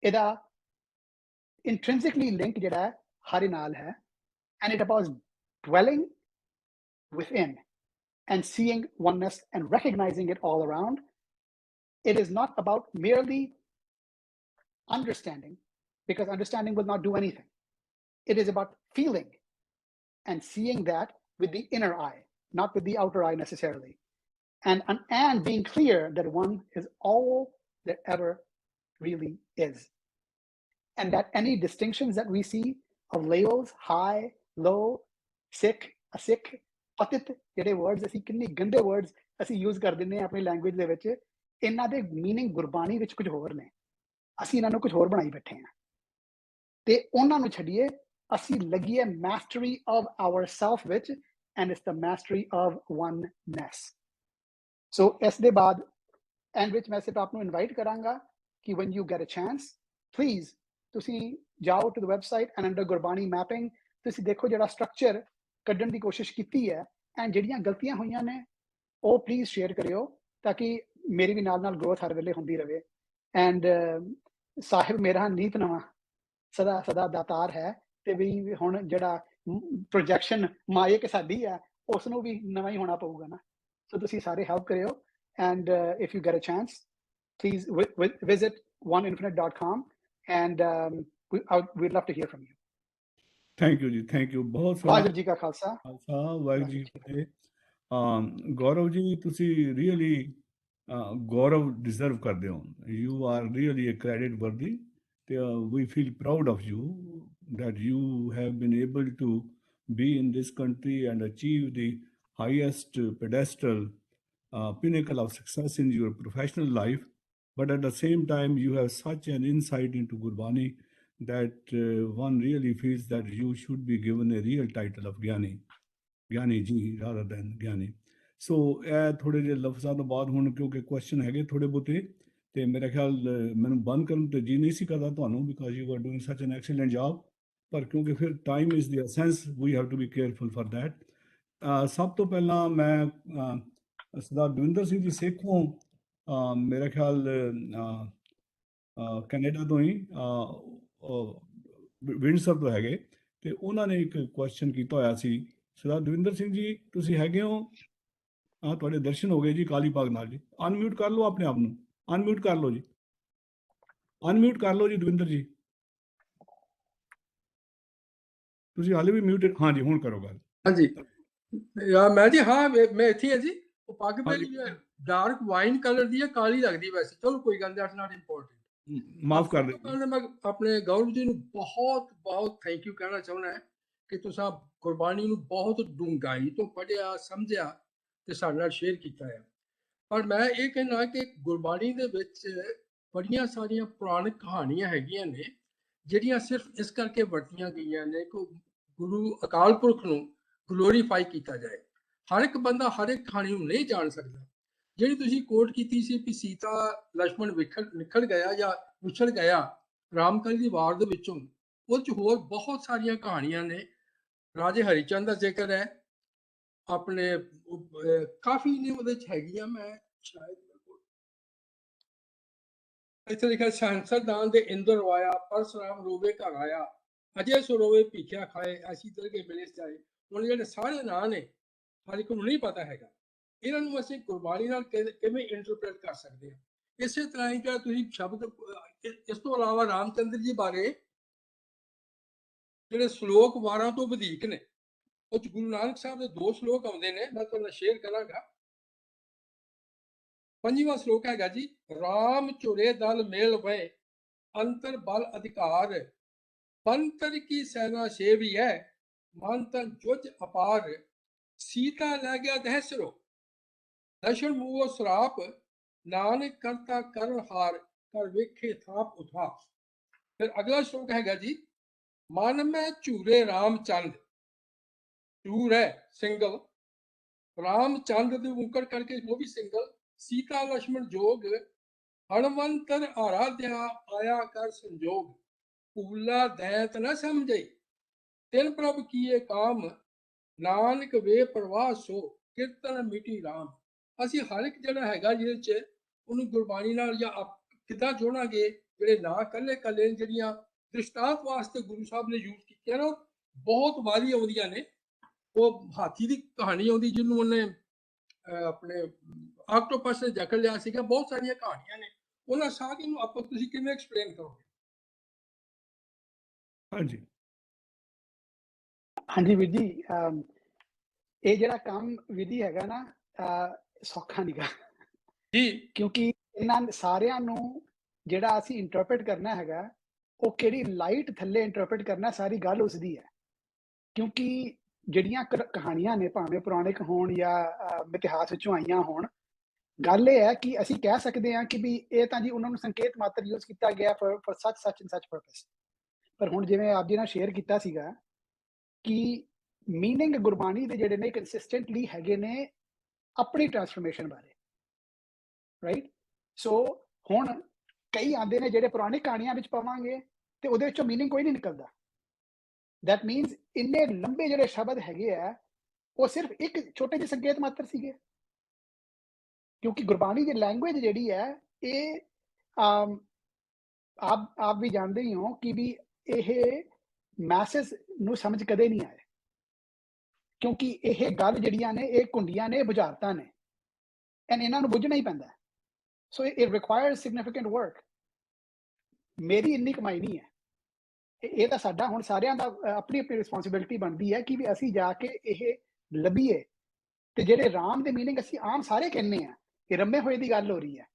Ida intrinsically linked jada hari naal hai, and it about dwelling within and seeing oneness and recognizing it all around. It is not about merely understanding, because understanding will not do anything. It is about feeling and seeing that with the inner eye, not with the outer eye necessarily. And being clear that one is all there ever really is. And that any distinctions that we see of labels, high, low, sick, a sick, patit, ਜਿਹੜੇ words ਅਸੀਂ ਕਿੰਨੇ ਗੰਦੇ words ਅਸੀਂ use ਕਰ ਦਿੰਦੇ ਹਾਂ ਆਪਣੀ language ਦੇ ਵਿੱਚ, ਇਹਨਾਂ ਦੇ meaning ਗੁਰਬਾਣੀ ਵਿੱਚ ਕੁਝ ਹੋਰ ਨੇ, ਅਸੀਂ ਇਹਨਾਂ ਨੂੰ ਕੁਝ ਹੋਰ ਬਣਾਈ ਬੈਠੇ ਹਾਂ, ਤੇ ਉਹਨਾਂ ਨੂੰ ਛੱਡੀਏ, ਅਸੀਂ ਲੱਗੀਏ mastery of ourself ਵਿੱਚ, and it's the mastery of oneness. So ਇਸ ਦੇ ਬਾਅਦ ਐਂਡ ਵਿੱਚ ਮੈਂ ਸਿਰਫ ਆਪ ਨੂੰ ਇਨਵਾਈਟ ਕਰਾਂਗਾ ਕਿ when you get a chance, please ਤੁਸੀਂ ਜਾਓ to the website and under Gurbani mapping ਤੁਸੀਂ ਦੇਖੋ ਜਿਹੜਾ ਸਟਰਕਚਰ ਕੱਢਣ ਦੀ ਕੋਸ਼ਿਸ਼ ਕੀਤੀ ਹੈ, ਐਂਡ ਜਿਹੜੀਆਂ ਗਲਤੀਆਂ ਹੋਈਆਂ ਨੇ ਉਹ ਪਲੀਜ਼ ਸ਼ੇਅਰ ਕਰਿਓ, ਤਾਂ ਕਿ ਮੇਰੀ ਵੀ ਨਾਲ ਨਾਲ ਗਰੋਥ ਹਰ ਵੇਲੇ ਹੁੰਦੀ ਰਹੇ। ਐਂਡ ਸਾਹਿਬ ਮੇਰਾ ਨੀਤ ਨਵਾਂ ਸਦਾ ਸਦਾ ਦਾਤਾਰ ਹੈ, ਤੇ ਵੀ ਹੁਣ ਜਿਹੜਾ ਪ੍ਰੋਜੈਕਸ਼ਨ ਮਾਇਕ ਸਾਡੀ ਹੈ ਉਸ ਨੂੰ ਵੀ ਨਵਾਂ ਹੀ ਹੋਣਾ ਪਊਗਾ ਨਾ। ਸੋ ਤੁਸੀਂ ਸਾਰੇ ਹੈਲਪ ਕਰਿਓ, and if you get a chance, please visit oneinfinite.com, and we'd love to hear from you. Thank you ਜੀ, ਥੈਂਕ ਯੂ ਬਹੁਤ ਸਾਰਾ। ਵਾਹਿਗੁਰੂ ਜੀ ਕਾ ਖਾਲਸਾ, ਵਾਹਿਗੁਰੂ ਜੀ ਕੀ ਫਤਿਹ। ਗੌਰਵ ਜੀ ਤੁਸੀਂ ਰੀਅਲੀ ਗੌਰਵ ਡਿਜ਼ਰਵ ਕਰਦੇ ਹੋ, you are really a credit worthy, ਤੇ we feel proud of you that you have been able to be in this country and achieve the highest pedestal pinnacle of success in your professional life, but at the same time you have such an insight into Gurbani that one really feels that you should be given a real title of Gyani ji rather than Gyani. So ਇਹ ਥੋੜੇ ਜਿਹੇ ਲਫ਼ਜ਼ਾਂ ਤੋਂ ਬਾਅਦ ਹੁਣ ਕਿਉਂਕਿ question ਹੈਗੇ ਥੋੜੇ ਬਹੁਤੇ, ਤੇ ਮੇਰਾ ਖਿਆਲ ਮੈਨੂੰ ਬੰਦ ਕਰਨ ਤੇ ਜੀ ਨਹੀਂ ਸੀ ਕਰਦਾ ਤੁਹਾਨੂੰ, ਬਿਕਾਜ਼ ਯੂ ਆਰ ਡੂਇੰਗ ਸੱਚ ਐਨ ਐਕਸਲੈਂਟ ਜੌਬ, ਪਰ ਕਿਉਂਕਿ ਫਿਰ time is the essence, we have to be careful for that. ਸਭ ਤੋਂ ਪਹਿਲਾਂ ਮੈਂ ਸਰਦਾਰ ਦਵਿੰਦਰ ਸਿੰਘ ਜੀ ਸੇਖੋਂ, ਮੇਰਾ ਖਿਆਲ ਕੈਨੇਡਾ ਤੋਂ ਹੀ ਵਿੰਡਸਰ ਤੋਂ ਹੈਗੇ, ਤੇ ਉਹਨਾਂ ਨੇ ਇੱਕ ਕੁਐਸਚਨ ਕੀਤਾ ਹੋਇਆ ਸੀ। ਸਰਦਾਰ ਦਵਿੰਦਰ ਸਿੰਘ ਜੀ ਤੁਸੀਂ ਹੈਗੇ ਹੋ? ਤੁਹਾਡੇ ਦਰਸ਼ਨ ਹੋ ਗਏ ਜੀ ਕਾਲੀ ਪਾਗ ਨਾਲ ਜੀ। ਅਨਮਿਊਟ ਕਰ ਲਓ ਆਪਣੇ ਆਪ ਨੂੰ, ਅਨਮਿਊਟ ਕਰ ਲਓ ਜੀ, ਅਨਮਿਊਟ ਕਰ ਲਓ ਜੀ ਦਵਿੰਦਰ ਜੀ, ਤੁਸੀਂ ਹਾਲੇ ਵੀ ਮਿਊਟਡ। ਹਾਂਜੀ ਹੁਣ ਕਰੋ ਗੱਲ। ਹਾਂਜੀ ਮੈਂ ਜੀ, ਹਾਂ ਮੈਂ ਇੱਥੇ ਹਾਂ ਜੀ। ਉਹ ਪੱਗ ਮੇਰੀ ਡਾਰਕ ਵਾਈਨ ਕਲਰ ਦੀ ਹੈ, ਕਾਲੀ ਲੱਗਦੀ ਵੈਸੇ, ਚਲੋ ਕੋਈ ਗੱਲ ਨਹੀਂ, ਦੈਟਸ ਨਾਟ ਇੰਪੋਰਟੈਂਟ, ਮਾਫ ਕਰ ਦਿਓ। ਮੈਂ ਆਪਣੇ ਗੌਰਵ ਜੀ ਨੂੰ ਬਹੁਤ ਬਹੁਤ ਥੈਂਕ ਯੂ ਕਹਿਣਾ ਚਾਹੁੰਦਾ ਹੈ ਕਿ ਤੁਸੀਂ ਗੁਰਬਾਣੀ ਨੂੰ ਬਹੁਤ ਡੂੰਘਾਈ ਤੋਂ ਪੜ੍ਹਿਆ, ਸਮਝਿਆ ਤੇ ਸਾਡੇ ਨਾਲ ਸ਼ੇਅਰ ਕੀਤਾ ਹੈ। ਪਰ ਮੈਂ ਇਹ ਕਹਿਣਾ ਕਿ ਗੁਰਬਾਣੀ ਦੇ ਵਿੱਚ ਬੜੀਆਂ ਸਾਰੀਆਂ ਪੁਰਾਣਿਕ ਕਹਾਣੀਆਂ ਹੈਗੀਆਂ ਨੇ ਜਿਹੜੀਆਂ ਸਿਰਫ ਇਸ ਕਰਕੇ ਵਰਤੀਆਂ ਗਈਆਂ ਨੇ ਕਿ ਗੁਰੂ ਅਕਾਲ ਪੁਰਖ ਨੂੰ ਗਲੋਰੀਫਾਈ ਕੀਤਾ ਜਾਏ। ਹਰ ਇੱਕ ਬੰਦਾ ਹਰ ਇੱਕ ਕਹਾਣੀ ਨੂੰ ਨਹੀਂ ਜਾਣ ਸਕਦਾ। ਜਿਹੜੀ ਤੁਸੀਂ ਕੋਟ ਕੀਤੀ ਸੀ ਕਿ ਸੀਤਾ ਲక్ష్మణ ਨਿਕਲ ਗਿਆ ਜਾਂ ਵਿਛੜ ਗਿਆ ਰਾਮਕਲੀ ਦੀ ਵਾਰ ਦੇ ਵਿੱਚੋਂ, ਉਹ 'ਚ ਹੋਰ ਬਹੁਤ ਸਾਰੀਆਂ ਕਹਾਣੀਆਂ ਨੇ। ਰਾਜੇ ਹਰੀਚੰਦ ਦਾ ਜ਼ਿਕਰ ਹੈ, ਆਪਣੇ ਕਾਫੀ ਨੇ ਉਹਦੇ 'ਚ ਹੈਗੀਆਂ। ਮੈਂ ਸ਼ਾਇਦ ਇੱਥੇ ਲਿਖਿਆ, ਸਹੰਸਰ ਦਾਨ ਦੇ ਇੰਦਰ ਆਇਆ, ਪਰਸਰਾਮ ਰੋਵੇ ਘਰ ਆਇਆ, ਅਜੇ ਸਰੋਵੇ ਭੀਖਿਆ ਖਾਏ, ਐਸੀ ਦਰਗੇ ਮਿਲੇ ਜਾਏ। ਹੁਣ ਜਿਹੜੇ ਸਾਰੇ ਨਾਂ ਨੇ ਹਰ ਇੱਕ ਨੂੰ ਨਹੀਂ ਪਤਾ ਹੈਗਾ, ਇਹਨਾਂ ਨੂੰ ਅਸੀਂ ਗੁਰਬਾਣੀ ਨਾਲ ਕਿਵੇਂ ਇੰਟਰਪ੍ਰੇਟ ਕਰ ਸਕਦੇ ਹਾਂ। ਇਸੇ ਤਰ੍ਹਾਂ ਹੀ ਕਿ ਤੁਸੀਂ ਸ਼ਬਦ, ਇਸ ਤੋਂ ਇਲਾਵਾ ਰਾਮਚੰਦਰ ਜੀ ਬਾਰੇ ਜਿਹੜੇ ਸ਼ਲੋਕ 12 ਤੋਂ ਵਧੇਕ ਨੇ, ਉਹ 'ਚ ਗੁਰੂ ਨਾਨਕ ਸਾਹਿਬ ਦੇ 2 ਸ਼ਲੋਕ ਆਉਂਦੇ ਨੇ, ਮੈਂ ਤੁਹਾਨੂੰ ਸ਼ੇਅਰ ਕਰਾਂਗਾ। 5ਵਾਂ ਸ਼ਲੋਕ ਹੈਗਾ ਜੀ, ਰਾਮ ਝੁਰੇ ਦਲ ਮੇਲ ਵਏ, ਅੰਤਰ ਬਲ ਅਧਿਕਾਰ, ਬੰਤਰ ਕੀ ਸੈਨਾ ਸੇਵੀ ਹੈ, ਮੰਤਨ ਜੁਜ ਅਪਾਰ, ਸੀਤਾ ਲੈ ਗਿਆ ਦਹਿਸਰੋ, ਦਸ਼ਣ ਮੂਹ ਸਰਾਪ, ਨਾਨਕ ਕਰਤਾ ਕਰਨ ਹਾਰ, ਕਰ ਵੇਖੇ ਥਾਪ ਉਠਾ। ਫਿਰ ਅਗਲਾ ਸ਼ਲੋਕ ਹੈਗਾ ਜੀ, ਮਨ ਮੈਂ ਝੂਰੇ ਰਾਮਚੰਦ, ਝੂਰ ਹੈ ਸਿੰਗਲ, ਰਾਮਚੰਦ ਦੇ ਮੁਕਰ ਕਰਕੇ ਉਹ ਵੀ ਸਿੰਗਲ, ਸੀਤਾ ਲక్ష్మణ ਜੋਗ, ਹਣਵੰਤਰ ਆਰਾਧਿਆ ਆਇਆ ਕਰ ਸੰਜੋਗ, ਭੂਲਾ ਦੈਤ ਨਾ ਸਮਝੇ, ਤਿਨ ਪ੍ਰਭ ਕੀਏ ਕਾਮ, ਨਾਨਕ ਵੇ ਪ੍ਰਵਾਹ ਸੋ, ਕੀਰਤਨ ਮਿਟੀ ਰਾਮ। ਅਸੀਂ ਹਰ ਇੱਕ ਜਿਹੜਾ ਹੈਗਾ ਜਿਹਦੇ 'ਚ ਉਹਨੂੰ ਗੁਰਬਾਣੀ ਨਾਲ ਜਾਂ ਕਿੱਦਾਂ ਜੋੜਾਂਗੇ, ਜਿਹੜੇ ਨਾ ਕੱਲੇ ਜਿਹੜੀਆਂ ਦ੍ਰਿਸ਼ਟਾਂਤ ਵਾਸਤੇ ਗੁਰੂ ਸਾਹਿਬ ਨੇ ਯੂਜ਼ ਕੀਤੀਆਂ ਨਾ, ਬਹੁਤ ਵਾਰੀ ਆਉਂਦੀਆਂ ਨੇ। ਉਹ ਹਾਥੀ ਦੀ ਕਹਾਣੀ ਆਉਂਦੀ ਜਿਹਨੂੰ ਉਹਨੇ ਆਪਣੇ ਆਕਟੋਪਸ ਨੇ ਜਕੜ ਲਿਆ ਸੀਗਾ, ਬਹੁਤ ਸਾਰੀਆਂ ਕਹਾਣੀਆਂ ਨੇ, ਉਹਨਾਂ ਸਾਰੀਆਂ ਨੂੰ ਆਪਾਂ ਤੁਸੀਂ ਕਿਵੇਂ ਐਕਸਪਲੇਨ ਕਰੋਗੇ? ਹਾਂਜੀ ਹਾਂਜੀ ਵੀਰ ਜੀ, ਇਹ ਜਿਹੜਾ ਕੰਮ ਵਿਧੀ ਹੈਗਾ ਨਾ, ਸੌਖਾ ਨਹੀਂਗਾ ਜੀ, ਕਿਉਂਕਿ ਇਹਨਾਂ ਸਾਰਿਆਂ ਨੂੰ ਜਿਹੜਾ ਅਸੀਂ ਇੰਟਰਪ੍ਰੀਟ ਕਰਨਾ ਹੈਗਾ, ਉਹ ਕਿਹੜੀ ਲਾਈਟ ਥੱਲੇ ਇੰਟਰਪ੍ਰੀਟ ਕਰਨਾ, ਸਾਰੀ ਗੱਲ ਉਸ ਦੀ ਹੈ। ਕਿਉਂਕਿ ਜਿਹੜੀਆਂ ਕਹਾਣੀਆਂ ਨੇ, ਭਾਵੇਂ ਪੁਰਾਣਿਕ ਹੋਣ ਜਾਂ ਇਤਿਹਾਸ ਵਿੱਚੋਂ ਆਈਆਂ ਹੋਣ, ਗੱਲ ਇਹ ਹੈ ਕਿ ਅਸੀਂ ਕਹਿ ਸਕਦੇ ਹਾਂ ਕਿ ਵੀ ਇਹ ਤਾਂ ਜੀ ਉਹਨਾਂ ਨੂੰ ਸੰਕੇਤ ਮਾਤਰ ਯੂਜ਼ ਕੀਤਾ ਗਿਆ ਫॉर ਸੱਚ ਐਂਡ ਸੱਚ ਪਰਪਸ। ਪਰ ਹੁਣ ਜਿਵੇਂ ਆਪ ਜੀ ਨਾਲ ਸ਼ੇਅਰ ਕੀਤਾ ਸੀਗਾ ਕਿ ਮੀਨਿੰਗ ਗੁਰਬਾਣੀ ਦੇ ਜਿਹੜੇ ਨੇ ਕੰਸਿਸਟੈਂਟਲੀ ਹੈਗੇ ਨੇ ਆਪਣੀ ਟ੍ਰਾਂਸਫਰਮੇਸ਼ਨ ਬਾਰੇ, ਰਾਈਟ। ਸੋ ਹੁਣ ਕਈ ਆਉਂਦੇ ਨੇ ਜਿਹੜੇ ਪੁਰਾਣੀ ਕਹਾਣੀਆਂ ਵਿੱਚ ਪਾਵਾਂਗੇ ਤੇ ਉਹਦੇ ਵਿੱਚੋਂ ਮੀਨਿੰਗ ਕੋਈ ਨਹੀਂ ਨਿਕਲਦਾ। ਦੈਟ ਮੀਨਸ ਇੰਨੇ ਲੰਬੇ ਜਿਹੜੇ ਸ਼ਬਦ ਹੈਗੇ ਆ, ਉਹ ਸਿਰਫ ਇੱਕ ਛੋਟੇ ਜਿਹੇ ਸੰਕੇਤ ਮਾਤਰ ਸੀਗੇ। ਕਿਉਂਕਿ ਗੁਰਬਾਣੀ ਦੀ ਲੈਂਗੁਏਜ ਜਿਹੜੀ ਹੈ, ਇਹ ਆਪ ਵੀ ਜਾਣਦੇ ਹੀ ਹੋ ਕਿ ਵੀ ਇਹ ਮੈਸੇਜ ਨੂੰ ਸਮਝ ਕਦੇ ਨਹੀਂ ਆਏ, ਕਿਉਂਕਿ ਇਹ ਗੱਲ ਜਿਹੜੀਆਂ ਨੇ ਇਹ ਕੁੰਡੀਆਂ ਨੇ, ਬੁਝਾਰਤਾਂ ਨੇ, ਐਂਡ ਇਹਨਾਂ ਨੂੰ ਬੁੱਝਣਾ ਹੀ ਪੈਂਦਾ। So it requires significant work. ਮੇਰੀ ਇੰਨੀ ਕਮਾਈ ਨਹੀਂ ਹੈ, ਇਹ ਤਾਂ ਸਾਡਾ ਹੁਣ ਸਾਰਿਆਂ ਦਾ ਆਪਣੀ ਆਪਣੀ ਰਿਸਪੌਂਸਿਬਿਲਿਟੀ ਬਣਦੀ ਹੈ ਕਿ ਵੀ ਅਸੀਂ ਜਾ ਕੇ ਇਹ ਲੱਭੀਏ। ਤੇ ਜਿਹੜੇ ਰਾਮ ਦੇ ਮੀਨਿੰਗ ਅਸੀਂ ਆਮ ਸਾਰੇ ਕਹਿੰਦੇ ਆ, ਇਹ ਰੰਮੇ ਹੋਏ ਦੀ ਗੱਲ ਹੋ ਰਹੀ ਹੈ।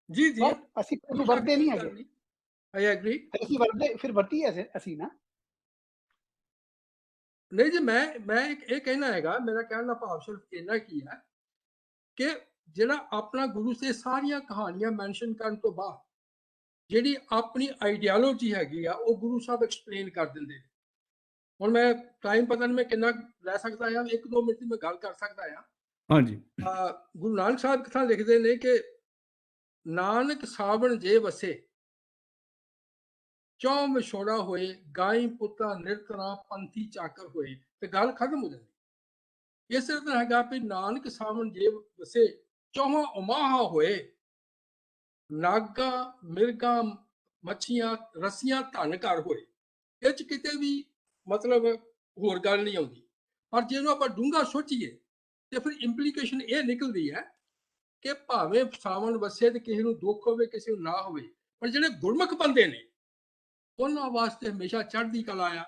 ਜੀ ਜੀ, ਅਸੀਂ ਉਹਨੂੰ ਵਰਤਦੇ ਨਹੀਂ ਹੈਗੇ। I agree. ਅਸੀਂ ਵਰਤਦੇ, ਫਿਰ ਵਰਤੀਏ ਅਸੀਂ ਨਾ। ਨਹੀਂ ਜੀ, ਮੈਂ ਇਹ ਕਹਿਣਾ ਹੈਗਾ, ਮੇਰਾ ਕਹਿਣ ਦਾ ਭਾਵ ਸਿਰਫ ਇੰਨਾ ਕੀ ਹੈ ਕਿ ਜਿਹੜਾ ਆਪਣਾ ਗੁਰੂ ਸੇ ਸਾਰੀਆਂ ਕਹਾਣੀਆਂ ਮੈਂਸ਼ਨ ਕਰਨ ਤੋਂ ਬਾਅਦ ਜਿਹੜੀ ਆਪਣੀ ਆਈਡੀਓਲੋਜੀ ਹੈਗੀ ਆ, ਉਹ ਗੁਰੂ ਸਾਹਿਬ ਐਕਸਪਲੇਨ ਕਰ ਦਿੰਦੇ ਨੇ। ਹੁਣ ਮੈਂ ਟਾਈਮ ਪਤਾ ਨਹੀਂ ਮੈਂ ਕਿੰਨਾ ਲੈ ਸਕਦਾ ਆ, 1-2 ਮਿੰਟ ਦੀ ਮੈਂ ਗੱਲ ਕਰ ਸਕਦਾ ਆ। ਹਾਂਜੀ। ਗੁਰੂ ਨਾਨਕ ਸਾਹਿਬ ਕਿਥਾਂ ਲਿਖਦੇ ਨੇ ਕਿ ਨਾਨਕ ਸਾਵਣ ਜੇ ਵਸੇ, ਚੌਂ ਵਿਛੋੜਾ ਹੋਏ, ਗਾਈ ਪੁੱਤਾ ਨਿਰਤਰਾ ਪੰਥੀ ਚਾਕਰ ਹੋਏ, ਤੇ ਗੱਲ ਖਤਮ ਹੋ ਜਾਂਦੀ। ਇਸ ਤਰ੍ਹਾਂ ਹੈਗਾ ਵੀ ਨਾਨਕ ਸਾਵਣ ਜੇ ਵਸੇ, ਚੌਹਾਂ ਉਮਾਹਾ ਹੋਏ, ਨਾਗਾ ਮਿਰਗਾ ਮੱਛੀਆਂ ਰੱਸੀਆਂ ਧਨ ਘਰ ਹੋਏ। ਇਹ 'ਚ ਕਿਤੇ ਵੀ ਮਤਲਬ ਹੋਰ ਗੱਲ ਨਹੀਂ ਆਉਂਦੀ। ਪਰ ਜੇ ਆਪਾਂ ਡੂੰਘਾ ਸੋਚੀਏ ਤੇ ਫਿਰ ਇੰਪਲੀਕੇਸ਼ਨ ਇਹ ਨਿਕਲਦੀ ਹੈ ਕਿ ਭਾਵੇਂ ਸਾਵਣ ਵਸੇ ਤੇ ਕਿਸੇ ਨੂੰ ਦੁੱਖ ਹੋਵੇ, ਕਿਸੇ ਨੂੰ ਨਾ ਹੋਵੇ, ਪਰ ਜਿਹੜੇ ਗੁਰਮੁਖ ਬੰਦੇ ਨੇ ਉਹਨਾਂ ਵਾਸਤੇ ਹਮੇਸ਼ਾ ਚੜ੍ਹਦੀ ਕਲਾ ਆ।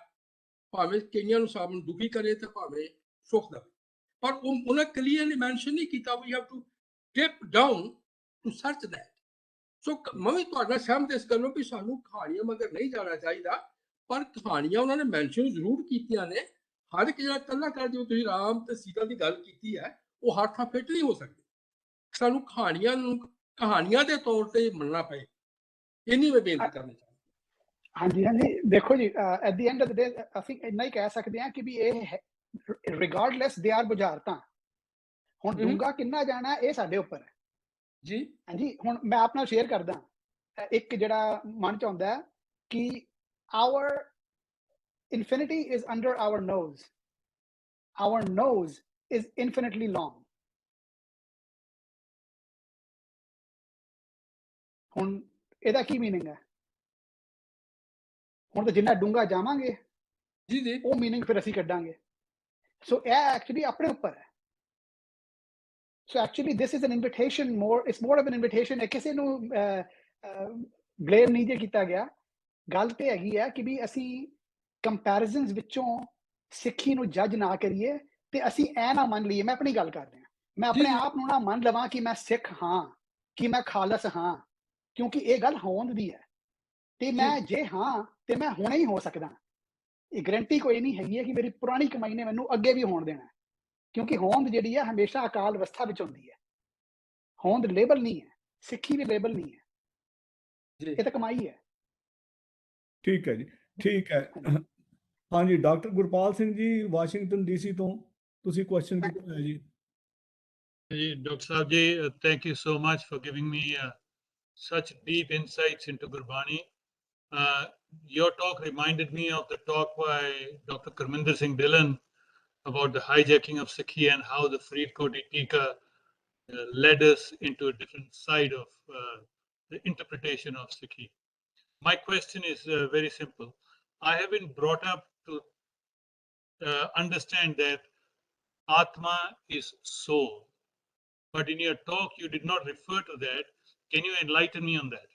ਭਾਵੇਂ ਕਈਆਂ ਨੂੰ ਸਾਵਣ ਦੁਖੀ ਕਰੇ ਤੇ ਭਾਵੇਂ ਸੁੱਖ ਦੇਵੇ, ਪਰ ਉਹਨਾਂ ਕਲੀਅਰਲੀ ਮੈਂਸ਼ਨ ਨਹੀਂ ਕੀਤਾ we have to dip down to search that. So ਮੈਂ ਵੀ ਤੁਹਾਡਾ ਸਹਿਮਤ ਇਸ ਗੱਲੋਂ ਵੀ ਸਾਨੂੰ ਕਹਾਣੀਆਂ ਮਗਰ ਨਹੀਂ ਜਾਣਾ ਚਾਹੀਦਾ, ਪਰ ਕਹਾਣੀਆਂ ਉਹਨਾਂ ਨੇ ਮੈਂਸ਼ਨ ਜ਼ਰੂਰ ਕੀਤੀਆਂ ਨੇ। ਹਰ ਇੱਕ ਜਿਹੜਾ ਕਲਾਕਾਰ, ਜਿਵੇਂ ਤੁਸੀਂ ਰਾਮ ਤੇ ਸੀਤਾ ਦੀ ਗੱਲ ਕੀਤੀ ਹੈ, ਉਹ ਹਰ ਥਾਂ ਫਿੱਟ ਨਹੀਂ ਹੋ ਸਕਦੀ। ਸਾਨੂੰ ਕਹਾਣੀਆਂ ਨੂੰ ਕਹਾਣੀਆਂ ਦੇ ਤੌਰ ਤੇ ਮੰਨਣਾ ਪਏ, ਇੰਨੀ ਮੈਂ ਬੇਨਤੀ ਕਰਨਾ ਚਾਹੁੰਦਾ। ਹਾਂਜੀ ਹਾਂਜੀ, ਦੇਖੋ ਜੀ, at the end of the day ਅਸੀਂ ਇੰਨਾ ਹੀ ਕਹਿ ਸਕਦੇ ਹਾਂ ਕਿ ਵੀ ਇਹ ਰਿਗਾਰਡਲੈਸ ਦੇ ਆਰ ਬੁਝਾਰਤਾਂ। ਹੁਣ ਡੂੰਘਾ ਕਿੰਨਾ ਜਾਣਾ ਇਹ ਸਾਡੇ ਉੱਪਰ ਹੈ ਜੀ। ਹਾਂਜੀ, ਹੁਣ ਮੈਂ ਆਪ ਨਾਲ ਸ਼ੇਅਰ ਕਰਦਾ ਇੱਕ ਜਿਹੜਾ ਮਨ ਚ ਆਉਂਦਾ ਕਿ our infinity is under our nose is infinitely long। ਹੁਣ ਇਹਦਾ ਕੀ ਮੀਨਿੰਗ ਹੈ? ਹੁਣ ਤਾਂ ਜਿੰਨਾ ਡੂੰਘਾ ਜਾਵਾਂਗੇ ਜੀ ਜੀ, ਉਹ ਮੀਨਿੰਗ ਫਿਰ ਅਸੀਂ ਕੱਢਾਂਗੇ। ਸੋ ਇਹ ਐਕਚੁਅਲੀ ਆਪਣੇ ਉੱਪਰ ਹੈ। So actually this is an invitation, it's more of an invitation ਹੈ। ਕਿਸੇ ਨੂੰ ਬਲੇਮ ਨਹੀਂ ਜੇ ਕੀਤਾ ਗਿਆ। ਗੱਲ ਤੇ ਹੈਗੀ ਹੈ ਕਿ ਵੀ ਅਸੀਂ ਕੰਪੈਰੀਜ਼ਨਸ ਵਿੱਚੋਂ ਸਿੱਖੀ ਨੂੰ ਜੱਜ ਨਾ ਕਰੀਏ ਤੇ ਅਸੀਂ ਐ ਨਾ ਮੰਨ ਲਈਏ। ਮੈਂ ਆਪਣੀ ਗੱਲ ਕਰ ਰਿਹਾ, ਮੈਂ ਆਪਣੇ ਆਪ ਨੂੰ ਨਾ ਮੰਨ ਲਵਾਂ ਕਿ ਮੈਂ ਸਿੱਖ ਹਾਂ, ਕਿ ਮੈਂ ਖਾਲਸ ਹਾਂ, ਕਿਉਂਕਿ ਇਹ ਗੱਲ ਹੋਂਦ ਦੀ ਹੈ। ਤੇ ਮੈਂ ਜੇ ਹਾਂ ਤੇ ਮੈਂ ਹੁਣੇ ਹੀ ਹੋ ਸਕਦਾ। ਇਹ ਗਰੰਟੀ ਕੋਈ ਨਹੀਂ ਹੈਗੀ ਹੈ ਕਿ ਮੇਰੀ ਪੁਰਾਣੀ ਕਮਾਈ ਨੇ ਮੈਨੂੰ ਅੱਗੇ ਵੀ ਹੋਣ ਦੇਣਾ, ਕਿਉਂਕਿ ਹੋਂਦ ਜਿਹੜੀ ਹੈ ਹਮੇਸ਼ਾ ਅਕਾਲ ਅਵਸਥਾ ਵਿੱਚ ਹੁੰਦੀ ਹੈ। ਹੋਂਦ ਲੇਬਲ ਨਹੀਂ ਹੈ, ਸਿੱਖੀ ਵੀ ਲੇਬਲ ਨਹੀਂ ਹੈ, ਇਹ ਤਾਂ ਕਮਾਈ ਹੈ। ਠੀਕ ਹੈ ਜੀ, ਠੀਕ ਹੈ। ਹਾਂਜੀ, doctor Gurpal Singh ji, Washington DC ਤੋਂ ਤੁਸੀਂ ਕੁਐਸਚਨ ਕੀਤਾ ਹੈ ਜੀ। ਜੀ doctor Sahib ji, thank you so much for giving me such deep insights into Gurbani. Your talk reminded me of the talk by Dr. Karminder Singh Dhillon about the hijacking of Sikhi and how the Faridkoti Tika led us into a different side of the interpretation of Sikhi. My question is very simple. I have been brought up to understand that Atma is soul, but in your talk you did not refer to that. Can you enlighten me on that?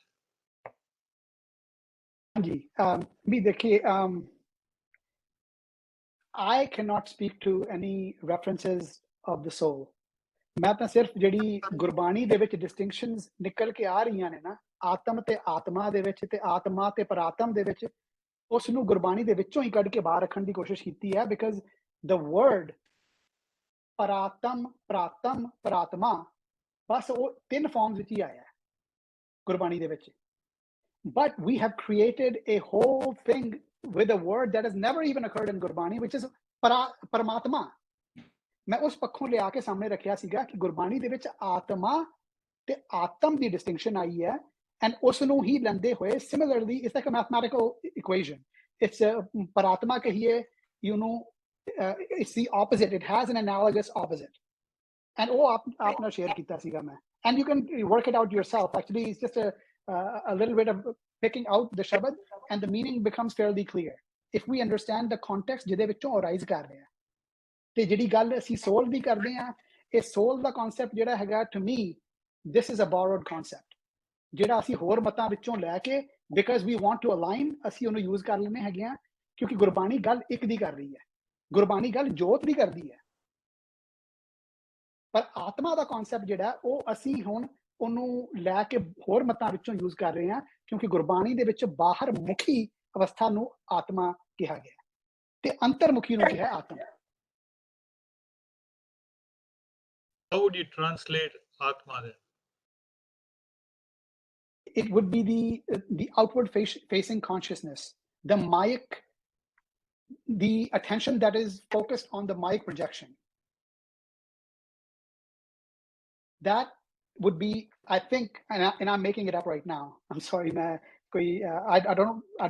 भी देखिए, I cannot speak to any references of the soul. मैं ਤਾਂ ਸਿਰਫ ਜਿਹੜੀ ਗੁਰਬਾਣੀ ਦੇ ਵਿੱਚ ਡਿਸਟਿੰਕਸ਼ਨਸ ਨਿਕਲ ਕੇ ਆ ਰਹੀਆਂ ਨੇ ਨਾ, ਆਤਮ ਤੇ ਆਤਮਾ ਦੇ ਵਿੱਚ ਤੇ ਆਤਮਾ ਤੇ ਪਰਾਤਮ ਦੇ ਵਿੱਚ, ਉਸ ਨੂੰ ਗੁਰਬਾਣੀ ਦੇ ਵਿੱਚੋਂ ਹੀ ਕੱਢ ਕੇ ਬਾਹਰ ਰੱਖਣ ਦੀ ਕੋਸ਼ਿਸ਼ ਕੀਤੀ ਹੈ, ਬਿਕਾਜ਼ ਦ ਵਰਡ ਪਰਾਤਮ, ਪ੍ਰਾਤਮ, ਪਰਾਤਮਾ ਬਸ ਉਹ 3 ਫਾਰਮਸ ਵਿੱਚ ਹੀ ਆਇਆ ਹੈ ਗੁਰਬਾਣੀ ਦੇ ਵਿੱਚ. But we have created a whole thing with a word that has never even occurred in Gurbani, which is Paramatma. मैं उस पक्षों ले आके सामने रखा सीगा कि गुरबाणी दे विच आत्मा ते आत्म दी डिस्टिंक्शन आई है, एंड उस नूं ही लंदे होए similarly it's like a mathematical equation. It's परात्मा कहिए, you know, it's the opposite, it has an analogous opposite, and वो आप ना शेयर कीता सीगा मैं, and you can work it out yourself. Actually it's just a little bit of picking out the shabad, and the meaning becomes fairly clear if we understand the context ਜਿਹਦੇ ਵਿੱਚੋਂ arise ਕਰ ਰਿਹਾ. ਤੇ ਜਿਹੜੀ ਗੱਲ ਅਸੀਂ soul ਦੀ ਕਰਦੇ ਆ, ਇਹ soul ਦਾ concept ਜਿਹੜਾ ਹੈਗਾ, to me this is a borrowed concept, ਜਿਹੜਾ ਅਸੀਂ ਹੋਰ ਮਤਾਂ ਵਿੱਚੋਂ ਲੈ ਕੇ because we want to align ਅਸੀਂ ਉਹਨੂੰ use ਕਰ ਲੈਂਦੇ ਹੈਗੇ ਆ, ਕਿਉਂਕਿ ਗੁਰਬਾਣੀ ਗੱਲ ਇੱਕ ਦੀ ਕਰ ਰਹੀ ਹੈ, ਗੁਰਬਾਣੀ ਗੱਲ ਜੋਤ ਦੀ ਕਰਦੀ ਹੈ. ਪਰ ਆਤਮਾ ਦਾ concept ਜਿਹੜਾ ਉਹ ਅਸੀਂ ਹੁਣ ਉਹਨੂੰ ਲੈ ਕੇ ਹੋਰ ਮਤਾਂ ਵਿੱਚੋਂ ਯੂਜ਼ ਕਰ ਰਹੇ ਹਾਂ, ਕਿਉਂਕਿ ਗੁਰਬਾਣੀ ਦੇ ਵਿੱਚ ਬਾਹਰ ਮੁਖੀ ਅਵਸਥਾ ਨੂੰ ਆਤਮਾ ਕਿਹਾ ਗਿਆ ਤੇ ਅੰਤਰਮੁਖੀ ਨੂੰ ਕਿਹਾ ਆਤਮ. How would you translate Atma then? It would be the outward facing consciousness, the Mayic, the attention that is focused on the Mayic projection. That would be, I think, and I'm making it up right now. I'm sorry, I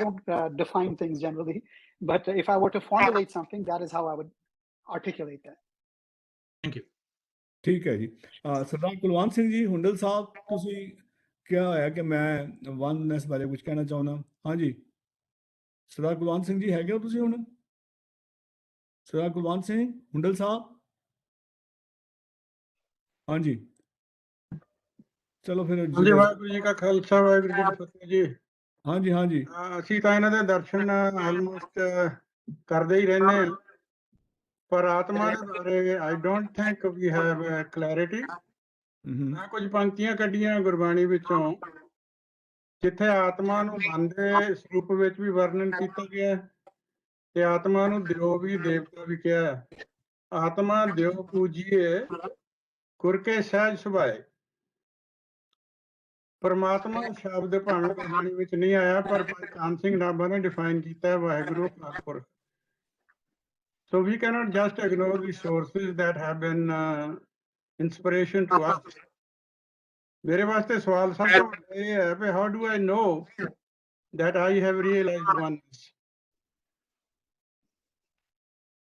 don't define things generally, but if I were to formulate something, that is how I would articulate that. Thank you. ਠੀਕ ਹੈ ਜੀ. ਸਰਦਾਰ ਕੁਲਵੰਤ ਸਿੰਘ ਜੀ ਹੁੰਡਲ ਸਾਹਿਬ, ਤੁਸੀਂ ਕਿਹਾ ਹੋਇਆ ਕਿ ਮੈਂ oneness ਬਾਰੇ ਕੁਝ ਕਹਿਣਾ ਚਾਹੁੰਦਾ. ਹਾਂਜੀ ਸਰਦਾਰ ਕੁਲਵੰਤ ਸਿੰਘ ਜੀ, ਹੈਗੇ ਹੋ ਤੁਸੀਂ ਹੁਣ? ਸਰਦਾਰ ਕੁਲਵੰਤ ਸਿੰਘ ਹੁੰਡਲ ਸਾਹਿਬ, ਹਾਂਜੀ. ਚਲੋ ਫਿਰ ਹਾਂਜੀ, ਵਾਹਿਗੁਰੂ ਜੀ ਕਾ ਖਾਲਸਾ, ਵਾਹਿਗੁਰੂ ਜੀ ਕੀ ਫਤਿਹ ਜੀ. ਹਾਂਜੀ ਹਾਂਜੀ. ਅਸੀਂ ਤਾਂ ਇਹਨਾਂ ਦੇ ਦਰਸ਼ਨ ਆਲਮੋਸਟ ਕਰਦੇ ਹੀ ਰਹਿੰਦੇ ਹਾਂ, ਪਰ ਆਤਮਾ ਦੇ ਬਾਰੇ I don't think we have clarity. ਮੈਂ ਕੁਝ ਪੰਕਤੀਆਂ ਕੱਢੀਆਂ ਗੁਰਬਾਣੀ ਵਿੱਚੋਂ ਜਿੱਥੇ ਆਤਮਾ ਨੂੰ ਮਨ ਦੇ ਸਰੂਪ ਵਿੱਚ ਵੀ ਵਰਣਨ ਕੀਤਾ ਗਿਆ ਤੇ ਆਤਮਾ ਨੂੰ ਦਿਓ ਵੀ ਦੇਵਤਾ ਵੀ ਕਿਹਾ. ਆਤਮਾ ਦਿਓ ਪੂਜੀਏ ਗੁਰ ਕੇ ਸਹਿਜ ਸੁਭਾਏ. ਪਰਮਾਤਮਾ ਸ਼ਬਦ ਭਾਵੇਂ ਗੁਰਬਾਣੀ ਵਿੱਚ ਨਹੀਂ ਆਇਆ, ਪਰ ਭਾਈ ਕਾਨ ਸਿੰਘ ਨਾਭਾ ਨੇ ਡਿਫਾਈਨ ਕੀਤਾ ਹੈ Waheguru ਖਾਲਪੁਰ. So we cannot just ignore the sources that have been inspiration to us. ਮੇਰੇ ਵਾਸਤੇ ਸਵਾਲ ਸਭ ਤੋਂ ਵੱਡਾ ਇਹ ਹੈ ਕਿ how do I know that I have realized oneness?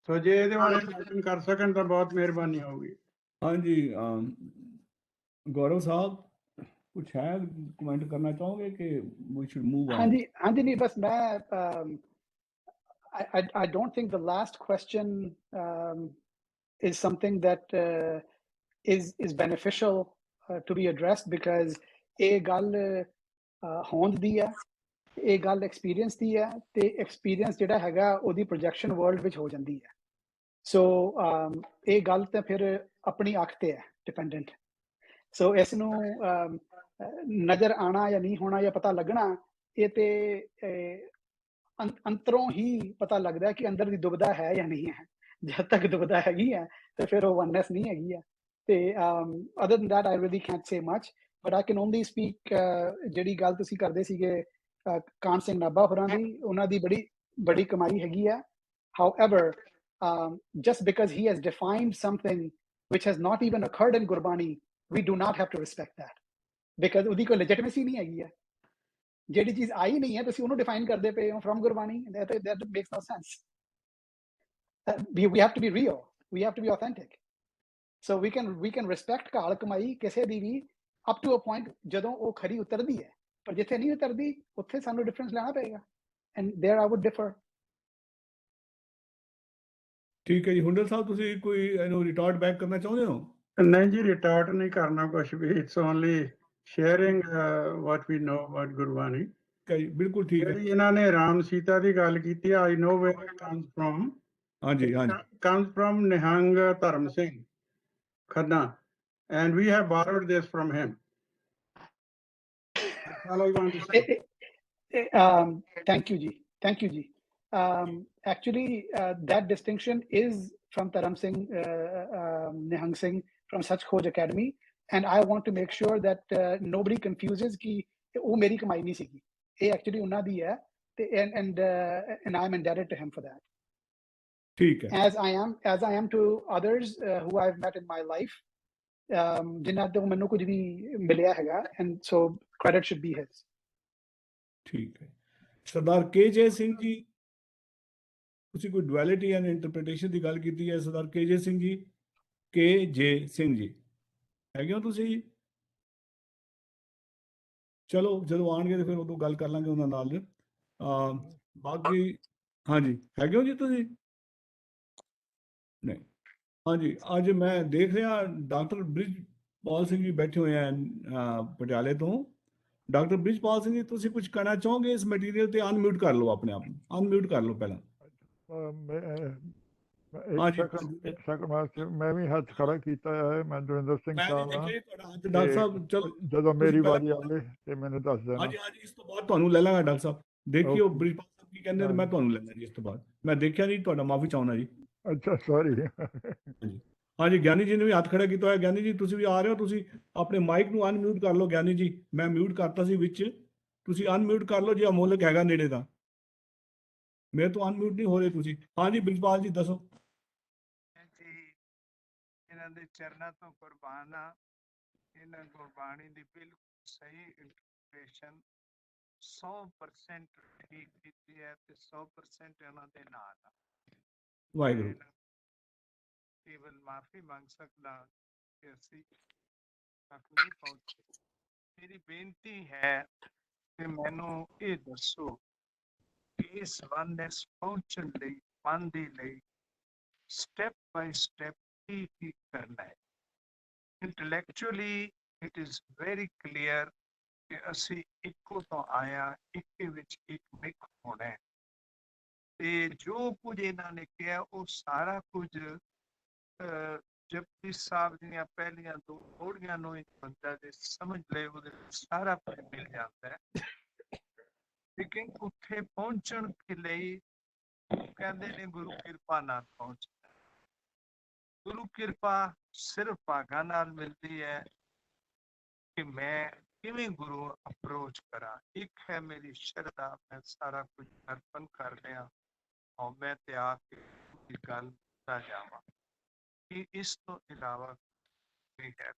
So ਜੇ ਇਹਦੇ ਬਾਰੇ ਐਕਸਪਲੇਨ ਕਰ ਸਕਣ ਤਾਂ ਬਹੁਤ ਮਿਹਰਬਾਨੀ ਹੋਊਗੀ. ਹਾਂਜੀ ਗੌਰਵ ਸਾਹਿਬ, ਕੁਛ ਹੈ ਕਮੈਂਟ ਕਰਨਾ ਚਾਹੋਗੇ ਕਿ we should move on? ਹਾਂਜੀ ਹਾਂਜੀ, ਨਹੀਂ ਬਸ ਮੈਂ I don't think the last question is something that is beneficial to be addressed, because ਇਹ ਗੱਲ ਹੋਂਦ ਦੀ ਹੈ, ਇਹ ਗੱਲ ਐਕਸਪੀਰੀਅੰਸ ਦੀ ਹੈ, ਤੇ ਐਕਸਪੀਰੀਅੰਸ ਜਿਹੜਾ ਹੈਗਾ ਉਹਦੀ ਪ੍ਰੋਜੈਕਸ਼ਨ ਵਰਲਡ ਵਿੱਚ ਹੋ ਜਾਂਦੀ ਹੈ. ਸੋ ਇਹ ਗੱਲ ਤਾਂ ਫਿਰ ਆਪਣੀ ਅੱਖ ਤੇ ਹੈ ਡਿਪੈਂਡੈਂਟ. ਸੋ ਇਸ ਨੂੰ ਨਜ਼ਰ ਆਣਾ ਜਾਂ ਨਹੀਂ ਹੋਣਾ ਜਾਂ ਪਤਾ ਲੱਗਣਾ, ਇਹ ਤੇ ਅੰਤਰੋਂ ਹੀ ਪਤਾ ਲੱਗਦਾ ਕਿ ਅੰਦਰ ਦੀ ਦੁਬਿਧਾ ਹੈ ਜਾਂ ਨਹੀਂ ਹੈ. ਜਦ ਤੱਕ ਦੁਬਿਧਾ ਹੈਗੀ ਹੈ ਤੇ ਫਿਰ ਉਹ ਵਨਨੈਸ ਨਹੀਂ ਹੈਗੀ ਹੈ. ਤੇ other than that I really can't say much, but I can only speak ਜਿਹੜੀ ਗੱਲ ਤੁਸੀਂ ਕਰਦੇ ਸੀਗੇ ਕਾਨ ਸਿੰਘ ਨਾਭਾ ਹੋਰਾਂ ਦੀ, ਉਹਨਾਂ ਦੀ ਬੜੀ ਕਮਾਈ ਹੈਗੀ ਹੈ. However, just because he has defined something which has not even occurred in Gurbani, we do not have to respect that, because ਉਹਦੀ ਕੋਈ legitimacy ਨਹੀਂ ਹੈਗੀ ਹੈ. ਜਿਹੜੀ ਚੀਜ਼ ਆਈ ਨਹੀਂ ਹੈ ਤੁਸੀਂ ਉਹਨੂੰ ਡਿਫਾਈਨ ਕਰਦੇ ਪਏ ਹੋ from Gurbani, that makes no sense. We have to be real, we have to be authentic. So we can respect ਘਾਲ ਕਮਾਈ ਕਿਸੇ ਦੀ ਵੀ up to a point ਜਦੋਂ ਉਹ ਖਰੀ ਉਤਰਦੀ ਹੈ, ਪਰ ਜਿੱਥੇ ਨਹੀਂ ਉਤਰਦੀ ਉੱਥੇ ਸਾਨੂੰ ਡਿਫਰੈਂਸ ਲੈਣਾ ਪਏਗਾ, and there I would differ. ਠੀਕ ਹੈ ਜੀ। ਹੁੰਡਲ ਸਾਹਿਬ ਤੁਸੀਂ ਕੋਈ ਇਹਨੂੰ ਰਿਟਾਰਟ ਬੈਕ ਕਰਨਾ ਚਾਹੁੰਦੇ ਹੋ? ਨਹੀਂ ਜੀ, ਰਿਟਾਰਟ ਨਹੀਂ ਕਰਨਾ ਕੁਛ ਵੀ, it's only sharing what we know about Gurbani. ਬਿਲਕੁਲ ਠੀਕ ਹੈ। ਜਿਹੜੀ ਇਹਨਾਂ ਨੇ ਰਾਮ ਸੀਤਾ ਦੀ ਗੱਲ ਕੀਤੀ, ਆਈ ਨੋ ਵੇਅਰ ਇਟ ਕਮਸ ਫਰੋਮ। ਹਾਂਜੀ ਹਾਂਜੀ, comes from ਨਿਹੰਗ ਧਰਮ Singh Khanna, and we have borrowed this from him. That's all I want to say. Thank you ji. Actually that distinction is from Dharam Singh, Nihang Singh from Sach Khoj Academy, and I want to make sure that nobody confuses ki oh meri kamai nahi sigi, ਇਹ actually ਉਹਨਾਂ ਦੀ ਹੈ, ਤੇ and I'm indebted to him for that. ਠੀਕ ਹੈ। as I am to others who I've met in my life, ਜਿਨ੍ਹਾਂ ਤੋਂ ਮੈਨੂੰ ਕੁਝ ਵੀ ਮਿਲਿਆ ਹੈਗਾ, and so credit should be his. ਠੀਕ ਹੈ। ਸਰਦਾਰ KJ ਸਿੰਘ ਜੀ, ਤੁਸੀਂ ਕੋਈ ਡੁਐਲਿਟੀ ਐਂਡ ਇੰਟਰਪ੍ਰੀਟੇਸ਼ਨ ਦੀ ਗੱਲ ਕੀਤੀ ਹੈ। ਸਰਦਾਰ KJ ਸਿੰਘ ਜੀ, KJ ਸਿੰਘ ਜੀ ਹੈਗੇ ਹੋ ਤੁਸੀਂ? ਚਲੋ ਜਦੋਂ ਆਉਣਗੇ ਤੇ ਫਿਰ ਉਦੋਂ ਗੱਲ ਕਰ ਲਾਂਗੇ ਉਹਨਾਂ ਨਾਲ। ਬਾਕੀ ਹਾਂਜੀ, ਹੈਗੇ ਹੋ ਜੀ ਤੁਸੀਂ? ਨਹੀਂ, ਹਾਂਜੀ। ਅੱਜ ਮੈਂ ਦੇਖ ਰਿਹਾ ਡਾਕਟਰ ਬ੍ਰਿਜਪਾਲ ਸਿੰਘ ਜੀ ਬੈਠੇ ਹੋਏ ਆ ਪਟਿਆਲੇ ਤੋਂ। ਡਾਕਟਰ ਬ੍ਰਿਜਪਾਲ ਸਿੰਘ ਜੀ, ਤੁਸੀਂ ਕੁਝ ਕਹਿਣਾ ਚਾਹੋਗੇ ਇਸ ਮਟੀਰੀਅਲ ਤੇ? ਅਨਮਿਊਟ ਕਰ ਲਓ ਆਪਣੇ ਆਪ ਨੂੰ, ਅਨਮਿਊਟ ਕਰ ਲਓ ਪਹਿਲਾਂ। ਇੱਕ ਸੈਕੰਡ ਵਾਸਤੇ ਮੈਂ ਵੀ ਹੱਥ ਖੜਾ ਕੀਤਾ ਹੈ। ਮੈਂ ਦਵਿੰਦਰ ਸਿੰਘ ਸਾਹਿਬ ਹਾਂ। ਡਾਕਟਰ ਸਾਹਿਬ ਚਲੋ ਜਦੋਂ ਮੇਰੀ ਵਾਰੀ ਆਵੇ ਤੇ ਮੈਨੂੰ ਦੱਸ ਦੇਣਾ। ਹਾਂਜੀ ਹਾਂਜੀ, ਇਸ ਤੋਂ ਬਾਅਦ ਤੁਹਾਨੂੰ ਲੈ ਲਾਂਗਾ ਡਾਕਟਰ ਸਾਹਿਬ। ਦੇਖਿਓ ਬ੍ਰਿਜਪਾਲ ਸਾਹਿਬ ਕੀ ਕਹਿੰਦੇ, ਮੈਂ ਤੁਹਾਨੂੰ ਲੈਣਾ ਜੀ ਇਸ ਤੋਂ ਬਾਅਦ। ਮੈਂ ਦੇਖਿਆ ਨਹੀਂ, ਤੁਹਾਡਾ ਮਾਫੀ ਚਾਹੁੰਦਾ ਜੀ। ਅੱਛਾ, ਸੌਰੀ। ਹਾਂਜੀ, ਗਿਆਨੀ ਜੀ ਨੇ ਵੀ ਹੱਥ ਖੜਾ ਕੀਤਾ ਹੋਇਆ। ਗਿਆਨੀ ਜੀ ਤੁਸੀਂ ਵੀ ਆ ਰਹੇ ਹੋ, ਤੁਸੀਂ ਆਪਣੇ ਮਾਈਕ ਨੂੰ ਅਨਮਿਊਟ ਕਰ ਲਓ। ਗਿਆਨੀ ਜੀ, ਮੈਂ ਮਿਊਟ ਕਰਤਾ ਸੀ ਵਿੱਚ, ਤੁਸੀਂ ਅਨਮਿਊਟ ਕਰ ਲਓ ਜੇ ਅਮੋਲਕ ਹੈਗਾ ਨੇੜੇ ਦਾ। ਮੇਰੇ ਤੋਂ ਅਨਮਿਊਟ ਨਹੀਂ ਹੋ ਰਹੇ ਤੁਸੀਂ। ਹਾਂਜੀ ਬ੍ਰਿਜਪਾਲ ਜੀ ਦੱਸੋ। ਇਹਨਾਂ ਦੇ ਚਰਨਾਂ ਤੋਂ ਕੁਰਬਾਨ ਆ। ਇਹਨਾਂ ਗੁਰਬਾਣੀ ਦੀ ਬਿਲਕੁਲ ਸਹੀ ਇੰਟਰਪ੍ਰੀਟੇਸ਼ਨ 100% ਠੀਕ ਕੀਤੀ ਹੈ ਤੇ 100% ਇਹਨਾਂ ਦੇ ਨਾਲ ਆ। ਵਾਹਿਗੁਰੂ। ਕੇਵਲ ਮਾਫੀ ਮੰਗ ਸਕਦਾ ਕਿ ਅਸੀਂ ਤੱਕ ਨਹੀਂ ਪਹੁੰਚੇ। ਮੇਰੀ ਬੇਨਤੀ ਹੈ ਕਿ ਮੈਨੂੰ ਇਹ ਦੱਸੋ ਕਿ ਇਸ ਵਨਨੈਸ ਪਹੁੰਚਣ ਲਈ, ਮਨ ਦੇ ਲਈ ਸਟੈਪ ਬਾਈ ਸਟੈਪ ਕੀ ਕਰਨਾ ਹੈ। Intellectually it is very clear ਕਿ ਅਸੀਂ ਇੱਕੋ ਤੋਂ ਆਇਆ, ਇੱਕੇ ਵਿੱਚ ਇੱਕ ਮਿਕ ਹੋਣਾ ਹੈ। ਤੇ ਜੋ ਕੁਝ ਇਹਨਾਂ ਨੇ ਕਿਹਾ ਉਹ ਸਾਰਾ ਕੁਝ ਜਪਜੀ ਸਾਹਿਬ ਦੀਆਂ ਪਹਿਲੀਆਂ ਦੋ ਪੌੜੀਆਂ ਨੂੰ ਇੱਕ ਬੰਦਾ ਜੇ ਸਮਝ ਲਏ, ਉਹਦੇ ਸਾਰਾ ਕੁਝ ਮਿਲ ਜਾਂਦਾ ਹੈ। ਲੇਕਿਨ ਉੱਥੇ ਪਹੁੰਚਣ ਦੇ ਲਈ ਕਹਿੰਦੇ ਨੇ ਗੁਰੂ ਕਿਰਪਾ ਨਾਲ ਪਹੁੰਚਣਾ। ਗੁਰੂ ਕਿਰਪਾ ਸਿਰਫ ਭਾਗਾਂ ਨਾਲ ਮਿਲਦੀ ਹੈ ਕਿ ਮੈਂ ਕਿਵੇਂ ਗੁਰੂ ਅਪਰੋਚ ਕਰਾਂ। ਇੱਕ ਹੈ ਮੇਰੀ ਸ਼ਰਧਾ, ਮੈਂ ਸਾਰਾ ਕੁਝ ਅਰਪਣ ਕਰ ਲਿਆ ਔਰ ਮੈਂ ਤੇ ਆ ਕੇ ਗੱਲ ਨਾ ਜਾਵਾਂ ਕਿ ਇਸ ਤੋਂ ਇਲਾਵਾ ਕੀ ਹੈ।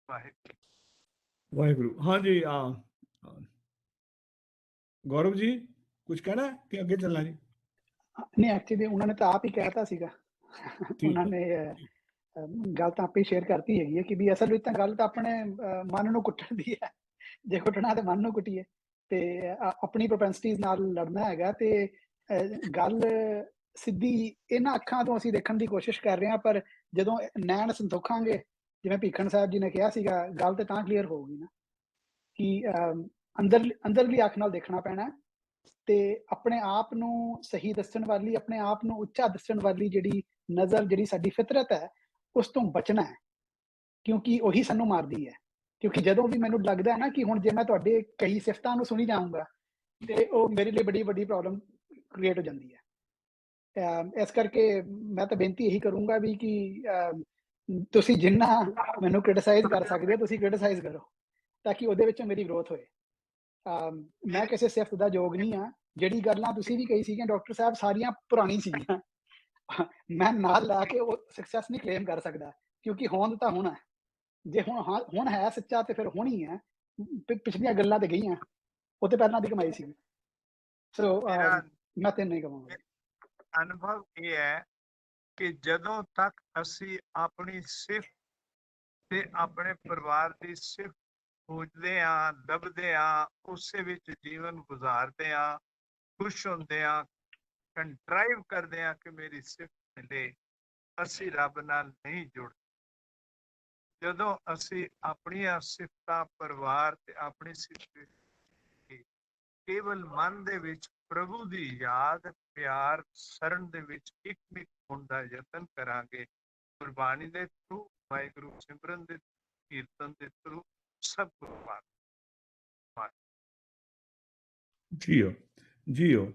ਵਾਹਿਗੁਰੂ ਵਾਹਿਗੁਰੂ। ਹਾਂਜੀ, ਗੌਰਵ ਜੀ ਕੁਝ ਕਹਿਣਾ ਕਿ ਅੱਗੇ ਚੱਲਣਾ ਜੀ? ਨਹੀਂ, ਐਕਚੁਅਲੀ ਉਹਨਾਂ ਨੇ ਤਾਂ ਆਪ ਹੀ ਕਹਿਤਾ ਸੀਗਾ। ਉਹਨਾਂ ਨੇ ਗੱਲ ਤਾਂ ਆਪੇ ਸ਼ੇਅਰ ਕਰਤੀ ਹੈਗੀ ਹੈ ਕਿ ਵੀ ਅਸਲ ਵਿੱਚ ਤਾਂ ਗੱਲ ਤਾਂ ਆਪਣੇ ਮਨ ਨੂੰ ਕੁੱਟਣ ਦੀ ਹੈ। ਜੇ ਕੁੱਟਣਾ ਤੇ ਮਨ ਨੂੰ ਕੁੱਟੀਏ ਤੇ ਆਪਣੀ ਪ੍ਰੋਪੈਂਸਿਟੀਜ਼ ਨਾਲ ਲੜਨਾ ਹੈਗਾ। ਤੇ ਗੱਲ ਸਿੱਧੀ ਇਹਨਾਂ ਅੱਖਾਂ ਤੋਂ ਅਸੀਂ ਦੇਖਣ ਦੀ ਕੋਸ਼ਿਸ਼ ਕਰ ਰਹੇ ਹਾਂ, ਪਰ ਜਦੋਂ ਨੈਣ ਸੰਤੋਖਾਂਗੇ, ਜਿਵੇਂ ਭੀਖਣ ਸਾਹਿਬ ਜੀ ਨੇ ਕਿਹਾ ਸੀਗਾ, ਗੱਲ ਤੇ ਤਾਂ ਕਲੀਅਰ ਹੋਊਗੀ ਨਾ ਕਿ ਅੰਦਰਲੀ ਅੱਖ ਨਾਲ ਦੇਖਣਾ ਪੈਣਾ ਤੇ ਆਪਣੇ ਆਪ ਨੂੰ ਸਹੀ ਦੱਸਣ ਵਾਲੀ, ਆਪਣੇ ਆਪ ਨੂੰ ਉੱਚਾ ਦੱਸਣ ਵਾਲੀ ਜਿਹੜੀ ਨਜ਼ਰ, ਜਿਹੜੀ ਸਾਡੀ ਫਿਤਰਤ ਹੈ, ਉਸ ਤੋਂ ਬਚਣਾ ਹੈ, ਕਿਉਂਕਿ ਉਹੀ ਸਾਨੂੰ ਮਾਰਦੀ ਹੈ। ਕਿਉਂਕਿ ਜਦੋਂ ਵੀ ਮੈਨੂੰ ਲੱਗਦਾ ਹੈ ਨਾ ਕਿ ਹੁਣ ਜੇ ਮੈਂ ਤੁਹਾਡੇ ਕਈ ਸਿਫਤਾਂ ਨੂੰ ਸੁਣੀ ਜਾਊਂਗਾ ਤੇ ਉਹ ਮੇਰੇ ਲਈ ਬੜੀ ਵੱਡੀ ਪ੍ਰੋਬਲਮ ਕ੍ਰੀਏਟ ਹੋ ਜਾਂਦੀ ਹੈ। ਇਸ ਕਰਕੇ ਮੈਂ ਤਾਂ ਬੇਨਤੀ ਇਹੀ ਕਰੂੰਗਾ ਵੀ ਕਿ ਤੁਸੀਂ ਜਿੰਨਾ ਮੈਨੂੰ ਕ੍ਰਿਟਿਸਾਈਜ਼ ਕਰ ਸਕਦੇ ਹੋ ਤੁਸੀਂ ਕ੍ਰਿਟਿਸਾਈਜ਼ ਕਰੋ, ਤਾਂ ਕਿ ਉਹਦੇ ਵਿੱਚ ਮੇਰੀ ਗਰੋਥ ਹੋਏ। ਮੈਂ ਕਿਸੇ ਸਿਫਤ ਦਾ ਯੋਗ ਨਹੀਂ ਹਾਂ। ਜਿਹੜੀ ਗੱਲਾਂ ਤੁਸੀਂ ਵੀ ਕਹੀ ਸੀਗੀਆਂ ਡਾਕਟਰ ਸਾਹਿਬ, ਸਾਰੀਆਂ ਪੁਰਾਣੀ ਸੀਗੀਆਂ। ਮੈਂ ਨਾਲ ਲਾ ਕੇ ਉਹ ਸਕਸੈਸ ਨਹੀਂ ਕਲੇਮ ਕਰ ਸਕਦਾ, ਕਿਉਂਕਿ ਹੋਂਦ ਤਾਂ ਹੁਣ ਹੈ। ਜੇ ਹੁਣ ਹੈ ਸੱਚਾ ਤੇ ਫਿਰ ਹੁਣ ਹੀ ਹੈ। ਪਿਛਲੀਆਂ ਗੱਲਾਂ ਤੇ ਗਈਆਂ, ਉਹ ਤੇ ਪਹਿਲਾਂ ਦੀ ਕਮਾਈ ਸੀ। ਸੋ ਮੈਂ ਤੇ ਨਹੀਂ ਕਮਾਂਗਾ। ਅਨੁਭਵ ਇਹ ਹੈ ਕਿ ਜਦੋਂ ਤੱਕ ਅਸੀਂ ਆਪਣੀ ਸਿਫਤ ਤੇ ਆਪਣੇ ਪਰਿਵਾਰ ਦੀ ਸਿਫਤ ਖੋਜਦੇ ਹਾਂ, ਲੱਭਦੇ ਹਾਂ, ਉਸੇ ਵਿੱਚ ਜੀਵਨ ਗੁਜ਼ਾਰਦੇ ਹਾਂ, ਖੁਸ਼ ਹੁੰਦੇ ਹਾਂ, ਕੰਟਰਾਈਵ ਕਰਦੇ ਹਾਂ ਕਿ ਮੇਰੀ ਸਿਫਤ ਮਿਲੇ, ਅਸੀਂ ਰੱਬ ਨਾਲ ਨਹੀਂ ਜੁੜਦੇ। ਜਦੋਂ ਅਸੀਂ ਆਪਣੀਆਂ ਸਿਫਤਾਂ ਪਰਿਵਾਰ ਤੇ ਆਪਣੀ ਸਿਫਤ ਕੇਵਲ ਮਨ ਦੇ ਵਿੱਚ ਪ੍ਰਭੂ ਦੀ ਯਾਦ, ਪਿਆਰ, ਸ਼ਰਨ ਦੇ ਵਿੱਚ ਇੱਕ ਹੋਣ ਦਾ ਯਤਨ ਕਰਾਂਗੇ, ਗੁਰਬਾਣੀ ਦੇ ਥਰੂ, ਵਾਹਿਗੁਰੂ ਸਿਮਰਨ ਦੇ ਕੀਰਤਨ ਦੇ ਥਰੂ, ਸਭ ਕੁਝ ਜੀਓ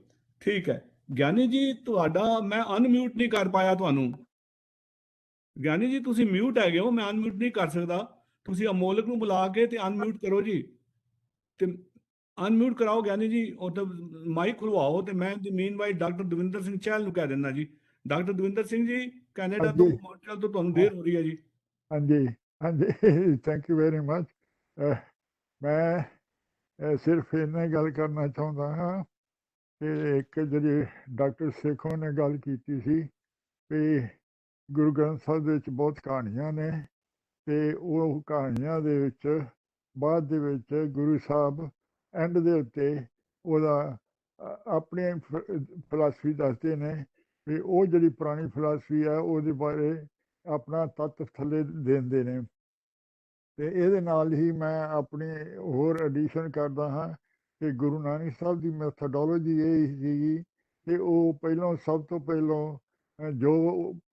ਠੀਕ ਹੈ। ਗਿਆਨੀ ਜੀ ਤੁਹਾਡਾ ਮੈਂ ਅਨਮਿਊਟ ਨਹੀਂ ਕਰ ਪਾਇਆ ਤੁਹਾਨੂੰ। ਗਿਆਨੀ ਜੀ ਤੁਸੀਂ ਮਿਊਟ ਹੈਗੇ ਹੋ, ਮੈਂ ਅਨਮਿਊਟ ਨਹੀਂ ਕਰ ਸਕਦਾ। ਤੁਸੀਂ ਅਮੋਲਕ ਨੂੰ ਬੁਲਾ ਕੇ ਤੇ ਅਨਮਿਊਟ ਕਰੋ ਜੀ, ਤੇ ਅਨਮਿਊਟ ਕਰਾਓ ਗਿਆਨੀ ਜੀ, ਉਹ ਤਾਂ ਮਾਈਕ ਖੁਲਵਾਓ। ਤੇ ਮੈਂ ਮੀਨਵਾਈਲ ਡਾਕਟਰ ਦਵਿੰਦਰ ਸਿੰਘ ਚਹਿਲ ਨੂੰ ਕਹਿ ਦਿੰਦਾ ਜੀ। ਡਾਕਟਰ ਦਵਿੰਦਰ ਸਿੰਘ ਜੀ ਕੈਨੇਡਾ ਤੋਂ, ਮੌਂਟਰੀਅਲ ਤੋਂ ਤੁਹਾਨੂੰ ਦੇਰ ਹੋ ਰਹੀ ਹੈ ਜੀ। ਹਾਂਜੀ ਹਾਂਜੀ, ਥੈਂਕ ਯੂ ਵੈਰੀ ਮਚ। ਮੈਂ ਸਿਰਫ ਇੰਨਾ ਗੱਲ ਕਰਨਾ ਚਾਹੁੰਦਾ ਹਾਂ ਕਿ ਇੱਕ ਜਿਹੜੀ ਡਾਕਟਰ ਸੇਖੋਂ ਨੇ ਗੱਲ ਕੀਤੀ ਸੀ ਵੀ ਗੁਰੂ ਗ੍ਰੰਥ ਸਾਹਿਬ ਦੇ ਵਿੱਚ ਬਹੁਤ ਕਹਾਣੀਆਂ ਨੇ, ਤੇ ਉਹ ਕਹਾਣੀਆਂ ਦੇ ਵਿੱਚ ਬਾਅਦ ਦੇ ਵਿੱਚ ਗੁਰੂ ਸਾਹਿਬ ਐਂਡ ਦੇ ਉੱਤੇ ਉਹਦਾ ਆਪਣੀ ਫਿਲਾਸਫੀ ਦੱਸਦੇ ਨੇ ਵੀ ਉਹ ਜਿਹੜੀ ਪੁਰਾਣੀ ਫਿਲਾਸਫੀ ਹੈ ਉਹਦੇ ਬਾਰੇ ਆਪਣਾ ਤੱਤ ਥੱਲੇ ਦਿੰਦੇ ਨੇ। ਤੇ ਇਹਦੇ ਨਾਲ ਹੀ ਮੈਂ ਆਪਣੀ ਹੋਰ ਐਡੀਸ਼ਨ ਕਰਦਾ ਹਾਂ ਕਿ ਗੁਰੂ ਨਾਨਕ ਸਾਹਿਬ ਦੀ ਮੈਥਡੋਲੋਜੀ ਇਹ ਸੀਗੀ ਕਿ ਉਹ ਪਹਿਲਾਂ, ਸਭ ਤੋਂ ਪਹਿਲਾਂ ਜੋ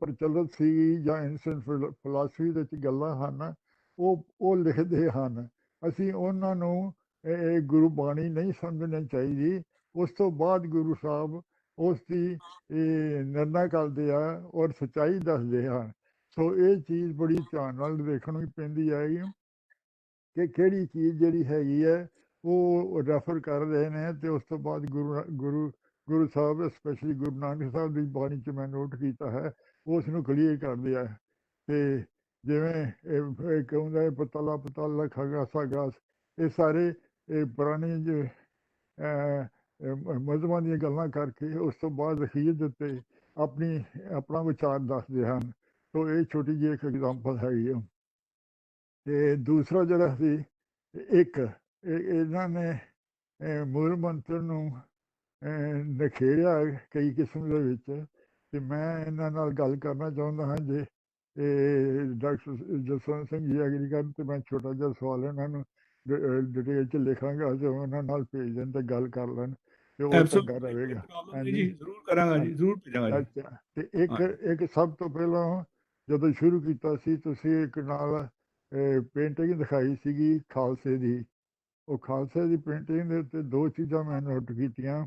ਪ੍ਰਚਲਿਤ ਸੀ ਜਾਂ ਐਂਸ਼ੀਅੰਟ ਫਿਲਾਸਫੀ ਦੇ ਵਿੱਚ ਗੱਲਾਂ ਹਨ ਉਹ ਲਿਖਦੇ ਹਨ। ਅਸੀਂ ਉਹਨਾਂ ਨੂੰ ਇਹ ਗੁਰਬਾਣੀ ਨਹੀਂ ਸਮਝਣੀ ਚਾਹੀਦੀ। ਉਸ ਤੋਂ ਬਾਅਦ ਗੁਰੂ ਸਾਹਿਬ ਉਸ ਦੀ ਨਿਰਣਾ ਕਰਦੇ ਆ ਔਰ ਸੱਚਾਈ ਦੱਸਦੇ ਹਨ। ਸੋ ਇਹ ਚੀਜ਼ ਬੜੀ ਧਿਆਨ ਨਾਲ ਦੇਖਣੀ ਪੈਂਦੀ ਹੈ ਕਿ ਕਿਹੜੀ ਚੀਜ਼ ਜਿਹੜੀ ਹੈਗੀ ਹੈ ਉਹ ਰੈਫਰ ਕਰ ਰਹੇ ਨੇ। ਤੇ ਉਸ ਤੋਂ ਬਾਅਦ ਗੁਰੂ ਸਾਹਿਬ, ਸਪੈਸ਼ਲੀ ਗੁਰੂ ਨਾਨਕ ਸਾਹਿਬ ਦੀ ਬਾਣੀ 'ਚ ਮੈਂ ਨੋਟ ਕੀਤਾ ਹੈ, ਉਸ ਨੂੰ ਕਲੀਅਰ ਕਰਦੇ ਆ। ਤੇ ਜਿਵੇਂ ਕਹਿੰਦਾ ਪਤਾਲਾ ਪਤਾਲਾ ਖਾਗਾਸਾ ਗਾਸ, ਇਹ ਸਾਰੇ ਪੁਰਾਣੇ ਮਜ਼ਹਬਾਂ ਦੀਆਂ ਗੱਲਾਂ ਕਰਕੇ ਉਸ ਤੋਂ ਬਾਅਦ ਅਖੀਰ ਦੇ ਉੱਤੇ ਆਪਣਾ ਵਿਚਾਰ ਦੱਸਦੇ ਹਨ। ਸੋ ਇਹ ਛੋਟੀ ਜਿਹੀ ਇੱਕ ਐਗਜ਼ਾਮਪਲ ਹੈਗੀ ਆ। ਤੇ ਦੂਸਰਾ ਜਿਹੜਾ ਸੀ ਇਹਨਾਂ ਨੇ ਮੂਲ ਮੰਤਰ ਨੂੰ ਨਖੇੜਿਆ ਕਈ ਕਿਸਮ ਦੇ ਵਿੱਚ। ਤੇ ਮੈਂ ਇਹਨਾਂ ਨਾਲ ਗੱਲ ਕਰਨਾ ਚਾਹੁੰਦਾ ਹਾਂ। ਜੇ ਡਾਕਟਰ ਜਸਵੰਤ ਸਿੰਘ ਜੀ ਐਗਰੀ ਕਰਨ ਤੇ ਮੈਂ ਛੋਟਾ ਜਿਹਾ ਸਵਾਲ ਇਹਨਾਂ ਨੂੰ ਡਿਟੇਲ 'ਚ ਲਿਖਾਂਗਾ ਤੇ ਉਹਨਾਂ ਨਾਲ ਭੇਜ ਦੇਣ ਤੇ ਗੱਲ ਕਰ ਲੈਣ ਤੇ ਉਹ ਚੰਗਾ ਰਹੇਗਾ। ਹਾਂਜੀ ਜ਼ਰੂਰ ਕਰਾਂਗਾ ਜੀ, ਜ਼ਰੂਰ ਭੇਜਾਂਗਾ ਜੀ। ਅੱਛਾ, ਤੇ ਇੱਕ ਸਭ ਤੋਂ ਪਹਿਲਾਂ ਜਦੋਂ ਸ਼ੁਰੂ ਕੀਤਾ ਸੀ ਤੁਸੀਂ ਇੱਕ ਨਾਲ ਪੇਂਟਿੰਗ ਦਿਖਾਈ ਸੀਗੀ ਖਾਲਸੇ ਦੀ। ਉਹ ਖਾਲਸੇ ਦੀ ਪੇਂਟਿੰਗ ਦੇ ਉੱਤੇ ਦੋ ਚੀਜ਼ਾਂ ਮੈਂ ਨੋਟ ਕੀਤੀਆਂ।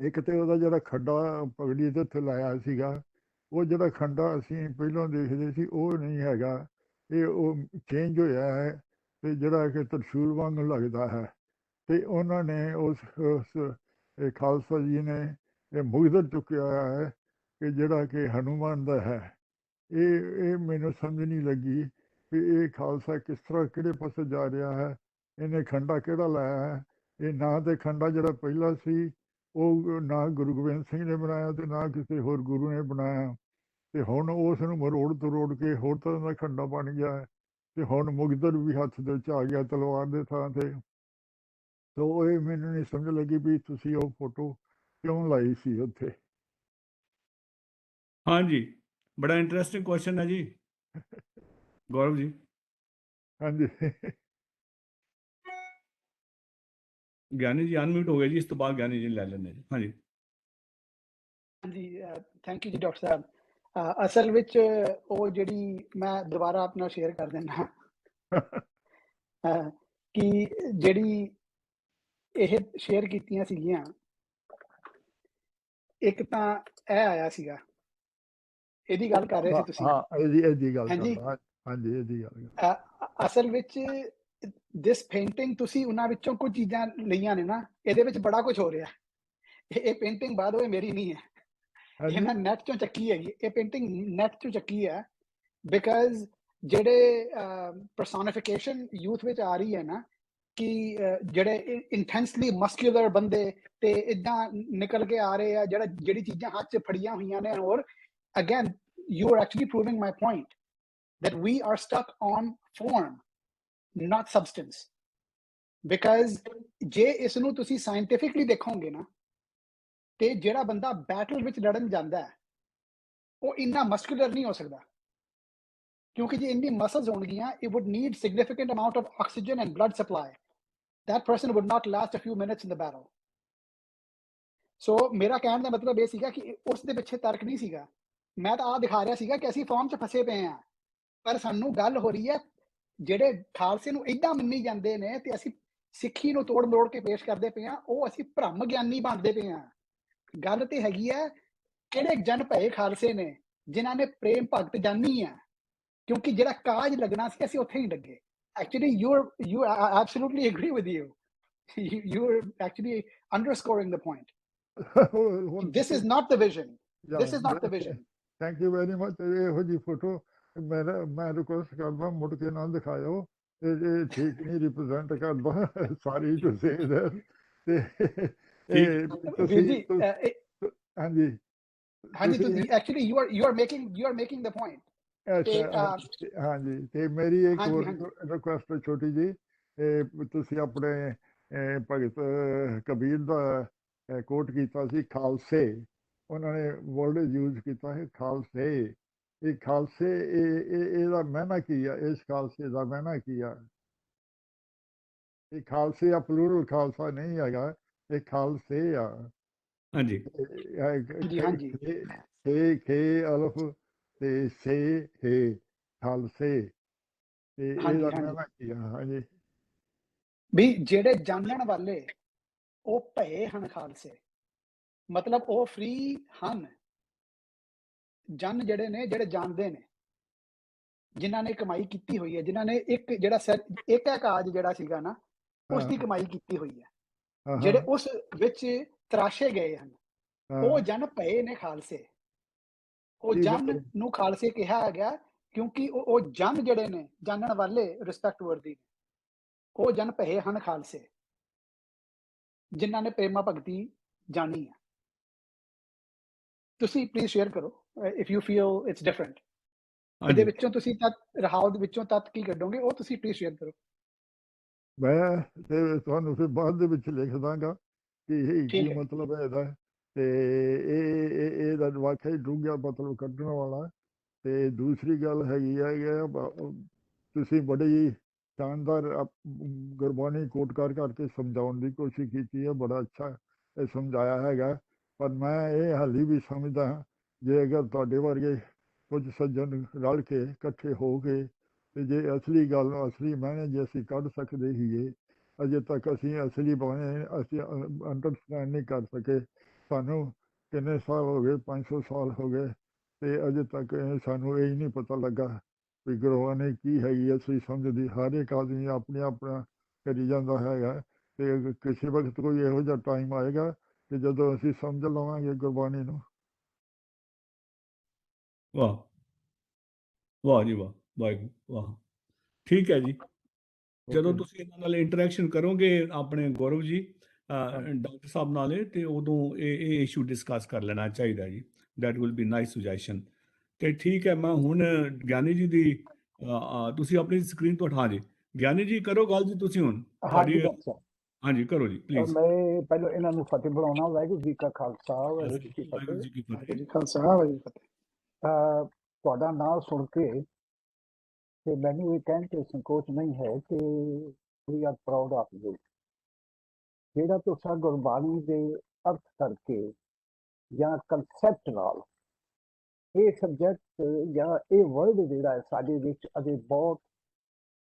ਇੱਕ ਤੇ ਉਹਦਾ ਜਿਹੜਾ ਖੱਡਾ ਪਗੜੀ ਦੇ ਉੱਤੇ ਲਾਇਆ ਸੀਗਾ, ਉਹ ਜਿਹੜਾ ਖੰਡਾ ਅਸੀਂ ਪਹਿਲਾਂ ਦੇਖਦੇ ਸੀ ਉਹ ਨਹੀਂ ਹੈਗਾ, ਇਹ ਉਹ ਚੇਂਜ ਹੋਇਆ ਹੈ ਤੇ ਜਿਹੜਾ ਕਿ ਤਰਸ਼ੂਲ ਵਾਂਗ ਲੱਗਦਾ ਹੈ। ਤੇ ਉਹਨਾਂ ਨੇ ਉਸ ਖਾਲਸਾ ਜੀ ਨੇ ਇਹ ਮੁਗਦਰ ਚੁੱਕਿਆ ਹੋਇਆ ਹੈ ਕਿ ਜਿਹੜਾ ਕਿ ਹਨੂੰਮਾਨ ਦਾ ਹੈ। ਇਹ ਮੈਨੂੰ ਸਮਝ ਨਹੀਂ ਲੱਗੀ ਵੀ ਇਹ ਖਾਲਸਾ ਕਿਸ ਤਰ੍ਹਾਂ ਕਿਹੜੇ ਪਾਸੇ ਜਾ ਰਿਹਾ ਹੈ, ਇਹਨੇ ਖੰਡਾ ਕਿਹੜਾ ਲਾਇਆ ਹੈ। ਇਹ ਨਾ ਤੇ ਖੰਡਾ ਜਿਹੜਾ ਪਹਿਲਾਂ ਸੀ ਉਹ ਨਾ ਗੁਰੂ ਗੋਬਿੰਦ ਸਿੰਘ ਨੇ ਬਣਾਇਆ ਤੇ ਨਾ ਕਿਸੇ ਹੋਰ ਗੁਰੂ ਨੇ ਬਣਾਇਆ, ਤੇ ਹੁਣ ਉਸ ਨੂੰ ਮਰੋੜ ਤਰੋੜ ਕੇ ਹੋਰ ਤਰ੍ਹਾਂ ਦਾ ਖੰਡਾ ਬਣ ਗਿਆ ਹੈ। ਤੇ ਹੁਣ ਮੁਗਦਰ ਵੀ ਹੱਥ ਦੇ ਵਿੱਚ ਆ ਗਿਆ ਤਲਵਾਰ ਦੇ ਥਾਂ ਤੇ। ਸੋ ਇਹ ਮੈਨੂੰ ਨਹੀਂ ਸਮਝ ਲੱਗੀ ਵੀ ਤੁਸੀਂ ਉਹ ਫੋਟੋ ਕਿਉਂ ਲਾਈ ਸੀ ਉੱਥੇ। ਹਾਂਜੀ, ਬੜਾ ਇੰਟਰਸਟਿੰਗ ਕੁਐਸਚਨ ਹੈ ਜੀ ਗੌਰਵ ਜੀ। ਹਾਂਜੀ ਗਿਆਨੀ ਜੀ ਅਨਮਿਊਟ ਹੋ ਗਏ ਜੀ, ਇਸ ਤੋਂ ਬਾਅਦ ਗਿਆਨੀ ਜੀ ਲੈ ਲੈਂਦੇ ਜੀ। ਹਾਂਜੀ ਹਾਂਜੀ, ਥੈਂਕ ਯੂ ਜੀ ਡਾਕਟਰ ਸਾਹਿਬ। ਅਸਲ ਵਿੱਚ ਉਹ ਜਿਹੜੀ ਮੈਂ ਦੁਬਾਰਾ ਆਪਣਾ ਸ਼ੇਅਰ ਕਰ ਦਿੰਦਾ ਕਿ ਜਿਹੜੀ ਇਹ ਸ਼ੇਅਰ ਕੀਤੀਆਂ ਸੀਗੀਆਂ, ਇੱਕ ਤਾਂ ਇਹ ਆਇਆ ਸੀਗਾ, ਇਹਦੀ ਗੱਲ ਕਰ ਰਹੇ ਸੀ ਤੁਸੀਂ। ਹਾਂ, ਇਹਦੀ ਗੱਲ ਕਰਦਾ। ਹਾਂਜੀ, ਇਹਦੀ ਗੱਲ। ਅਸਲ ਵਿੱਚ ਦਿਸ ਪੇਂਟਿੰਗ ਤੁਸੀਂ ਉਹਨਾਂ ਵਿੱਚੋਂ ਕੁਝ ਚੀਜ਼ਾਂ ਲਈਆਂ ਨੇ ਨਾ, ਇਹਦੇ ਵਿੱਚ ਬੜਾ ਕੁਝ ਹੋ ਰਿਹਾ। ਇਹ ਪੇਂਟਿੰਗ ਬਾਅਦ ਉਹ ਮੇਰੀ ਨਹੀਂ ਹੈ, ਇਹ ਮੈਂ ਨੈਟ ਚੋਂ ਚੱਕੀ ਹੈਗੀ। ਇਹ ਪੇਂਟਿੰਗ ਨੈਟ ਚੋਂ ਚੱਕੀ ਹੈ ਬਿਕਾਜ਼ ਜਿਹੜੇ ਪਰਸੋਨੀਫਿਕੇਸ਼ਨ ਯੂਥ ਵਿੱਚ ਆ ਰਹੀ ਹੈ ਨਾ, ਕਿ ਜਿਹੜੇ ਇੰਟੈਂਸਲੀ ਮਸਕੂਲਰ ਬੰਦੇ ਤੇ ਇਦਾਂ ਨਿਕਲ ਕੇ ਆ ਰਹੇ ਆ, ਜਿਹੜੀ ਚੀਜ਼ਾਂ ਹੱਥ 'ਚ ਫੜੀਆਂ ਹੋਈਆਂ ਨੇ, ਔਰ again, you are actually proving my point that we are stuck on form, not substance. Because ਜੇ ਇਸ ਨੂੰ ਤੁਸੀਂ ਸਾਇੰਟੀਫਿਕਲੀ ਦੇਖੋਗੇ ਨਾ ਤੇ ਜਿਹੜਾ ਬੰਦਾ ਬੈਟਲ ਵਿੱਚ ਲੜਨ ਜਾਂਦਾ ਹੈ ਉਹ ਇੰਨਾ ਮਸਕੂਲਰ ਨਹੀਂ ਹੋ ਸਕਦਾ, ਕਿਉਂਕਿ ਜੇ ਇੰਨੀ ਮਸਲਸ ਹੋਣਗੀਆਂ, it would need significant amount of oxygen and blood supply. That person would not last a few minutes in the battle. So ਮੇਰਾ ਕਹਿਣ ਦਾ ਮਤਲਬ ਇਹ ਸੀਗਾ ਕਿ ਉਸ ਦੇ ਪਿੱਛੇ ਤਰਕ ਨਹੀਂ ਸੀਗਾ, ਮੈਂ ਤਾਂ ਆਹ ਦਿਖਾ ਰਿਹਾ ਸੀਗਾ ਕਿ ਅਸੀਂ ਫਾਰਮ 'ਚ ਫਸੇ ਪਏ ਹਾਂ, ਪਰ ਸਾਨੂੰ ਗੱਲ ਹੋ ਰਹੀ ਹੈ ਜਿਹੜੇ ਖਾਲਸੇ ਨੂੰ ਏਦਾਂ ਮੰਨੀ ਜਾਂਦੇ ਨੇ ਤੇ ਅਸੀਂ ਸਿੱਖੀ ਨੂੰ ਤੋੜ ਮਰੋੜ ਕੇ ਪੇਸ਼ ਕਰਦੇ ਪਏ ਹਾਂ, ਉਹ ਅਸੀਂ ਭ੍ਰਮ ਗਿਆਨੀ ਬਣਦੇ ਪਏ ਹਾਂ। ਗੱਲ ਤੇ ਹੈਗੀ ਹੈ ਕਿਹੜੇ ਜਨ ਭਏ ਖਾਲਸੇ ਨੇ ਜਿਨ੍ਹਾਂ ਨੇ ਪ੍ਰੇਮ ਭਗਤ ਜਾਨੀ ਆ, ਕਿਉਂਕਿ ਜਿਹੜਾ ਕਾਜ ਲੱਗਣਾ ਸੀ ਅਸੀਂ ਉੱਥੇ ਹੀ ਲੱਗੇ। Actually, I absolutely agree with you. You're actually underscoring the point. This is not the vision. This is not the vision. Thank you very much. ਇਹੋ ਜੀ ਫੋਟੋ ਮੈਂ ਰਿਕੁਐਸਟ ਕਰਦਾ ਮੁੜ ਕੇ ਨਾ ਦਿਖਾਇਓ, ਇਹ ਠੀਕ ਨਹੀਂ ਰਿਪਰੈਜ਼ੈਂਟ ਕਰਦਾ ਸਾਰੀ ਤੁਸੀਂ ਤੇ ਹਾਂਜੀ ਹਾਂਜੀ ਤੁਸੀਂ actually you are making the point. ਹਾਂਜੀ ਤੇ ਮੇਰੀ ਇੱਕ ਹੋਰ ਰਿਕੁਐਸਟ ਛੋਟੀ ਜੀ, ਤੁਸੀਂ ਆਪਣੇ ਭਗਤ ਕਬੀਰ ਦਾ ਕੋਟ ਕੀਤਾ ਸੀ ਖਾਲਸੇ, ਉਹਨਾਂ ਨੇ ਵਰਡ ਯੂਜ਼ ਕੀਤਾ ਹੈ ਖਾਲਸੇ। ਇਹ ਖਾਲਸੇ ਇਹਦਾ ਮਹਿਨਾ ਕੀ ਆ, ਇਸ ਖਾਲਸੇ ਦਾ ਮਹਿਨਾ ਕੀ ਆ? ਇਹ ਖਾਲਸੇ ਆ ਪਲੂਰਲ ਖਾਲਸਾ ਨਹੀਂ ਹੈਗਾ, ਇਹ ਖਾਲਸੇ ਆ। ਹਾਂਜੀ ਖੇ ਅਲਫ ਤੇ ਸੇ ਹੈ ਖਾਲਸੇ, ਤੇ ਇਹਦਾ ਮਹਿਨਾ ਕੀ ਆ? ਹਾਂਜੀ ਵੀ ਜਿਹੜੇ ਜਾਣਨ ਵਾਲੇ ਉਹ ਭਏ ਹਨ ਖਾਲਸੇ, ਮਤਲਬ ਉਹ ਫ੍ਰੀ ਹਨ। ਜਨ ਜਿਹੜੇ ਨੇ ਜਿਹੜੇ ਜਾਣਦੇ ਨੇ, ਜਿਨ੍ਹਾਂ ਨੇ ਕਮਾਈ ਕੀਤੀ ਹੋਈ ਹੈ, ਜਿਨ੍ਹਾਂ ਨੇ ਇੱਕ ਜਿਹੜਾ ਇੱਕ ਕਾਜ ਜਿਹੜਾ ਸੀਗਾ ਨਾ ਉਸ ਦੀ ਕਮਾਈ ਕੀਤੀ ਹੋਈ ਹੈ, ਜਿਹੜੇ ਉਸ ਵਿੱਚ ਤਰਾਸ਼ੇ ਗਏ ਹਨ, ਉਹ ਜਨ ਭਏ ਨੇ ਖਾਲਸੇ। ਉਹ ਜਨ ਨੂੰ ਖਾਲਸੇ ਕਿਹਾ ਗਿਆ ਕਿਉਂਕਿ ਉਹ ਜਨ ਜਿਹੜੇ ਨੇ ਜਾਣਨ ਵਾਲੇ ਰਿਸਪੈਕਟ ਵਰਦੀ ਨੇ, ਉਹ ਜਨ ਭਏ ਹਨ ਖਾਲਸੇ ਜਿਨ੍ਹਾਂ ਨੇ ਪ੍ਰੇਮਾ ਭਗਤੀ ਜਾਣੀ ਹੈ। ਤੁਸੀਂ ਪਲੀਜ਼ ਸ਼ੇਅਰ ਕਰੋ if you feel it's different. ਇਹਦੇ ਵਿੱਚੋਂ ਤੁਸੀਂ ਰਹਾਉ ਦੇ ਵਿੱਚੋਂ ਤੱਤ ਕੀ ਕੱਢੋਗੇ, ਉਹ ਤੁਸੀਂ ਪਲੀਜ਼ ਸ਼ੇਅਰ ਕਰੋ। ਮੈਂ ਤੇ ਤੁਹਾਨੂੰ ਫਿਰ ਬਾਅਦ ਦੇ ਵਿੱਚ ਲਿਖ ਦਾਂਗਾ ਕਿ ਕੀ ਮਤਲਬ ਹੈ ਇਹਦਾ, ਤੇ ਇਹਦਾ ਵਾਕਿਆ ਹੀ ਡੂੰਘਾ ਮਤਲਬ ਕੱਢਣ ਵਾਲਾ। ਤੇ ਦੂਸਰੀ ਗੱਲ ਹੈਗੀ ਹੈ ਤੁਸੀਂ ਬੜੀ ਸ਼ਾਨਦਾਰ ਗੁਰਬਾਣੀ ਕੋਟ ਕਰਕੇ ਸਮਝਾਉਣ ਦੀ ਕੋਸ਼ਿਸ਼ ਕੀਤੀ ਹੈ, ਬੜਾ ਅੱਛਾ ਇਹ ਸਮਝਾਇਆ ਹੈਗਾ। ਪਰ ਮੈਂ ਇਹ ਹਾਲੀ ਵੀ ਸਮਝਦਾ ਹਾਂ ਜੇ ਅਗਰ ਤੁਹਾਡੇ ਵਰਗੇ ਕੁਝ ਸੱਜਣ ਰਲ ਕੇ ਇਕੱਠੇ ਹੋ ਕੇ ਤੇ ਜੇ ਅਸਲੀ ਗੱਲ ਨੂੰ ਅਸਲੀ ਮਾਇਨੇ ਜੇ ਅਸੀਂ ਕੱਢ ਸਕਦੇ ਹੀਏ, ਅਜੇ ਤੱਕ ਅਸੀਂ ਅਸਲੀ ਮਾਇਨੇ ਅਸੀਂ ਅੰਡਰਸਟੈਂਡ ਨਹੀਂ ਕਰ ਸਕੇ। ਸਾਨੂੰ ਕਿੰਨੇ ਸਾਲ ਹੋ ਗਏ, 500 ਸਾਲ ਹੋ ਗਏ, ਤੇ ਅਜੇ ਤੱਕ ਸਾਨੂੰ ਇਹ ਨਹੀਂ ਪਤਾ ਲੱਗਾ ਵੀ ਗੁਰਬਾਣੀ ਕੀ ਹੈਗੀ ਅਸਲੀ ਸਮਝਦੀ। ਹਰ ਇੱਕ ਆਦਮੀ ਆਪਣੇ ਆਪਣਾ ਕਰੀ ਜਾਂਦਾ ਹੈਗਾ, ਤੇ ਕਿਸੇ ਵਕਤ ਕੋਈ ਇਹੋ ਜਿਹਾ ਟਾਈਮ ਆਏਗਾ ਕਿ ਜਦੋਂ ਅਸੀਂ ਸਮਝ ਲਵਾਂਗੇ ਗੁਰਬਾਣੀ ਨੂੰ। ਵਾਹ ਵਾਹ ਜੀ ਵਾਹ, ਵਾਹਿਗੁਰੂ ਵਾਹ। ਠੀਕ ਹੈ ਜੀ, ਜਦੋਂ ਤੁਸੀਂ ਇਹਨਾਂ ਨਾਲ ਇੰਟਰੈਕਸ਼ਨ ਕਰੋਗੇ ਆਪਣੇ ਗੌਰਵ ਜੀ ਡਾਕਟਰ ਸਾਹਿਬ ਨਾਲ, ਤੇ ਉਦੋਂ ਇਹ ਇਸ਼ੂ ਡਿਸਕਸ ਕਰ ਲੈਣਾ ਚਾਹੀਦਾ ਜੀ। That will be nice suggestion. ਤੇ ਠੀਕ ਹੈ, ਮੈਂ ਹੁਣ ਗਿਆਨੀ ਜੀ ਦੀ ਤੁਸੀਂ ਆਪਣੀ ਸਕਰੀਨ ਤੋਂ ਉਠਾ ਜੀ। ਗਿਆਨੀ ਜੀ ਕਰੋ ਗੱਲ ਜੀ ਤੁਸੀਂ ਹੁਣ। ਹਾਂਜੀ ਕਰੋ ਜੀ ਪਲੀਜ਼। ਮੈਂ ਪਹਿਲਾਂ ਇਹਨਾਂ ਨੂੰ ਫਤਿਹ ਬੁਲਾਉਣਾ। ਵਾਹਿਗੁਰੂ ਜੀ ਕਾ ਖਾਲਸਾ, ਵਾਹਿਗੁਰੂ ਜੀ ਕੀ ਫਤਿਹ। ਤੁਹਾਡਾ ਨਾਮ ਸੁਣ ਕੇ ਤੇ ਮੈਨੂੰ ਇਹ ਕਹਿਣ ਤੇ ਸੰਕੋਚ ਨਹੀਂ ਹੈ ਕਿ we are proud of you. ਜਿਹੜਾ ਤੁਸੀਂ ਗੁਰਬਾਣੀ ਦੇ ਅਰਥ ਕਰਕੇ ਜਾਂ ਕਨਸੈਪਟ ਨਾਲ ਇਹ ਸਬਜੈਕਟ ਜਾਂ ਇਹ ਵਰਡ ਜਿਹੜਾ ਹੈ ਸਾਡੇ ਵਿੱਚ ਅਜੇ ਬਹੁਤ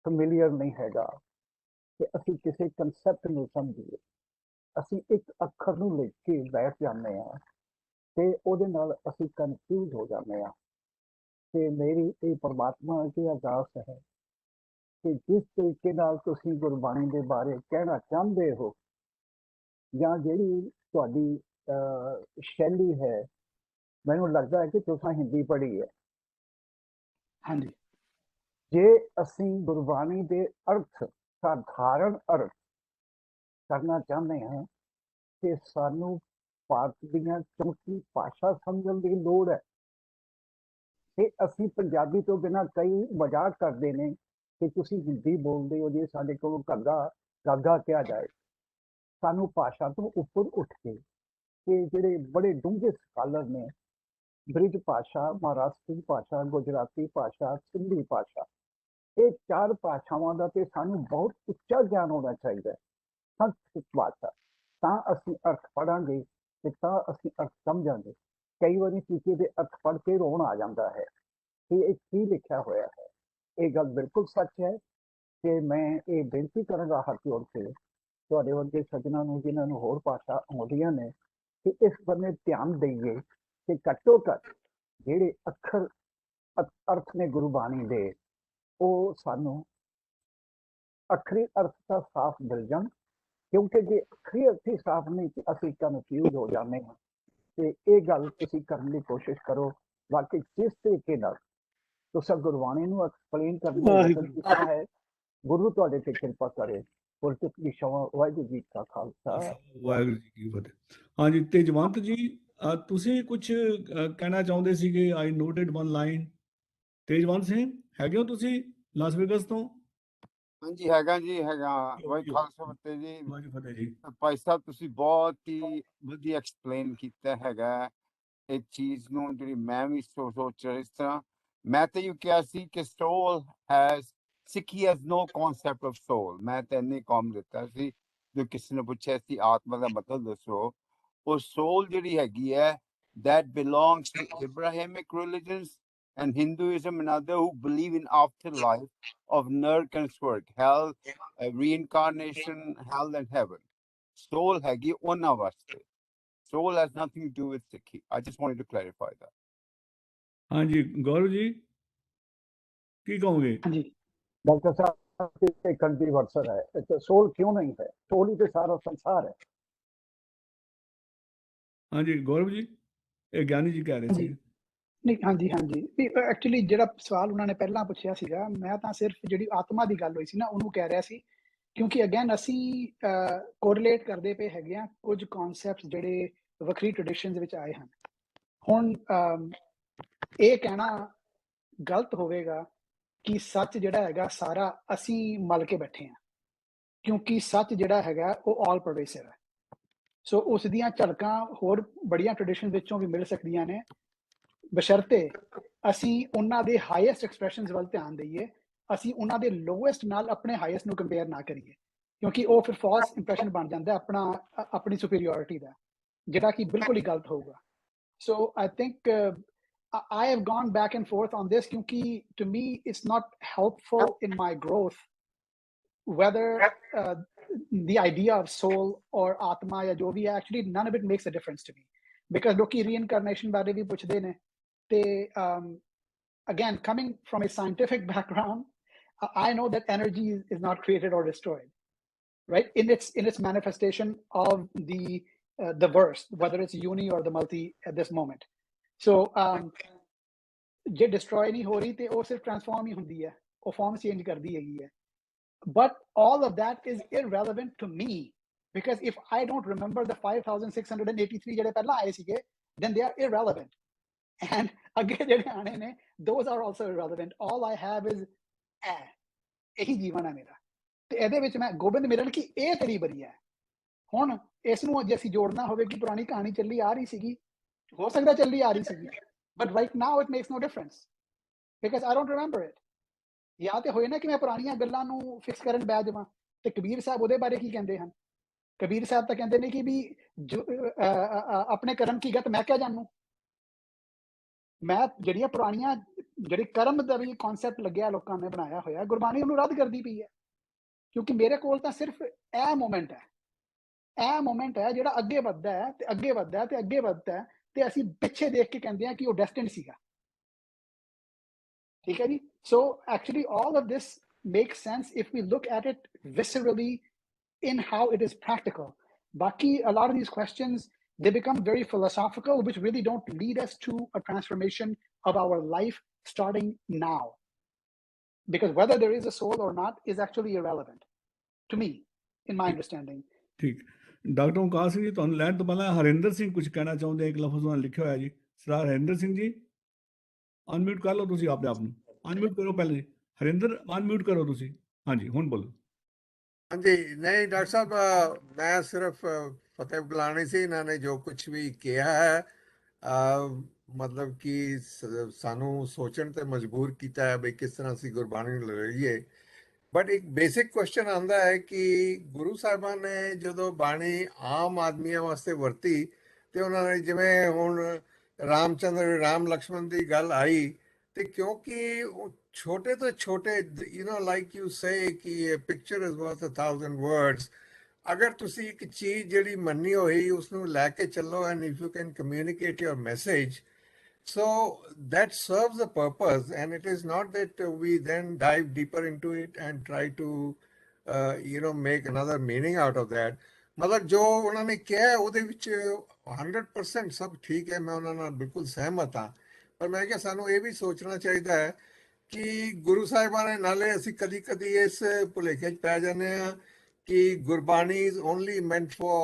ਫੈਮਿਲੀਅਰ ਨਹੀਂ ਹੈਗਾ ਕਿ ਅਸੀਂ ਕਿਸੇ ਕਨਸੈਪਟ ਨੂੰ ਸਮਝੀਏ। ਅਸੀਂ ਇੱਕ ਅੱਖਰ ਨੂੰ ਲੈ ਕੇ ਬੈਠ ਜਾਂਦੇ ਹਾਂ ਤੇ ਉਹਦੇ ਨਾਲ ਅਸੀਂ ਕਨਫਿਊਜ਼ ਹੋ ਜਾਂਦੇ ਹਾਂ। ਤੇ ਮੇਰੀ ਇਹ ਪਰਮਾਤਮਾ ਅੱਗੇ ਅਰਦਾਸ ਹੈ ਕਿ ਜਿਸ ਤਰੀਕੇ ਨਾਲ ਤੁਸੀਂ ਗੁਰਬਾਣੀ ਦੇ ਬਾਰੇ ਕਹਿਣਾ ਚਾਹੁੰਦੇ ਹੋ ਜਾਂ ਜਿਹੜੀ ਤੁਹਾਡੀ ਸ਼ੈਲੀ ਹੈ, ਮੈਨੂੰ ਲੱਗਦਾ ਹੈ ਕਿ ਤੁਸੀਂ ਹਿੰਦੀ ਪੜ੍ਹੀ ਹੈ। ਹਾਂਜੀ। ਜੇ ਅਸੀਂ ਗੁਰਬਾਣੀ ਦੇ ਅਰਥ ਸਾਧਾਰਨ ਅਰਥ ਕਰਨਾ ਚਾਹੁੰਦੇ ਹਾਂ ਕਿ ਸਾਨੂੰ ਭਾਰਤ ਦੀਆਂ ਚੌਕੀ ਭਾਸ਼ਾ ਸਮਝਣ ਦੀ ਲੋੜ ਹੈ। ਤੇ ਅਸੀਂ ਪੰਜਾਬੀ ਤੋਂ ਬਿਨਾਂ ਕਈ ਮਜ਼ਾਕ ਕਰਦੇ ਨੇ ਕਿ ਤੁਸੀਂ ਹਿੰਦੀ ਬੋਲਦੇ ਹੋ, ਜੇ ਸਾਡੇ ਕੋਲ ਗੱਗਾ ਕਿਹਾ ਜਾਏ। ਸਾਨੂੰ ਭਾਸ਼ਾ ਤੋਂ ਉੱਪਰ ਉੱਠ ਕੇ ਤੇ ਜਿਹੜੇ ਬੜੇ ਡੂੰਘੇ ਸਕਾਲਰ ਨੇ, ਬ੍ਰਿਜ ਭਾਸ਼ਾ, ਮਹਾਰਾਸ਼ਟਰੀ ਭਾਸ਼ਾ, ਗੁਜਰਾਤੀ ਭਾਸ਼ਾ, ਸਿੰਧੀ ਭਾਸ਼ਾ, ਇਹ 4 ਭਾਸ਼ਾਵਾਂ ਦਾ ਤੇ ਸਾਨੂੰ ਬਹੁਤ ਉੱਚਾ ਗਿਆਨ ਹੋਣਾ ਚਾਹੀਦਾ ਹੈ। ਸੰਸਕ੍ਰਿਤ ਭਾਸ਼ਾ ਤਾਂ ਅਸੀਂ ਅਰਥ ਪੜਾਂਗੇ ਤੇ ਤਾਂ ਅਸੀਂ ਅਰਥ ਸਮਝਾਂਗੇ। ਕਈ ਵਾਰੀ ਕਿਸੇ ਦੇ ਅਰਥ ਪੜ੍ਹ ਕੇ ਰੋਣ ਆ ਜਾਂਦਾ ਹੈ ਕਿ ਇਹ ਕੀ ਲਿਖਿਆ ਹੋਇਆ ਹੈ। ਇਹ ਗੱਲ ਬਿਲਕੁਲ ਸੱਚ ਹੈ ਕਿ ਮੈਂ ਇਹ ਬੇਨਤੀ ਕਰਾਂਗਾ ਹੱਥ ਜੋੜ ਕੇ ਤੁਹਾਡੇ ਵਰਗੇ ਸੱਜਣਾਂ ਨੂੰ ਜਿਨ੍ਹਾਂ ਨੂੰ ਹੋਰ ਭਾਸ਼ਾ ਆਉਂਦੀਆਂ ਨੇ ਕਿ ਇਸ ਬੰਨੇ ਧਿਆਨ ਦੇਈਏ ਕਿ ਘੱਟੋ ਘੱਟ ਜਿਹੜੇ ਅੱਖਰ ਅਰਥ ਨੇ ਗੁਰਬਾਣੀ ਦੇ, ਉਹ ਸਾਨੂੰ ਅੱਖਰੀ ਅਰਥ ਤਾਂ ਸਾਫ਼ ਮਿਲ ਜਾਣ, ਕਿਉਂਕਿ ਜੇ ਅੱਖਰੀ ਅਰਥ ਹੀ ਸਾਫ਼ ਨਹੀਂ ਤੇ ਅਸੀਂ ਕਨਫਿਊਜ਼ ਹੋ ਜਾਂਦੇ ਹਾਂ। ਤੇ ਇਹ ਗੱਲ ਤੁਸੀਂ ਕਰਨ ਦੀ ਕੋਸ਼ਿਸ਼ ਕਰੋ। ਬਾਕੀ ਜਿਸ ਤਰੀਕੇ ਨਾਲ ਤੁਸੀਂ ਗੁਰਬਾਣੀ ਨੂੰ ਐਕਸਪਲੇਨ ਕਰਨ ਦੀ ਯਤਨ ਕੀਤਾ ਹੈ, ਗੁਰੂ ਤੁਹਾਡੇ ਤੇ ਕਿਰਪਾ ਕਰੇ। ਵਾਹਿਗੁਰੂ ਜੀ ਕਾ ਖਾਲਸਾ, ਵਾਹਿਗੁਰੂ ਜੀ ਕੀ ਫਤਿਹ। ਹਾਂਜੀ, ਤੇਜਵੰਤ ਜੀ, ਤੁਸੀਂ ਕੁਝ ਕਹਿਣਾ ਚਾਹੁੰਦੇ ਸੀਗੇ। I noted one line. Tejwant Singh ਹੈਗੇ ਹੋ ਤੁਸੀਂ ਲਾਸ ਵੇਗਸ ਤੋਂ? ਹਾਂਜੀ ਹੈਗਾ ਜੀ, ਹੈਗਾ। ਵਾਹਿਗੁਰੂ ਖਾਲਸਾ ਫਤਿਹ ਜੀ। ਵਾਹਿਗੁਰੂ ਫਤਿਹ ਜੀ। ਭਾਈ ਸਾਹਿਬ ਤੁਸੀਂ ਬਹੁਤ ਹੀ ਵਧੀਆ ਐਕਸਪਲੇਨ ਕੀਤਾ ਹੈਗਾ ਇਹ ਚੀਜ਼ ਨੂੰ, ਜਿਹੜੀ ਮੈਂ ਵੀ ਸੋਚ ਰਿਹਾ। ਇਸ ਤਰ੍ਹਾਂ ਮੈਂ ਤਾਂ ਇਹ ਕਿਹਾ ਸੀ ਕਿ ਸੋਲ ਹੈਜ਼, ਸਿੱਖੀ ਹੈਜ਼ ਨੋ ਕਨਸੈਪਟ ਆਫ ਸੋਲ। ਮੈਂ ਤਾਂ ਇੰਨੇ ਕੌਮ ਦਿੱਤਾ ਸੀ, ਜੋ ਕਿਸੇ ਨੇ ਪੁੱਛਿਆ ਸੀ ਆਤਮਾ ਦਾ ਮਤਲਬ ਦੱਸੋ, ਉਹ ਸੋਲ ਜਿਹੜੀ ਹੈਗੀ ਹੈ that belongs to Abrahamic religions and Hinduism and other who believe in afterlife of Nirk and Swarg, hell, reincarnation, hell and heaven. Soul hagi ਉਹਨਾਂ ਵਾਸਤੇ. Soul has nothing to do with Sikhi. I just wanted to clarify that. ਹਾਂਜੀ ਗੌਰਵ ਜੀ ਕੀ ਕਹੋਗੇ? ਹਾਂਜੀ doctor ਸਾਹਿਬ ਇੱਕ ਕੰਟਰੀਵਰਸਲ ਹੈ, ਤੇ ਸੋਲ ਕਿਉਂ ਨਹੀਂ ਹੈ? ਸੋਲ ਹੀ ਤੇ ਸਾਰਾ ਸੰਸਾਰ ਹੈ। ਹਾਂਜੀ ਗੌਰਵ ਜੀ, ਇਹ ਗਿਆਨੀ ਜੀ ਕਹਿ ਰਹੇ ਸੀ। ਨਹੀਂ, ਹਾਂਜੀ ਐਕਚੁਅਲੀ ਜਿਹੜਾ ਸਵਾਲ ਉਹਨਾਂ ਨੇ ਪਹਿਲਾਂ ਪੁੱਛਿਆ ਸੀਗਾ, ਮੈਂ ਤਾਂ ਸਿਰਫ ਜਿਹੜੀ ਆਤਮਾ ਦੀ ਗੱਲ ਹੋਈ ਸੀ ਨਾ ਉਹਨੂੰ ਕਹਿ ਰਿਹਾ ਸੀ, ਕਿਉਂਕਿ ਅਗੇਨ ਅਸੀਂ ਕੋਰਿਲੇਟ ਕਰਦੇ ਪਏ ਹੈਗੇ ਆ ਕੁਝ ਕਨਸੈਪਟਸ ਜਿਹੜੇ ਵੱਖਰੀ ਟ੍ਰੈਡੀਸ਼ਨਸ ਵਿੱਚ ਆਏ ਹਨ। ਹੁਣ ਇਹ ਕਹਿਣਾ ਗਲਤ ਹੋਵੇਗਾ ਕਿ ਸੱਚ ਜਿਹੜਾ ਹੈਗਾ ਸਾਰਾ ਅਸੀਂ ਮਲ ਕੇ ਬੈਠੇ ਹਾਂ, ਕਿਉਂਕਿ ਸੱਚ ਜਿਹੜਾ ਹੈਗਾ ਉਹ ਆਲ ਪਰਵੇਸਿਵ ਹੈ। ਸੋ ਉਸ ਦੀਆਂ ਝਲਕਾਂ ਹੋਰ ਬੜੀਆਂ ਟ੍ਰੈਡੀਸ਼ਨ ਵਿੱਚੋਂ ਵੀ ਮਿਲ ਸਕਦੀਆਂ ਨੇ, ਬਸ਼ਰਤੇ ਅਸੀਂ ਉਹਨਾਂ ਦੇ ਹਾਈਐਸਟ ਐਕਸਪ੍ਰੈਸ਼ਨਸ ਵੱਲ ਧਿਆਨ ਦਈਏ, ਅਸੀਂ ਉਹਨਾਂ ਦੇ ਲੋਐਸਟ ਨਾਲ ਆਪਣੇ ਹਾਈਐਸਟ ਨੂੰ ਕੰਪੇਅਰ ਨਾ ਕਰੀਏ, ਕਿਉਂਕਿ ਉਹ ਫਿਰ ਫਾਲਸ ਇੰਪ੍ਰੈਸ਼ਨ ਬਣ ਜਾਂਦਾ ਆਪਣੀ ਸੁਪੀਰੀਓਰਿਟੀ ਦਾ, ਜਿਹੜਾ ਕਿ ਬਿਲਕੁਲ ਹੀ ਗਲਤ ਹੋਊਗਾ। So I think I have gone back and forth on this because to me it's not helpful in my growth whether the idea of soul or atma ya jo bhi hai, actually none of it makes a difference to me, because loki reincarnation bare bhi puchde ne te again coming from a scientific background, I know that energy is not created or destroyed, right, in its manifestation of the verse, whether it's uni or the multi at this moment. So ਜੇ destroy ਨਹੀਂ ਹੋ ਰਹੀ ਤੇ ਉਹ ਸਿਰਫ transform ਹੀ ਹੁੰਦੀ ਹੈ, ਉਹ ਫਾਰਮ ਚੇਂਜ ਕਰਦੀ ਹੈਗੀ ਹੈ। But all of that is irrelevant to me, because if I don't remember the 5683 ਜਿਹੜੇ ਪਹਿਲਾਂ ਆਏ ਸੀਗੇ, then they are irrelevant, and ਅੱਗੇ ਜਿਹੜੇ ਆਣੇ ਨੇ those are also irrelevant. All I have is ਇਹੀ ਜੀਵਨ ਹੈ ਮੇਰਾ, ਤੇ ਇਹਦੇ ਵਿੱਚ ਮੈਂ ਗੋਬਿੰਦ ਮਿਲਣ ਕਿ ਇਹ ਤੇਰੀ ਬਰੀ ਹੈ। ਹੁਣ ਇਸ ਨੂੰ ਜੇ ਅਸੀਂ ਜੋੜਨਾ ਹੋਵੇ ਕਿ ਪੁਰਾਣੀ ਕਹਾਣੀ ਚੱਲੀ ਆ ਰਹੀ ਸੀਗੀ, ਹੋ ਸਕਦਾ ਚੱਲੀ ਆ ਰਹੀ ਸੀਗੀ, but right now it makes no difference because I don't remember it. ਜਾਂ ਤੇ ਹੋਏ ਨਾ ਕਿ ਮੈਂ ਪੁਰਾਣੀਆਂ ਗੱਲਾਂ ਨੂੰ ਫਿਕਸ ਕਰਨ ਬਹਿ ਜਾਵਾਂ, ਤੇ ਕਬੀਰ ਸਾਹਿਬ ਉਹਦੇ ਬਾਰੇ ਕੀ ਕਹਿੰਦੇ ਹਨ? ਕਬੀਰ ਸਾਹਿਬ ਤਾਂ ਕਹਿੰਦੇ ਨੇ ਕਿ ਵੀ ਆਪਣੇ ਕਰਮ ਕੀ ਗਤ ਮੈਂ ਕਿਆ ਜਾਣੂ। ਮੈਂ ਜਿਹੜੀਆਂ ਪੁਰਾਣੀਆਂ ਜਿਹੜੀ ਕਰਮ ਦਾ ਵੀ ਕਨਸੈਪਟ ਲੱਗਿਆ ਲੋਕਾਂ ਨੇ ਬਣਾਇਆ ਹੋਇਆ, ਗੁਰਬਾਣੀ ਉਹਨੂੰ ਰੱਦ ਕਰਦੀ ਪਈ ਹੈ, ਕਿਉਂਕਿ ਮੇਰੇ ਕੋਲ ਤਾਂ ਸਿਰਫ ਇਹ ਮੋਮੈਂਟ ਹੈ ਜਿਹੜਾ ਅੱਗੇ ਵੱਧਦਾ ਹੈ ਤੇ ਅੱਗੇ ਵੱਧਦਾ ਹੈ ਤੇ ਅੱਗੇ ਵੱਧਦਾ ਹੈ, ਤੇ ਅਸੀਂ ਪਿੱਛੇ ਦੇਖ ਕੇ ਕਹਿੰਦੇ ਆ ਕਿ ਉਹ ਡੈਸਟਿਨਡ ਸੀਗਾ। ਠੀਕ ਹੈ ਜੀ। ਸੋ actually all of this makes sense if we look at it viscerally in how it is practical. Baki, a lot of these questions, they become very philosophical, which really don't lead us to a transformation of our life starting now, because whether there is a soul or not is actually irrelevant to me, in my understanding. ਠੀਕ। Doctor Onkar Singh ji, ਤੁਹਾਨੂੰ ਲੈਣ ਤੋਂ ਪਹਿਲਾਂ ਹਰਿੰਦਰ ਸਿੰਘ ਕੁਝ ਕਹਿਣਾ ਚਾਹੁੰਦੇ, ਇੱਕ ਲਫ਼ਜ਼ ਉਹਨਾਂ ਲਿਖਿਆ ਹੋਇਆ ਜੀ। ਸਰਦਾਰ ਹਰਿੰਦਰ ਸਿੰਘ ਜੀ। ਅਨਮਿਊਟ ਕਰ ਲਓ ਤੁਸੀਂ ਆਪਣੇ ਆਪ ਨੂੰ, ਅਨਮਿਊਟ ਕਰੋ ਪਹਿਲੇ। ਹਰਿੰਦਰ ਅਨਮਿਊਟ ਕਰੋ ਤੁਸੀਂ। ਹਾਂਜੀ ਹੁਣ ਬੋਲੋ। ਹਾਂਜੀ ਨਹੀਂ ਡਾਕਟਰ ਸਾਹਿਬ, ਮੈਂ ਸਿਰਫ ਫਤਿਹ ਬੁਲਾਣੀ ਸੀ। ਇਹਨਾਂ ਨੇ ਜੋ ਕੁਝ ਵੀ ਕਿਹਾ ਹੈ ਮਤਲਬ ਕਿ ਸਾਨੂੰ ਸੋਚਣ ਤੇ ਮਜਬੂਰ ਕੀਤਾ ਹੈ ਵੀ ਕਿਸ ਤਰ੍ਹਾਂ ਅਸੀਂ ਗੁਰਬਾਣੀ ਨੂੰ ਲਈਏ। ਬਟ ਇੱਕ ਬੇਸਿਕ ਕੁਐਸਚਨ ਆਉਂਦਾ ਹੈ ਕਿ ਗੁਰੂ ਸਾਹਿਬਾਨ ਨੇ ਜਦੋਂ ਬਾਣੀ ਆਮ ਆਦਮੀਆਂ ਵਾਸਤੇ ਵਰਤੀ ਤੇ ਉਹਨਾਂ ਨੇ ਜਿਵੇਂ ਹੁਣ ਰਾਮਚੰਦਰ ਰਾਮ ਲਕਸ਼ਮਣ ਦੀ ਗੱਲ ਆਈ, ਤੇ ਕਿਉਂਕਿ ਛੋਟੇ ਤੋਂ ਛੋਟੇ ਲਾਈਕ ਯੂ ਸੇ ਕਿ ਪਿਕਚਰ ਇਜ਼ ਵਰਥ 1000 ਵਰਡਸ। ਅਗਰ ਤੁਸੀਂ ਇੱਕ ਚੀਜ਼ ਜਿਹੜੀ ਮੰਨੀ ਹੋਈ ਉਸ ਨੂੰ ਲੈ ਕੇ ਚੱਲੋ and if you can communicate your message, so that serves a purpose, and it is not that we then dive deeper into it and try to make another meaning out of that. ਮਤਲਬ ਜੋ ਉਹਨਾਂ ਨੇ ਕਿਹਾ ਉਹਦੇ ਵਿੱਚ 100% ਸਭ ਠੀਕ ਹੈ, ਮੈਂ ਉਹਨਾਂ ਨਾਲ ਬਿਲਕੁਲ ਸਹਿਮਤ ਹਾਂ। ਪਰ ਮੈਂ ਕਿਹਾ ਸਾਨੂੰ ਇਹ ਵੀ ਸੋਚਣਾ ਚਾਹੀਦਾ ਹੈ ਕਿ ਗੁਰੂ ਸਾਹਿਬਾਨ ਨੇ, ਨਾਲੇ ਅਸੀਂ ਕਦੀ ਕਦੀ ਇਸ ਭੁਲੇਖੇ 'ਚ ਪੈ ਜਾਂਦੇ ਹਾਂ ਕਿ Gurbani is only meant for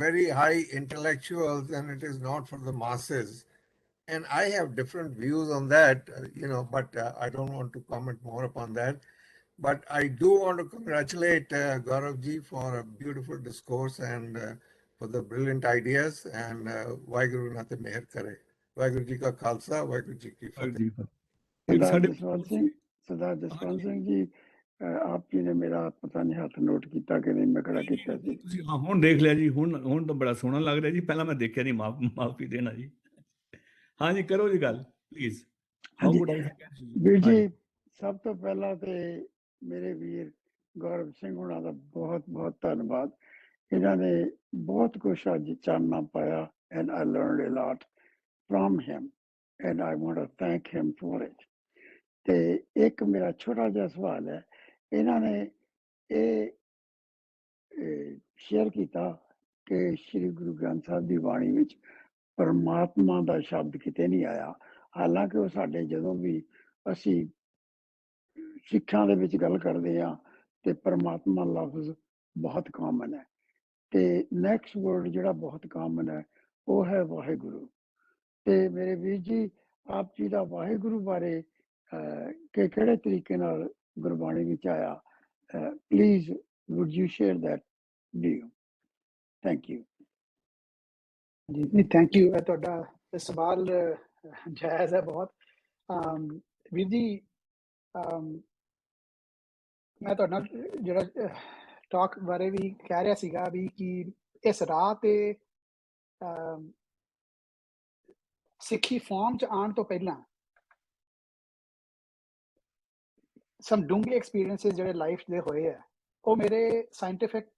very high intellectuals and it is not for the masses. And I have different views on that, but I don't want to comment more upon that. But I do want to congratulate Gaurav ji for a beautiful discourse and for the brilliant ideas. And Vaheguru Nath Meher Kare. Vaheguru ji ka Khalsa, Vaheguru ji ki Fateh. सरदार जसवंत सिंह जी, आप जी ने मेरा पता नहीं हाथ note किया कि नहीं, मैं खड़ा किया ਸੀ। ਤੁਸੀਂ ਹਾਂ ਹੁਣ ਦੇਖ ਲਿਆ ਜੀ, ਹੁਣ ਤਾਂ ਬੜਾ ਸੋਹਣਾ ਲੱਗ ਰਿਹਾ ਜੀ। ਪਹਿਲਾਂ ਮੈਂ ਦੇਖਿਆ ਨਹੀਂ, ਮਾਫੀ ਦੇਣਾ ਜੀ। ਹਾਂਜੀ ਕਰੋ ਜੀ ਗੱਲ ਪਲੀਜ਼। ਵੀਰ ਜੀ, ਸਭ ਤੋਂ ਪਹਿਲਾਂ ਤੇ ਮੇਰੇ ਵੀਰ ਗੌਰਵ ਸਿੰਘ ਹੁਣਾਂ ਦਾ ਬਹੁਤ ਬਹੁਤ ਧੰਨਵਾਦ। ਇਹਨਾਂ ਨੇ ਬਹੁਤ ਕੁਛ ਅੱਜ ਚਾਨਣਾ ਪਾਇਆ and I learned a lot from him and I want to thank him for it. ਤੇ ਇੱਕ ਮੇਰਾ ਛੋਟਾ ਜਿਹਾ ਸਵਾਲ ਹੈ, ਇਹਨਾਂ ਨੇ ਇਹ ਸ਼ੇਅਰ ਕੀਤਾ ਕਿ ਸ਼੍ਰੀ ਗੁਰੂ ਗ੍ਰੰਥ ਸਾਹਿਬ ਦੀ ਬਾਣੀ ਵਿੱਚ ਪਰਮਾਤਮਾ ਦਾ ਸ਼ਬਦ ਕਿਤੇ ਨਹੀਂ ਆਇਆ। ਹਾਲਾਂਕਿ ਉਹ ਸਾਡੇ ਜਦੋਂ ਵੀ ਅਸੀਂ ਸਿੱਖਾਂ ਦੇ ਵਿੱਚ ਗੱਲ ਕਰਦੇ ਹਾਂ ਤੇ ਪਰਮਾਤਮਾ ਲਫ਼ਜ਼ ਬਹੁਤ ਕਾਮਨ ਹੈ, ਤੇ ਨੈਕਸਟ ਵਰਡ ਜਿਹੜਾ ਬਹੁਤ ਕਾਮਨ ਹੈ ਉਹ ਹੈ ਵਾਹਿਗੁਰੂ। ਤੇ ਮੇਰੇ ਵੀਰ ਜੀ, ਆਪ ਜੀ ਦਾ ਵਾਹਿਗੁਰੂ ਬਾਰੇ ਕਿ ਕਿਹੜੇ ਤਰੀਕੇ ਨਾਲ ਗੁਰਬਾਣੀ ਵਿੱਚ ਆਇਆ, please wood you share that view? Thank you ਜੀ। ਨਹੀਂ, ਥੈਂਕ ਯੂ। ਤੁਹਾਡਾ ਸਵਾਲ ਜਾਇਜ਼ ਹੈ ਬਹੁਤ। ਵੀਰ ਜੀ, ਮੈਂ ਤੁਹਾਡੇ ਨਾਲ ਜਿਹੜਾ ਟਾਕ ਬਾਰੇ ਵੀ ਕਹਿ ਰਿਹਾ ਸੀਗਾ ਵੀ ਕਿ ਇਸ ਰਾਹ ਤੇ ਸਿੱਖੀ ਫਾਰਮ 'ਚ ਆਉਣ ਤੋਂ ਪਹਿਲਾਂ ਸਮ ਡੂੰਘੇ ਐਕਸਪੀਰੀਅੰਸਿਸ ਜਿਹੜੇ ਲਾਈਫ ਦੇ ਹੋਏ ਆ, ਉਹ ਮੇਰੇ ਸਾਇੰਟੀਫਿਕ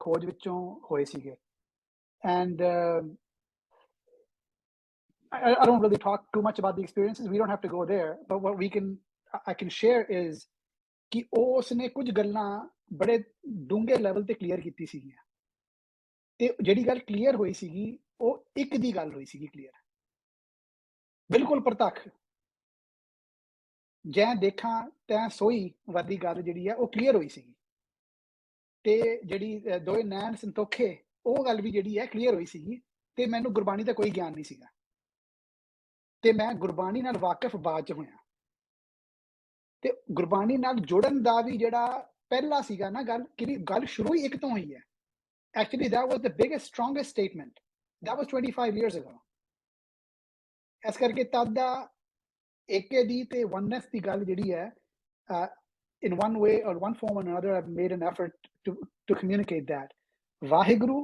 ਖੋਜ ਵਿੱਚੋਂ ਹੋਏ ਸੀਗੇ। And I don't really talk too much about the experiences. We don't have to go there. But what I can share is कि उसने कुछ गल्लां बड़े डूंगे लेवल ते क्लियर कीती सीगियां, ते जिहड़ी गल क्लियर होई सीगी ਉਹ ਇੱਕ ਦੀ ਗੱਲ ਹੋਈ ਸੀਗੀ ਕਲੀਅਰ, ਬਿਲਕੁਲ ਪ੍ਰਤੱਖ। ਜੈ ਦੇਖਾਂ ਤੈਂ ਸੋਈ ਵਾਲੀ ਗੱਲ ਜਿਹੜੀ ਹੈ ਉਹ ਕਲੀਅਰ ਹੋਈ ਸੀਗੀ, ਤੇ ਜਿਹੜੀ ਦੋਏ ਨੈਣ ਸੰਤੋਖੇ ਉਹ ਗੱਲ ਵੀ ਜਿਹੜੀ ਹੈ ਕਲੀਅਰ ਹੋਈ ਸੀਗੀ। ਤੇ ਮੈਨੂੰ ਗੁਰਬਾਣੀ ਦਾ ਕੋਈ ਗਿਆਨ ਨਹੀਂ ਸੀਗਾ, ਤੇ ਮੈਂ ਗੁਰਬਾਣੀ ਨਾਲ ਵਾਕਿਫ ਬਾਅਦ 'ਚ ਹੋਇਆ। ਤੇ ਗੁਰਬਾਣੀ ਨਾਲ ਜੁੜਨ ਦਾ ਵੀ ਜਿਹੜਾ ਪਹਿਲਾ ਸੀਗਾ ਨਾ ਗੱਲ ਸ਼ੁਰੂ ਹੀ ਇੱਕ ਤੋਂ ਹੋਈ ਹੈ। Actually, that was the biggest, strongest statement. That was 25 years ago. ਇਸ ਕਰਕੇ ਤਦ ਦਾ ਏਕੇ ਦੀ ਤੇ oneness ਦੀ ਗੱਲ ਜਿਹੜੀ ਹੈ, in one way or one form or another, I've made an effort to communicate that. Vaheguru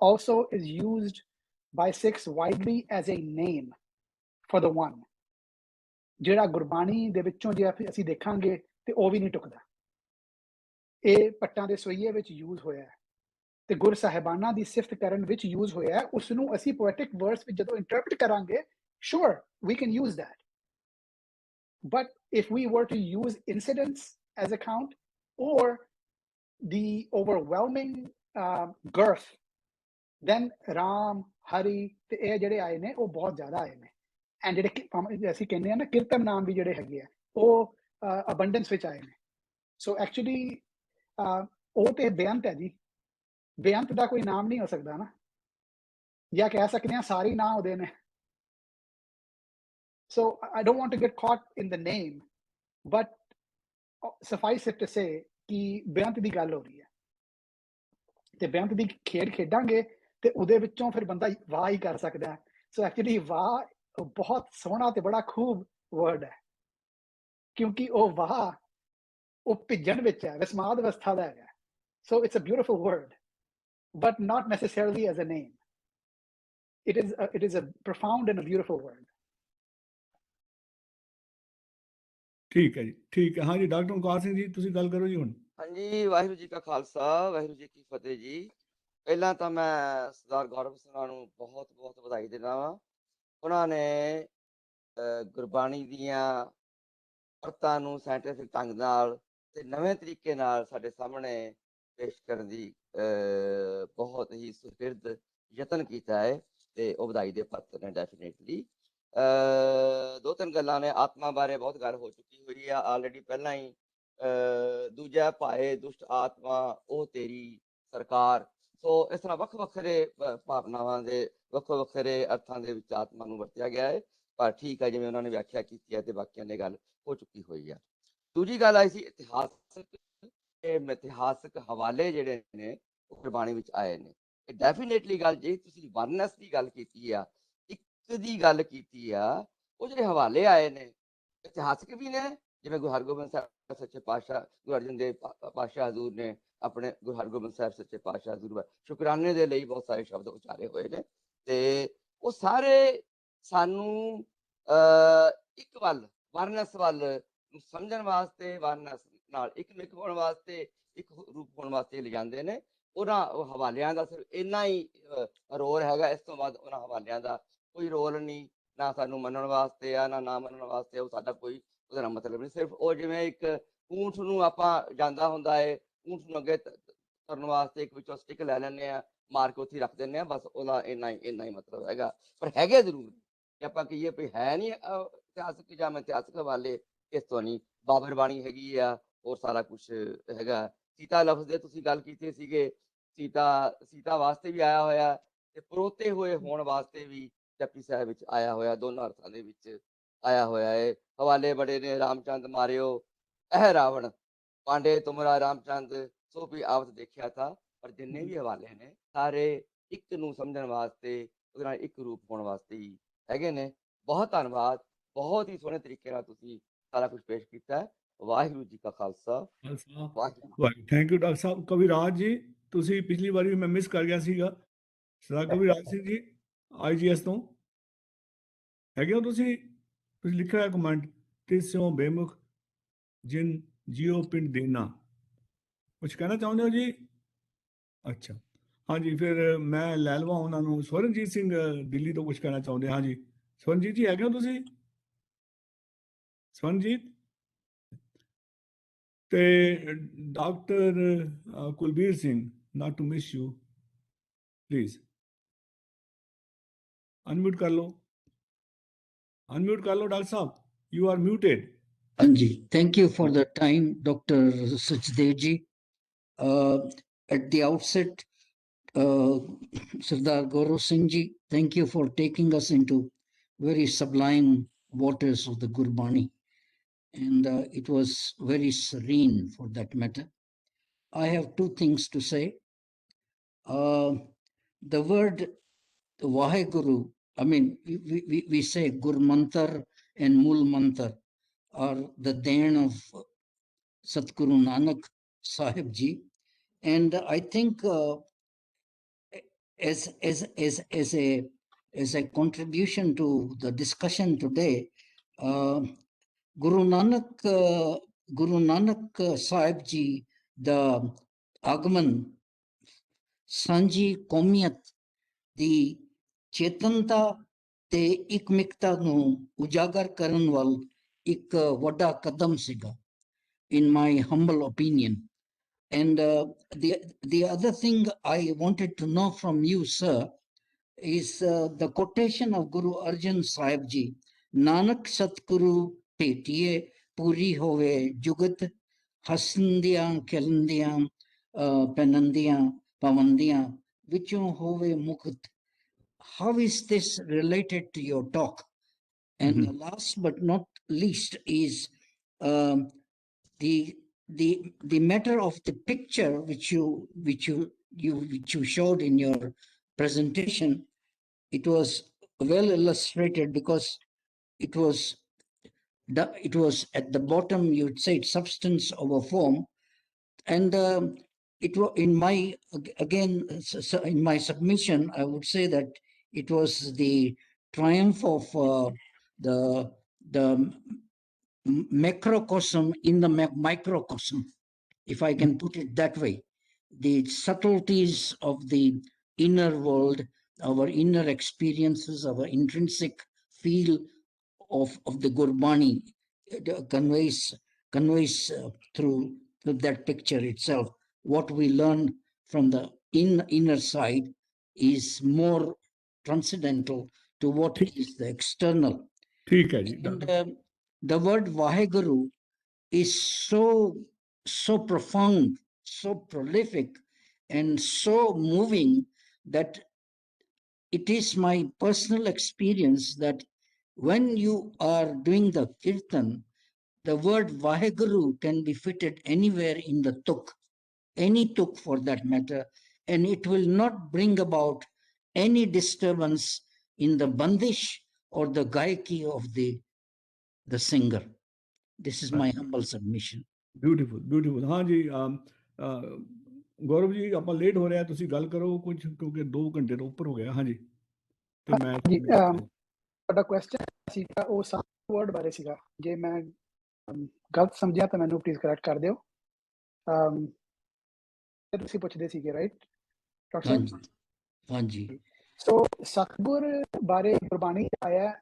also is used by Sikhs widely as a name for the one. ਜਿਹੜਾ ਗੁਰਬਾਣੀ ਦੇ ਵਿੱਚੋਂ ਜੇ ਅਸੀਂ ਦੇਖਾਂਗੇ ਤੇ ਉਹ ਵੀ ਨਹੀਂ ਟੁਕਦਾ। ਇਹ ਪੱਟਾਂ ਦੇ ਸੋਈਏ ਵਿੱਚ ਯੂਜ਼ ਹੋਇਆ ਹੈ ਤੇ ਗੁਰ ਸਾਹਿਬਾਨਾਂ ਦੀ ਸਿਫਤ ਕਰਨ ਵਿੱਚ ਯੂਜ਼ ਹੋਇਆ ਹੈ। ਉਸ ਨੂੰ ਅਸੀਂ ਪੋਇਟਿਕ ਵਰਡਸ ਵਿੱਚ ਜਦੋਂ ਇੰਟਰਪ੍ਰੀਟ ਕਰਾਂਗੇ, sure, we can use that. But if we were to use incidents as account or the overwhelming girth, then Ram, Hari ਤੇ ਇਹ ਜਿਹੜੇ ਆਏ ਨੇ ਉਹ ਬਹੁਤ ਜ਼ਿਆਦਾ ਆਏ ਨੇ। ਐਂਡ ਜਿਹੜੇ ਅਸੀਂ ਕਹਿੰਦੇ ਹਾਂ ਨਾ ਕੀਰਤਨ ਨਾਮ ਵੀ ਜਿਹੜੇ ਹੈਗੇ ਆ ਉਹ ਅਬੰਡੈਂਸ ਵਿੱਚ ਆਏ ਨੇ। ਸੋ ਐਕਚੁਅਲੀ ਉਹ ਤੇ ਬੇਅੰਤ ਹੈ ਜੀ, ਬੇਅੰਤ ਦਾ ਕੋਈ ਨਾਮ ਨਹੀਂ ਹੋ ਸਕਦਾ ਨਾ, ਜਾਂ ਕਹਿ ਸਕਦੇ ਹਾਂ ਸਾਰੇ ਨਾਂ ਉਹਦੇ ਨੇ। So I don't want to get caught in the name, but suffice it to say कि बेअंत दी गल हो रही है ते बेअंत दी खेड खेडांगे ते उहदे विचों फिर बंदा वाह ही कर सकदा है. सो एक्चुअली वाह बहुत सोहना ते बड़ा खूब वर्ड है क्योंकि ਉਹ ਵਾਹ ਉਹ ਭਿੱਜਣ ਵਿੱਚ ਹੈ ਵਿਸਮਾਦ ਅਵਸਥਾ ਦਾ ਹੈਗਾ. So it's a beautiful word, but not necessarily as a name. It is a profound and a beautiful word. ਠੀਕ ਹੈ ਜੀ, ਠੀਕ ਹੈ. ਹਾਂਜੀ ਡਾਕਟਰ ਓਮਕਾਰ ਸਿੰਘ ਜੀ ਤੁਸੀਂ ਗੱਲ ਕਰੋ ਜੀ ਹੁਣ. ਹਾਂਜੀ, ਵਾਹਿਗੁਰੂ ਜੀ ਕਾ ਖਾਲਸਾ, ਵਾਹਿਗੁਰੂ ਜੀ ਕੀ ਫਤਿਹ ਜੀ. ਪਹਿਲਾਂ ਤਾਂ ਮੈਂ ਸਰਦਾਰ ਗੌਰਵ ਸਿੰਘਾਂ ਨੂੰ ਬਹੁਤ ਬਹੁਤ ਵਧਾਈ ਦਿੰਦਾ ਵਾਂ. ਉਹਨਾਂ ਨੇ ਗੁਰਬਾਣੀ ਦੀਆਂ ਅਰਥਾਂ ਨੂੰ ਸਾਇੰਟੀਫਿਕ ਢੰਗ ਨਾਲ ਤੇ ਨਵੇਂ ਤਰੀਕੇ ਨਾਲ ਸਾਡੇ ਸਾਹਮਣੇ ਪੇਸ਼ ਕਰਨ ਦੀ ਬਹੁਤ ਹੀ ਸੁਹਿਰਦ ਯਤਨ ਕੀਤਾ ਹੈ ਤੇ ਉਹ ਵਧਾਈ ਦੇ ਪਾਤਰ ਨੇ ਡੈਫੀਨੇਟਲੀ. ਦੋ ਤਿੰਨ ਗੱਲਾਂ ਨੇ ਆਤਮਾ ਬਾਰੇ ਬਹੁਤ ਗੱਲ ਹੋ ਚੁੱਕੀ ਹੋਈ ਆ ਆਲਰੇਡੀ ਪਹਿਲਾਂ ਹੀ. ਦੂਜਾ ਭਾਏ ਦੁਸ਼ਟ ਆਤਮਾ ਉਹ ਤੇਰੀ ਸਰਕਾਰ. ਸੋ ਇਸ ਤਰ੍ਹਾਂ ਵੱਖ ਵੱਖਰੇ ਭਾਵਨਾਵਾਂ ਦੇ ਵੱਖੋ ਵੱਖਰੇ ਅਰਥਾਂ ਦੇ ਵਿੱਚ ਆਤਮਾ ਨੂੰ ਵਰਤਿਆ ਗਿਆ ਹੈ, ਪਰ ਠੀਕ ਹੈ ਜਿਵੇਂ ਉਹਨਾਂ ਨੇ ਵਿਆਖਿਆ ਕੀਤੀ ਹੈ ਤੇ ਬਾਕੀਆਂ ਨੇ ਗੱਲ ਹੋ ਚੁੱਕੀ ਹੋਈ ਆ. ਦੂਜੀ ਗੱਲ ਆਈ ਸੀ ਇਤਿਹਾਸਕ ਹਵਾਲੇ ਜਿਹੜੇ ਨੇ ਉਹ ਗੁਰਬਾਣੀ ਵਿੱਚ ਆਏ ਨੇ. ਇਹ ਡੈਫੀਨੇਟਲੀ ਗੱਲ ਜੇ ਤੁਸੀਂ ਵਰਨੈਸ ਦੀ ਗੱਲ ਕੀਤੀ ਆ, ਇੱਕ ਦੀ ਗੱਲ ਕੀਤੀ ਆ, ਉਹ ਜਿਹੜੇ ਹਵਾਲੇ ਆਏ ਨੇ ਇਤਿਹਾਸਕ ਵੀ ਨੇ, ਜਿਵੇਂ ਗੁਰੂ ਹਰਗੋਬਿੰਦ ਸਾਹਿਬ ਸੱਚੇ ਪਾਤਸ਼ਾਹ ਗੁਰੂ ਅਰਜਨ ਦੇਵ ਪਾਤਸ਼ਾਹ ਹਜ਼ੂਰ ਨੇ ਆਪਣੇ ਗੁਰੂ ਹਰਗੋਬਿੰਦ ਸਾਹਿਬ ਸੱਚੇ ਪਾਤਸ਼ਾਹ ਹਜ਼ੂਰ ਸ਼ੁਕਰਾਨੇ ਦੇ ਲਈ ਬਹੁਤ ਸਾਰੇ ਸ਼ਬਦ ਉਚਾਰੇ ਹੋਏ ਨੇ ਤੇ ਉਹ ਸਾਰੇ ਸਾਨੂੰ ਇੱਕ ਵੱਲ ਵਰਨੈਸ ਵੱਲ ਸਮਝਣ ਵਾਸਤੇ, ਵਰਨੈਸ ਨਾਲ ਇੱਕ ਮਿਕ ਹੋਣ ਵਾਸਤੇ, ਇੱਕ ਰੂਪ ਹੋਣ ਵਾਸਤੇ ਲਿਜਾਂਦੇ ਨੇ. ਉਹਨਾਂ ਹਵਾਲਿਆਂ ਦਾ ਸਿਰਫ ਇੰਨਾ ਹੀ ਰੋਲ ਹੈਗਾ, ਇਸ ਤੋਂ ਬਾਅਦ ਉਹਨਾਂ ਹਵਾਲਿਆਂ ਦਾ ਕੋਈ ਰੋਲ ਨਹੀਂ, ਨਾ ਸਾਨੂੰ ਮੰਨਣ ਵਾਸਤੇ ਆ ਨਾ ਮੰਨਣ ਵਾਸਤੇ. ਉਹ ਸਾਡਾ ਕੋਈ ਉਹਦਾ ਮਤਲਬ ਨਹੀਂ. ਸਿਰਫ ਉਹ ਜਿਵੇਂ ਇੱਕ ਊਂਠ ਨੂੰ ਆਪਾਂ ਜਾਂਦਾ ਹੁੰਦਾ ਹੈ, ਊਂਠ ਨੂੰ ਅੱਗੇ ਕਰਨ ਵਾਸਤੇ ਇੱਕ ਵਿੱਚੋਂ ਸਟਿਕ ਲੈ ਲੈਂਦੇ ਆ, ਮਾਰ ਕੇ ਉੱਥੇ ਰੱਖ ਦਿੰਦੇ ਆ, ਬਸ ਉਹਦਾ ਇੰਨਾ ਹੀ ਮਤਲਬ ਹੈਗਾ. ਪਰ ਹੈਗੇ ਜ਼ਰੂਰ ਜੇ ਆਪਾਂ ਕਹੀਏ ਵੀ ਹੈ ਨਹੀਂ ਇਤਿਹਾਸਕ ਜਾਂ ਇਤਿਹਾਸਕ ਹਵਾਲੇ, ਇਸ ਤੋਂ ਨਹੀਂ. ਬਾਬਰ ਬਾਣੀ ਹੈਗੀ ਆ, ਹੋਰ ਸਾਰਾ ਕੁਛ ਹੈਗਾ. ਸੀਤਾ ਲਫ਼ਜ਼ ਦੇ ਤੁਸੀਂ ਗੱਲ ਕੀਤੀ ਸੀਗੇ, ਸੀਤਾ ਵਾਸਤੇ ਵੀ ਆਇਆ ਹੋਇਆ ਤੇ ਪਰੋਤੇ ਹੋਏ ਹੋਣ ਵਾਸਤੇ ਵੀ ਜਪਜੀ ਸਾਹਿਬ ਵਿੱਚ ਆਇਆ ਹੋਇਆ, ਦੋਨਾਂ ਅਰਥਾਂ ਦੇ ਵਿੱਚ ਆਇਆ ਹੋਇਆ ਹੈ. ਹਵਾਲੇ ਬੜੇ ਨੇ, ਰਾਮਚੰਦ ਮਾਰਿਓ ਇਹ ਰਾਵਣ, ਪਾਂਡੇ ਤੁਮਰਾ ਰਾਮਚੰਦ ਸੋ ਵੀ ਆਵਤ ਦੇਖਿਆ ਥਾ. ਪਰ ਜਿੰਨੇ ਵੀ ਹਵਾਲੇ ਨੇ ਸਾਰੇ ਇੱਕ ਨੂੰ ਸਮਝਣ ਵਾਸਤੇ, ਉਹਦੇ ਨਾਲ ਇੱਕ ਰੂਪ ਹੋਣ ਵਾਸਤੇ ਹੀ ਹੈਗੇ ਨੇ. ਬਹੁਤ ਧੰਨਵਾਦ, ਬਹੁਤ ਹੀ ਸੋਹਣੇ ਤਰੀਕੇ ਨਾਲ ਤੁਸੀਂ ਸਾਰਾ ਕੁਝ ਪੇਸ਼ ਕੀਤਾ. ਵਾਹਿਗੁਰੂ ਜੀ ਕਾ Khalsa, Waheguru. Thank you doctor ਸਾਹਿਬ. ਕਵਿਰਾਜ ਜੀ ਤੁਸੀਂ ਪਿਛਲੀ ਵਾਰੀ ਵੀ ਮੈਂ ਮਿਸ ਕਰ ਗਿਆ ਸੀਗਾ. ਸਰਦਾਰ ਕਵਿਰਾਜ ਸਿੰਘ ਜੀ IGS ਤੋਂ ਹੈਗੇ ਹੋ ਤੁਸੀਂ ਲਿਖਿਆ ਕਮੈਂਟ ਤਿਸਿਓ ਬੇਮੁਖ ਜਿਨ ਜੀਓ ਪਿੰਡ ਦੇਣਾ, ਕੁਛ ਕਹਿਣਾ ਚਾਹੁੰਦੇ ਹੋ ਜੀ? ਅੱਛਾ ਹਾਂਜੀ, ਫਿਰ ਮੈਂ ਲੈ ਲਵਾਂ ਉਹਨਾਂ ਨੂੰ. ਸਵਰਨਜੀਤ ਸਿੰਘ ਦਿੱਲੀ ਤੋਂ ਕੁਛ ਕਹਿਣਾ ਚਾਹੁੰਦੇ. ਹਾਂਜੀ ਸਵਰਨਜੀਤ ਜੀ ਹੈਗੇ ਹੋ ਤੁਸੀਂ? ਸਵਰਨਜੀਤ ਤੇ doctor Kulbir Singh, not to miss you, please unmute ਕਰ ਲਓ. Unmute ਕਰ ਲਓ doctor Sahib, you are muted. Anji, thank you for the time, Dr. Sachdev ji. At the outset, Sardar Gaurav Singh ji, thank you for taking us into very sublime waters of the Gurbani. And it was very serene for that matter. I have two things to say. The word Vaheguru, I mean, we say Gur Mantar and Mul Mantar are the Dain of Satguru Nanak Sahib Ji. And I think as a contribution to the discussion today, Guru Nanak Sahib Ji, the Agman, Sanji Komiyat, the Chetanta ਤੇ ਇਕਮਿਕਤਾ ਨੂੰ ਉਜਾਗਰ ਕਰਨ ਵੱਲ ਇੱਕ ਵੱਡਾ ਕਦਮ ਸੀਗਾ, in my humble opinion. And the other thing I wanted to know from you, sir, is the quotation of Guru Arjan Sahib Ji, Nanak Satguru Petiye Puri Hove Jugat Hasandiyan Kelandiyan Penandiyan Pavandiyan Vichon Hove Mukt. How is this related to your talk? And the last but not least is the matter of the picture which you showed in your presentation. It was well illustrated because it was at the bottom, you'd say substance over form, and it was in my in my submission, I would say that it was the triumph of the macrocosm in the microcosm, if I can put it that way. The subtleties of the inner world, our inner experiences, our intrinsic feel of the Gurbani conveys through that picture itself. What we learn from the inner side is more transcendental to what is the external. And the word Vaheguru is so profound, so prolific, and so moving that it is my personal experience that when you are doing the kirtan, the word Vaheguru can be fitted anywhere in the tuk, any tuk for that matter, and it will not bring about any disturbance in the bandish or the gaiki of the singer. This is my humble submission. Beautiful, beautiful. हाँ जी, गौरव जी ਆਪਾਂ late ਹੋ ਰਿਹਾ, ਤੁਸੀਂ ਗੱਲ ਕਰੋ ਕੁਝ, ਕਿਉਂਕਿ 2 ਘੰਟੇ ਤੋਂ ਉੱਪਰ ਹੋ ਗਿਆ। हाँ जी, ਤੇ ਮੈਂ ਤੁਹਾਡਾ ਕੁਐਸਚਨ ਸੀਗਾ ਉਹ ਸਾਊਂਡ ਵਰਡ ਬਾਰੇ ਸੀਗਾ, ਜੇ ਮੈਂ ਗਲਤ ਸਮਝਿਆ ਤਾਂ ਮੈਨੂੰ ਪਲੀਜ਼ ਕਰੈਕਟ ਕਰ ਦਿਓ। ਤੁਸੀਂ ਪੁੱਛਦੇ ਸੀਗੇ, ਰਾਈਟ ਡਾਕਟਰ ਸਾਹਿਬ? ਹਾਂਜੀ। ਸੋ ਸਤਿਗੁਰ ਬਾਰੇ ਗੁਰਬਾਣੀ ਆਇਆ,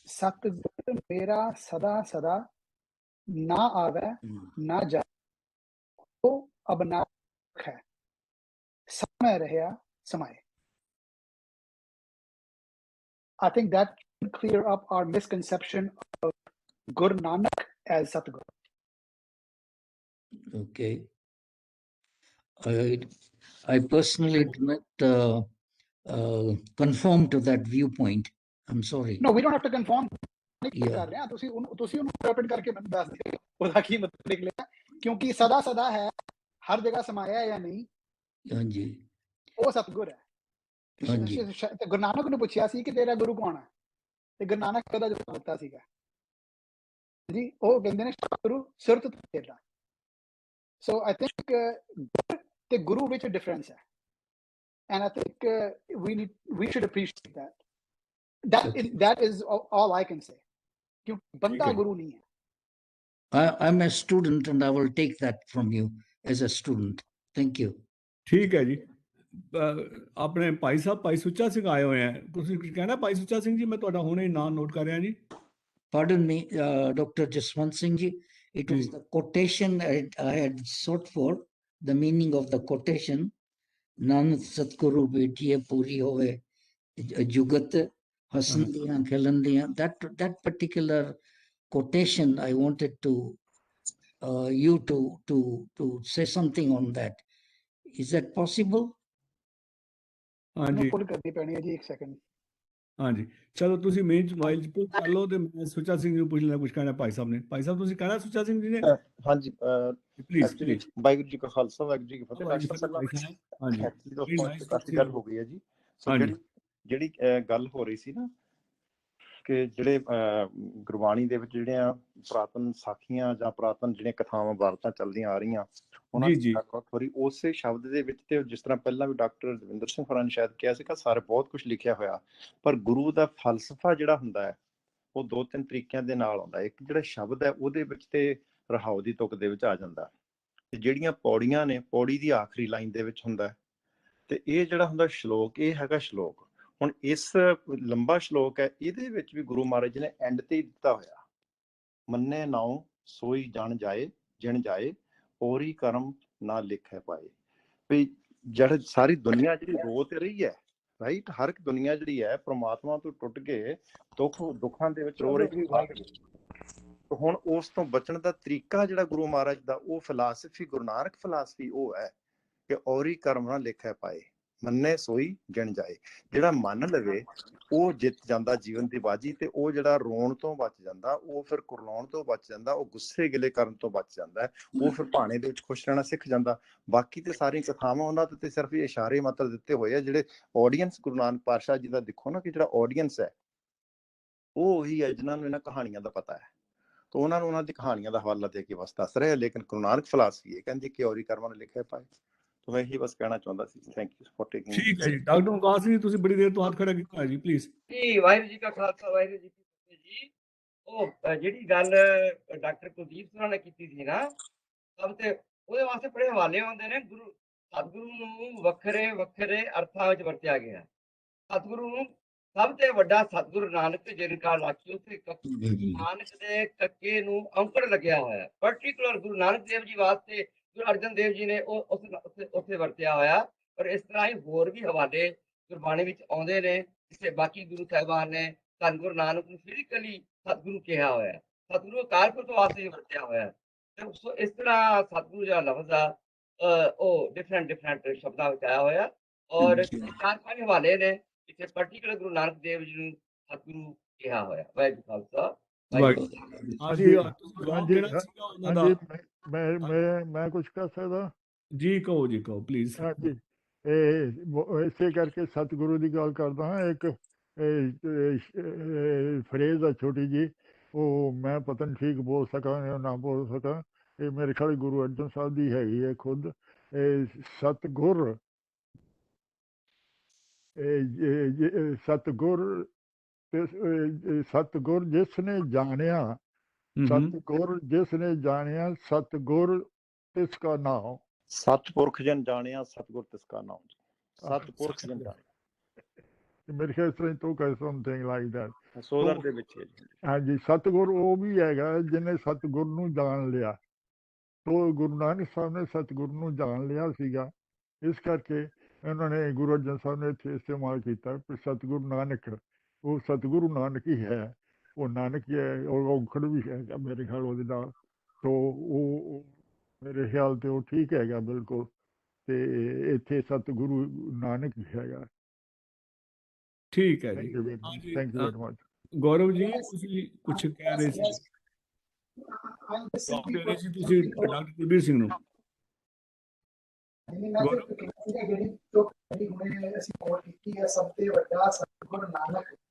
ਸਤਿਗੁਰ ਮੇਰਾ ਸਦਾ ਸਦਾ ਨਾ ਆਵੇ ਨਾ ਜਾ, ਉਹ ਅਬਨਾਕ ਹੈ, ਸਮੈ ਰਹਿਆ ਸਮਾਏ। I think that should clear up our misconception of Guru Nanak as Satguru. Okay. I personally do not conform to that viewpoint. I'm sorry. No, we don't have to conform. ਤੁਸੀਂ ਉਹਨੂੰ ਇੰਟਰਪ੍ਰੀਟ ਕਰਕੇ ਮੈਨੂੰ ਦੱਸ ਦਿਓ ਉਹਦਾ ਕੀ ਮਤਲਬ ਨਿਕਲੇਗਾ, ਕਿਉਂਕਿ ਸਦਾ ਸਦਾ ਹੈ, ਹਰ ਜਗ੍ਹਾ ਸਮਾਇਆ ਜਾਂ ਨਹੀਂ, ਹਾਂਜੀ, ਉਹ ਸਤਿਗੁਰ ਹੈ। ਤੇ ਗੁਰੂ ਨਾਨਕ ਨੂੰ ਪੁੱਛਿਆ ਸੀ ਕਿ ਤੇਰਾ ਗੁਰੂ ਕੌਣ ਹੈ, ਤੇ ਗੁਰੂ ਨਾਨਕ ਉਹਦਾ ਜਵਾਬ ਦਿੱਤਾ ਸੀਗਾ ਜੀ, ਉਹ ਕਹਿੰਦੇ ਨੇ ਗੁਰੂ ਸੁਰਤ ਤੇਰਾ। ਸੋ ਆਈ ਥਿੰਕ ਗੁਰ ਤੇ ਗੁਰੂ ਵਿੱਚ ਡਿਫਰੈਂਸ ਹੈ, and I think we should appreciate that. That is all I can say. ਕਿਉਂਕਿ ਬੰਦਾ ਗੁਰੂ ਨਹੀਂ ਹੈ। I'm a student and I will take that from you as a student. Thank you. ਠੀਕ ਹੈ ਜੀ। ਆਪਣੇ ਭਾਈ ਸਾਹਿਬ, ਭਾਈ ਸੁੱਚਾ ਸਿੰਘ ਆਏ ਹੋਏ ਆ, ਤੁਸੀਂ ਕਹਿਣਾ? ਭਾਈ ਸੁੱਚਾ ਸਿੰਘ ਜੀ, ਮੈਂ ਤੁਹਾਡਾ ਹੁਣੇ ਨਾਮ ਨੋਟ ਕਰ ਰਿਹਾ ਜੀ। Pardon me, Dr. Jaswant Singh ji. It was the quotation I had sought for, the meaning of the quotation. Nanak Satguru betiye puri hove jugat hasandiyan khelandiyan. That particular quotation, I wanted to you to say something on that. Is that possible? ਹਾਂਜੀ, ਪੁੱਲ ਕਰਨੀ ਪੈਣੀ ਹੈ ਜੀ, 1 second. ਹਾਂਜੀ, ਚਲੋ ਤੁਸੀਂ main mobile 'ਚ ਪੁੱਲ ਕਰ ਲਓ ਤੇ ਮੈਂ ਸੁੱਚਾ ਸਿੰਘ ਨੂੰ ਪੁੱਛ ਲੈਣਾ, ਕੁਝ ਕਹਿਣਾ ਭਾਈ ਸਾਹਿਬ ਨੇ। ਭਾਈ ਸਾਹਿਬ ਤੁਸੀਂ ਕਹਿਣਾ ਸੁੱਚਾ ਸਿੰਘ ਜੀ ਨੇ? ਹਾਂਜੀ, ਪਲੀਜ਼। ਵਾਹਿਗੁਰੂ ਜੀ ਕਾ ਖਾਲਸਾ, ਵਾਹਿਗੁਰੂ ਜੀ ਕੀ ਫਤਿਹ। ਹਾਂਜੀ, ਕਾਫੀ ਗੱਲ ਹੋ ਗਈ ਹੈ ਜੀ। ਸੋ ਜਿਹੜੀ ਗੱਲ ਹੋ ਰਹੀ ਸੀ ਨਾ ਕਿ ਜਿਹੜੇ ਗੁਰਬਾਣੀ ਦੇ ਵਿੱਚ ਜਿਹੜੀਆਂ ਪੁਰਾਤਨ ਸਾਖੀਆਂ ਜਾਂ ਪੁਰਾਤਨ ਜਿਹੜੀਆਂ ਕਥਾਵਾਂ ਵਾਰਤਾਂ ਚੱਲਦੀਆਂ ਆ ਰਹੀਆਂ, ਉਹਨਾਂ ਦੀ ਵਾਰੀ ਉਸੇ ਸ਼ਬਦ ਦੇ ਵਿੱਚ, ਤੇ ਜਿਸ ਤਰ੍ਹਾਂ ਪਹਿਲਾਂ ਵੀ ਡਾਕਟਰ ਦਵਿੰਦਰ ਸਿੰਘ ਹੋਰਾਂ ਨੇ ਸ਼ਾਇਦ ਕਿਹਾ ਸੀਗਾ, ਸਾਰੇ ਬਹੁਤ ਕੁਝ ਲਿਖਿਆ ਹੋਇਆ, ਪਰ ਗੁਰੂ ਦਾ ਫਲਸਫਾ ਜਿਹੜਾ ਹੁੰਦਾ ਹੈ ਉਹ 2-3 ਤਰੀਕਿਆਂ ਦੇ ਨਾਲ ਆਉਂਦਾ। ਇੱਕ ਜਿਹੜਾ ਸ਼ਬਦ ਹੈ ਉਹਦੇ ਵਿੱਚ ਤੇ ਰਹਾਉ ਦੀ ਤੁਕ ਦੇ ਵਿੱਚ ਆ ਜਾਂਦਾ, ਤੇ ਜਿਹੜੀਆਂ ਪੌੜੀਆਂ ਨੇ, ਪੌੜੀ ਦੀ ਆਖਰੀ ਲਾਈਨ ਦੇ ਵਿੱਚ ਹੁੰਦਾ, ਤੇ ਇਹ ਜਿਹੜਾ ਹੁੰਦਾ ਸ਼ਲੋਕ, ਇਹ ਹੈਗਾ ਸ਼ਲੋਕ। ਹੁਣ ਇਸ ਲੰਬਾ ਸ਼ਲੋਕ ਹੈ, ਇਹਦੇ ਵਿੱਚ ਵੀ ਗੁਰੂ ਮਹਾਰਾਜ ਜੀ ਨੇ ਐਂਡ ਤੇ ਦਿੱਤਾ ਹੋਇਆ, ਮੰਨੇ ਨਾਉ ਸੋਈ ਜਣ ਜਾਏ ਜਿਣ ਜਾਏ, ਔਰੀ ਕਰਮ ਨਾ ਲਿਖੈ ਪਾਏ। ਵੀ ਜਿਹੜੀ ਸਾਰੀ ਦੁਨੀਆ ਜਿਹੜੀ ਰੋ ਤੇ ਰਹੀ ਹੈ, ਰਾਈਟ, ਹਰ ਇੱਕ ਦੁਨੀਆ ਜਿਹੜੀ ਹੈ ਪ੍ਰਮਾਤਮਾ ਤੋਂ ਟੁੱਟ ਕੇ ਦੁੱਖਾਂ ਦੇ ਵਿੱਚ ਰੋ ਰਹੀ ਹੈ। ਹੁਣ ਉਸ ਤੋਂ ਬਚਣ ਦਾ ਤਰੀਕਾ ਜਿਹੜਾ ਗੁਰੂ ਮਹਾਰਾਜ ਦਾ, ਉਹ ਫਿਲਾਸਫੀ, ਗੁਰੂ ਨਾਨਕ ਫਿਲਾਸਫੀ ਉਹ ਹੈ ਕਿ ਔਰੀ ਕਰਮ ਨਾ ਲਿਖੈ ਪਾਏ। ਮੰਨੇ ਸੋਈ ਜਿਣ ਜਾਏ। ਜਿਹੜਾ ਮੰਨ ਲਵੇ ਉਹ ਜਿੱਤ ਜਾਂਦਾ ਜੀਵਨ ਦੀ ਬਾਜੀ, ਤੇ ਉਹ ਜਿਹੜਾ ਰੋਣ ਤੋਂ ਬਚ ਜਾਂਦਾ, ਉਹ ਫਿਰ ਕੁਰਲਾਉਣ ਤੋਂ ਬਚ ਜਾਂਦਾ, ਉਹ ਗੁੱਸੇ ਗਿਲੇ ਕਰਨ ਤੋਂ ਬਚ ਜਾਂਦਾ, ਉਹ ਫਿਰ ਭਾਣੇ ਦੇ ਵਿੱਚ ਖੁਸ਼ ਰਹਿਣਾ ਸਿੱਖ ਜਾਂਦਾ। ਬਾਕੀ ਤੇ ਸਾਰੀਆਂ ਕਥਾਵਾਂ ਉਹਨਾਂ ਤੇ ਸਿਰਫ ਇਸ਼ਾਰੇ ਮਤਲਬ ਦਿੱਤੇ ਹੋਏ ਆ। ਜਿਹੜੇ ਆਡੀਅנס ਗੁਰੂ ਨਾਨਕ ਪਾਤਸ਼ਾਹ ਜੀ ਦਾ ਦੇਖੋ ਨਾ, ਕਿ ਜਿਹੜਾ ਆਡੀਅנס ਹੈ ਉਹ ਉਹੀ ਹੈ ਜਿਨ੍ਹਾਂ ਨੂੰ ਇਹਨਾਂ ਕਹਾਣੀਆਂ ਦਾ ਪਤਾ ਹੈ, ਤਾਂ ਉਹਨਾਂ ਨੂੰ ਉਹਨਾਂ ਦੀ ਕਹਾਣੀਆਂ ਦਾ ਹਵਾਲਾ ਦੇ ਕੇ ਬਸ ਦੱਸ ਰਹੇ। ਲੇਕਿਨ ਗੁਰੂ ਨਾਨਕ ਫਲਸਫੀ ਇਹ ਕਹਿੰਦੀ ਕਿ ਔਰੀ ਕਰਮਾਂ ਨੇ ਲਿਖਿਆ ਪਾਏ। ਤਾਂ ਮੈਂ ਇਹੀ ਬਸ ਕਹਿਣਾ ਚਾਹੁੰਦਾ ਸੀ। Thank you for taking. ਠੀਕ ਹੈ ਜੀ। ਡਾਕਟਰ ਓਂਕਾਰ ਸਿੰਘ ਜੀ, ਤੁਸੀਂ ਬੜੀ ਦੇਰ ਤੋਂ ਹੱਥ ਖੜਾ ਕੀਤਾ ਜੀ, ਪਲੀਜ਼। ਜੀ ਵਾਹਿਗੁਰੂ ਜੀ ਕਾ ਖਾਲਸਾ, ਵਾਹਿਗੁਰੂ ਜੀ ਕੀ ਫਤਿਹ ਜੀ। ਉਹ ਜਿਹੜੀ ਗੱਲ ਡਾਕਟਰ ਕੁਲਦੀਪ ਸਿੰਘ ਨੇ ਕੀਤੀ ਸੀ ਨਾ, ਸਭ ਤੇ ਉਹਦੇ ਵਾਸਤੇ ਬੜੇ ਹਵਾਲੇ ਹੁੰਦੇ ਨੇ। ਗੁਰੂ ਸਤਿਗੁਰੂ ਨੂੰ ਵੱਖਰੇ ਵੱਖਰੇ ਅਰਥਾਂ ਵਿੱਚ ਵਰਤਿਆ ਗਿਆ। ਸਤਿਗੁਰੂ ਨੂੰ ਸਭ ਤੋਂ ਵੱਡਾ ਸਤਿਗੁਰੂ ਨਾਨਕ ਜਿਨ ਕਾ ਲਾਖੀ, ਉੱਥੇ ਨਾਨਕ ਦੇ ਕੱਕੇ ਨੂੰ ਔਂਕੜ ਲੱਗਿਆ ਹੋਇਆ। ਪਰਟੀਕੂਲਰ ਗੁਰੂ ਨਾਨਕ ਦੇਵ ਜੀ ਵਾਸਤੇ ਗੁਰੂ ਅਰਜਨ ਦੇਵ ਜੀ ਨੇ ਉਹ ਉੱਥੇ ਵਰਤਿਆ ਹੋਇਆ। ਪਰ ਇਸ ਤਰ੍ਹਾਂ ਹੀ ਹੋਰ ਵੀ ਹਵਾਲੇ ਗੁਰਬਾਣੀ ਵਿੱਚ ਆਉਂਦੇ ਨੇ, ਜਿਸੇ ਬਾਕੀ ਗੁਰੂ ਸਾਹਿਬਾਨ ਨੇ ਧੰਨ ਗੁਰੂ ਨਾਨਕ ਨੂੰ ਫਿਜ਼ੀਕਲੀ ਸਤਿਗੁਰੂ ਕਿਹਾ ਹੋਇਆ, ਸਤਿਗੁਰੂ ਅਕਾਲ ਪੁਰਖ ਵਾਸਤੇ ਵਰਤਿਆ ਹੋਇਆ। ਤੇ ਇਸ ਤਰ੍ਹਾਂ ਸਤਿਗੁਰੂ ਜਿਹੜਾ ਲਫ਼ਜ਼ ਆ ਉਹ ਡਿਫਰੈਂਟ ਸ਼ਬਦਾਂ ਵਿੱਚ ਆਇਆ ਹੋਇਆ। ਔਰ 4-5 ਹਵਾਲੇ ਨੇ ਜਿੱਥੇ ਪਰਟੀਕੂਲਰ ਗੁਰੂ ਨਾਨਕ ਦੇਵ ਜੀ ਨੂੰ ਸਤਿਗੁਰੂ ਕਿਹਾ ਹੋਇਆ। ਵਾਹਿਗੁਰੂ ਖਾਲਸਾ, ਮੈਂ ਕੁਝ ਕਰ ਸਕਦਾ ਜੀ? ਕਹੋ ਜੀ, ਕਹੋ ਪਲੀਜ਼। ਹਾਂਜੀ, ਇਸੇ ਕਰਕੇ ਸਤਿਗੁਰੂ ਦੀ ਗੱਲ ਕਰਦਾ ਹਾਂ। ਇੱਕ ਫਰੇਜ਼ ਆ ਛੋਟੀ ਜੀ, ਉਹ ਮੈਂ ਪਤਾ ਨਹੀਂ ਠੀਕ ਬੋਲ ਸਕਾਂ ਜਾਂ ਨਾ ਬੋਲ ਸਕਾਂ। ਇਹ ਮੇਰੇ ਖਿਆਲ ਗੁਰੂ ਅਰਜਨ ਸਾਹਿਬ ਦੀ ਹੈਗੀ ਹੈ ਖੁਦ। ਸਤਿਗੁਰ ਸਤਿਗੁਰ ਜਿਸ ਨੇ ਜਾਣਿਆ, ਸਤਿਗੁਰ ਜਿਸ ਨੇ ਜਾਣਿਆ, ਸਤਿਗੁਰ ਤਿਸ ਕਾ ਨਾਮ। ਸਤਿਪੁਰਖ ਜਨ ਜਾਣਿਆ, ਸਤਿਗੁਰ ਤਿਸ ਕਾ ਨਾਮ। ਸਤਿਪੁਰਖ ਜਨ ਜਾਣਿਆ, ਮੇਰੇ ਖਿਆਲ ਤੋਂ ਤੋ ਕਹਿ ਸਮਥਿੰਗ ਲਾਈਕ ਦੈਟ ਸੋਦਰ ਦੇ ਵਿੱਚ। ਹਾਂਜੀ, ਸਤਿਗੁਰ ਉਹ ਵੀ ਹੈਗਾ ਜਿਹਨੇ ਸਤਿਗੁਰ ਨੂੰ ਜਾਣ ਲਿਆ। ਤੋ ਗੁਰੂ ਨਾਨਕ ਸਾਹਿਬ ਨੇ ਸਤਿਗੁਰ ਨੂੰ ਜਾਣ ਲਿਆ ਸੀਗਾ। ਇਸ ਕਰਕੇ ਉਹਨਾਂ ਨੇ ਗੁਰੂ ਅਰਜਨ ਸਾਹਿਬ ਨੇ ਇੱਥੇ ਇਸਤੇਮਾਲ ਕੀਤਾ ਕਿ ਸਤਿਗੁਰੂ ਨਾਨਕ, ਉਹ ਸਤਿਗੁਰੂ ਨਾਨਕ ਹੀ ਹੈ, ਉਹ ਨਾਨਕ ਹੀ ਹੈ। ਉਹ ਔਖੜ ਵੀ ਹੈਗਾ ਮੇਰੇ ਖਿਆਲ ਉਹਦੇ ਨਾਲ। ਤੋ ਉਹ ਮੇਰੇ ਖਿਆਲ ਤੇ ਉਹ ਠੀਕ ਹੈਗਾ ਬਿਲਕੁਲ। ਤੇ ਇੱਥੇ ਸਤਿਗੁਰੂ ਨਾਨਕ ਹੀ ਹੈਗਾ। ਠੀਕ ਹੈ ਜੀ, thank you very much. Gaurav ji, ਤੁਸੀਂ ਕੁਝ ਕਹਿ ਰਹੇ ਸੀ? ਤੁਸੀਂ ਡਾਕਟਰ ਕੁਲਬੀਰ ਸਿੰਘ ਨੂੰ।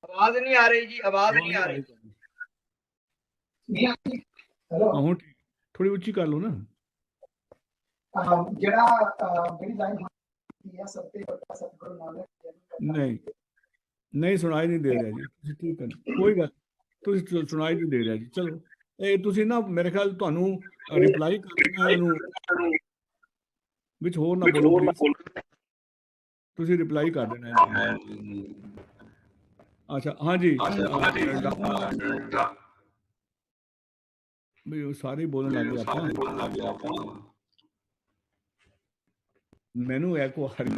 ਆਵਾਜ਼ ਨਹੀਂ ਆ ਰਹੀ ਜੀ, ਆਵਾਜ਼ ਨਹੀਂ ਆ ਰਹੀ। ਹੁਣ ਥੋੜੀ ਉੱਚੀ ਕਰ ਲਓ ਨਾ। ਨਹੀਂ ਸੁਣਾਈ ਨਹੀਂ ਦੇ ਰਿਹਾ ਜੀ। ਤੁਸੀਂ ਠੀਕ ਹੈ, ਕੋਈ ਗੱਲ, ਤੁਸੀਂ ਸੁਣਾਈ ਨਹੀਂ ਦੇ ਰਿਹਾ ਜੀ। ਚਲੋ, ਇਹ ਤੁਸੀਂ ਨਾ ਮੇਰੇ ਖਿਆਲ ਤੁਹਾਨੂੰ ਰਿਪਲਾਈ ਕਰਨਾ ਇਹਨੂੰ ਵਿੱਚ, ਹੋਰ ਨਾ ਬੋਲੋ, ਤੁਸੀਂ ਰਿਪਲਾਈ ਕਰ ਦੇਣਾ। ਅੱਛਾ, ਹਾਂਜੀ ਵੀ ਉਹ ਸਾਰੇ ਬੋਲਣ ਲੱਗ ਗਏ ਆਪਾਂ। ਮੈਨੂੰ ਐਕੋ ਆ ਰਹੀ।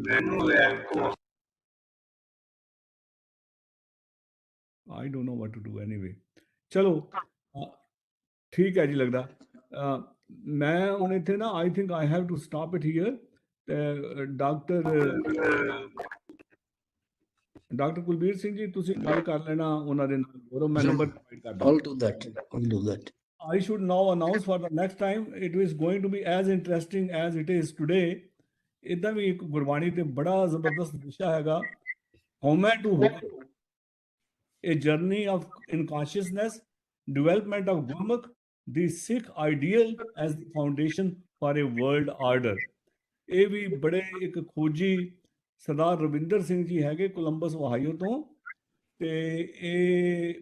I don't know what to do anyway. ਚਲੋ ਠੀਕ ਹੈ ਜੀ। ਲੱਗਦਾ ਮੈਂ ਹੁਣ ਇੱਥੇ ਨਾ I think I have to stop it here. Doctor Kulbir Singh ji, ਤੁਸੀਂ ਗੱਲ ਕਰ ਲੈਣਾ ਉਹਨਾਂ ਦੇ ਨਾਲ। ਗੌਰਵ, ਮੈਂ ਨੰਬਰ ਪ੍ਰੋਵਾਈਡ ਕਰ ਦਾਂ। I'll do that. I should now announce for the next time. It is going to be as interesting as it is today. ਇੱਦਾਂ ਵੀ ਇੱਕ ਗੁਰਬਾਣੀ ਤੇ ਬੜਾ ਜ਼ਬਰਦਸਤ ਵਿਸ਼ਾ ਹੈਗਾ, ਹਉਮੈ to home, a journey in consciousness, development of Gurmukh, the Sikh ideal as the foundation for a world order. ਇਹ ਵੀ ਬੜੇ ਇੱਕ ਖੋਜੀ ਸਰਦਾਰ ਰਵਿੰਦਰ ਸਿੰਘ ਜੀ ਹੈਗੇ ਕੋਲੰਬਸ ਓਹਾਈਓ ਤੋਂ, ਤੇ ਇਹ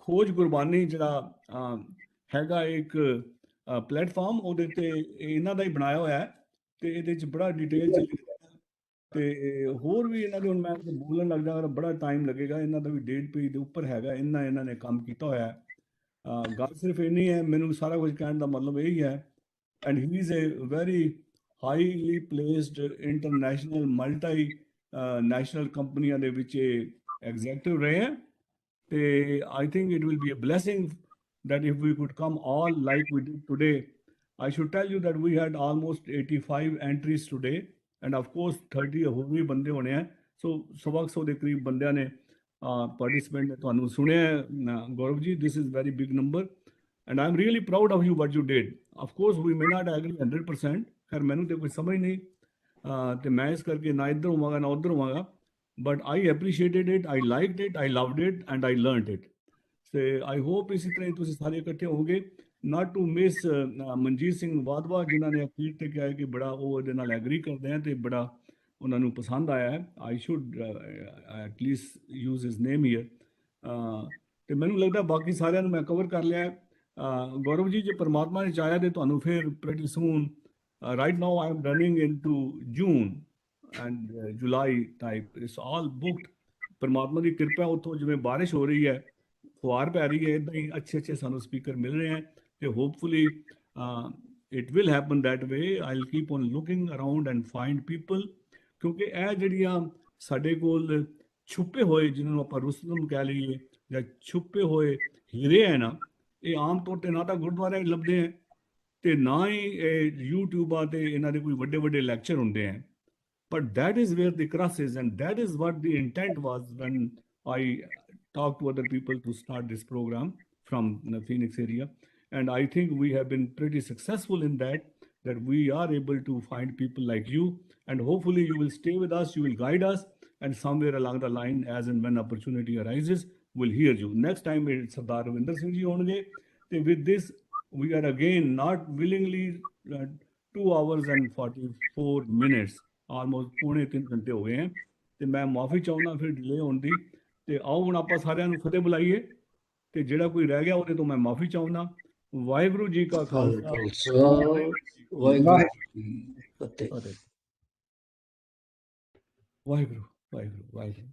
ਖੋਜ ਗੁਰਬਾਨੀ ਜਿਹੜਾ ਹੈਗਾ ਇੱਕ ਪਲੇਟਫਾਰਮ, ਉਹਦੇ ਤੇ ਇਹਨਾਂ ਦਾ ਹੀ ਬਣਾਇਆ ਹੋਇਆ ਹੈ। ਤੇ ਇਹਦੇ 'ਚ ਬੜਾ ਡਿਟੇਲ 'ਚ ਤੇ ਹੋਰ ਵੀ ਇਹਨਾਂ ਦੇ, ਹੁਣ ਮੈਂ ਬੋਲਣ ਲੱਗ ਜਾਵਾਂਗਾ ਬੜਾ ਟਾਈਮ ਲੱਗੇਗਾ। ਇਹਨਾਂ ਦਾ ਵੀ 1.5 ਪੇਜ ਦੇ ਉੱਪਰ ਹੈਗਾ, ਇਹਨਾਂ ਨੇ ਕੰਮ ਕੀਤਾ ਹੋਇਆ। ਗੱਲ ਸਿਰਫ ਇੰਨੀ ਹੈ, ਮੈਨੂੰ ਸਾਰਾ ਕੁਝ ਕਹਿਣ ਦਾ ਮਤਲਬ ਇਹੀ ਹੈ। And he is a very highly placed international multinational ਕੰਪਨੀਆਂ ਦੇ ਵਿੱਚ ਐਗਜ਼ੈਕਟਿਵ ਰਹੇ ਹੈ। ਤੇ I think it will be a blessing that if we could come all like we did today. I should tell you that we had almost 85 entries today. End of course 30 होर भी बंदे होने हैं, सो 100 ਦੇ ਕਰੀਬ ਬੰਦਿਆਂ ਨੇ ਪਾਰਟਿਸਿਪੈਂਟ ਨੇ ਤੁਹਾਨੂੰ ਸੁਣਿਆ Gaurav ji, this is very big number and I am really proud of you what you did. Of course we may not agree 100%, ਖੈਰ ਮੈਨੂੰ ਤੇ ਕੋਈ ਸਮਝ ਨਹੀਂ ਤੇ ਮੈਂ ਇਸ ਕਰਕੇ ਨਾ ਇੱਧਰ ਹੋਵਾਂਗਾ ਨਾ ਉੱਧਰ ਹੋਵਾਂਗਾ, but I appreciated it, I liked it, I loved it and I learned it. ਤੇ ਆਈ ਹੋਪ ਇਸੇ ਤਰ੍ਹਾਂ ਤੁਸੀਂ ਸਾਰੇ ਇਕੱਠੇ ਹੋਵੋਗੇ। Not to miss Manjeet Singh Wadhwa ਜਿਨ੍ਹਾਂ ਨੇ ਅਖੀਰ ਤੇ ਕਿਹਾ ਕਿ ਬੜਾ ਉਹ ਉਹਦੇ ਨਾਲ ਐਗਰੀ ਕਰਦੇ ਆ ਤੇ ਬੜਾ ਉਹਨਾਂ ਨੂੰ ਪਸੰਦ ਆਇਆ ਹੈ। I should at least use his name here. ਤੇ ਮੈਨੂੰ ਲੱਗਦਾ ਬਾਕੀ ਸਾਰਿਆਂ ਨੂੰ ਮੈਂ ਕਵਰ ਕਰ ਲਿਆ। ਗੌਰਵ ਜੀ, ਜੇ ਪਰਮਾਤਮਾ ਨੇ ਚਾਹਿਆ ਤੇ ਤੁਹਾਨੂੰ ਫਿਰ pretty soon, right now I am running into June and July type, it's all booked. ਪਰਮਾਤਮਾ ਦੀ ਕਿਰਪਾ, ਉੱਥੋਂ ਜਿਵੇਂ ਬਾਰਿਸ਼ ਹੋ ਰਹੀ ਹੈ, ਫੁਹਾਰ ਪੈ ਰਹੀ ਹੈ, ਇੱਦਾਂ ਹੀ ਅੱਛੇ ਸਾਨੂੰ ਸਪੀਕਰ ਮਿਲ ਰਹੇ ਹੈ ਤੇ hopefully it will happen that way. I will keep on looking around and find people, ਕਿਉਂਕਿ ਇਹ ਜਿਹੜੀਆਂ ਸਾਡੇ ਕੋਲ ਛੁਪੇ ਹੋਏ, ਜਿਹਨਾਂ ਨੂੰ ਆਪਾਂ ਰੁਸਤਮ ਕਹਿ ਲਈਏ ਜਾਂ ਛੁਪੇ ਹੋਏ ਹੀਰੇ ਹੈ ਨਾ, ਇਹ ਆਮ ਤੌਰ 'ਤੇ ਨਾ ਤਾਂ ਗੁਰਦੁਆਰਿਆਂ 'ਚ ਲੱਭਦੇ ਹੈ ਤੇ ਨਾ ਹੀ ਇਹ ਯੂਟਿਊਬਾਂ 'ਤੇ ਇਹਨਾਂ ਦੇ ਕੋਈ ਵੱਡੇ ਵੱਡੇ ਲੈਕਚਰ ਹੁੰਦੇ ਹੈ। But that is where the crux is and that is what the intent was when I talk to other people to start this program from the Phoenix area, and I think we have been pretty successful in that we are able to find people like you, and hopefully you will stay with us, you will guide us, and somewhere along the line, as and when opportunity arises, we'll hear you. Next time it's Sardar Ravinder Singh ji honge, so with this we are again not willingly 2 hours and 44 minutes, almost पौने 3 घंटे हो गए हैं, तो मैं माफ़ी चाहूँगा फिर डिले होने की। ਤੇ ਆਓ ਹੁਣ ਆਪਾਂ ਸਾਰਿਆਂ ਨੂੰ ਫਤਿਹ ਬੁਲਾਈਏ ਤੇ ਜਿਹੜਾ ਕੋਈ ਰਹਿ ਗਿਆ ਉਹਦੇ ਤੋਂ ਮੈਂ ਮਾਫੀ ਚਾਹੁੰਦਾ। ਵਾਹਿਗੁਰੂ ਜੀ ਕਾ ਖਾਲਸਾ, ਵਾਹਿਗੁਰੂ ਜੀ ਕੀ ਫਤਿਹ। ਵਾਹਿਗੁਰੂ ਵਾਹਿਗੁਰੂ ਵਾਹਿਗੁਰੂ।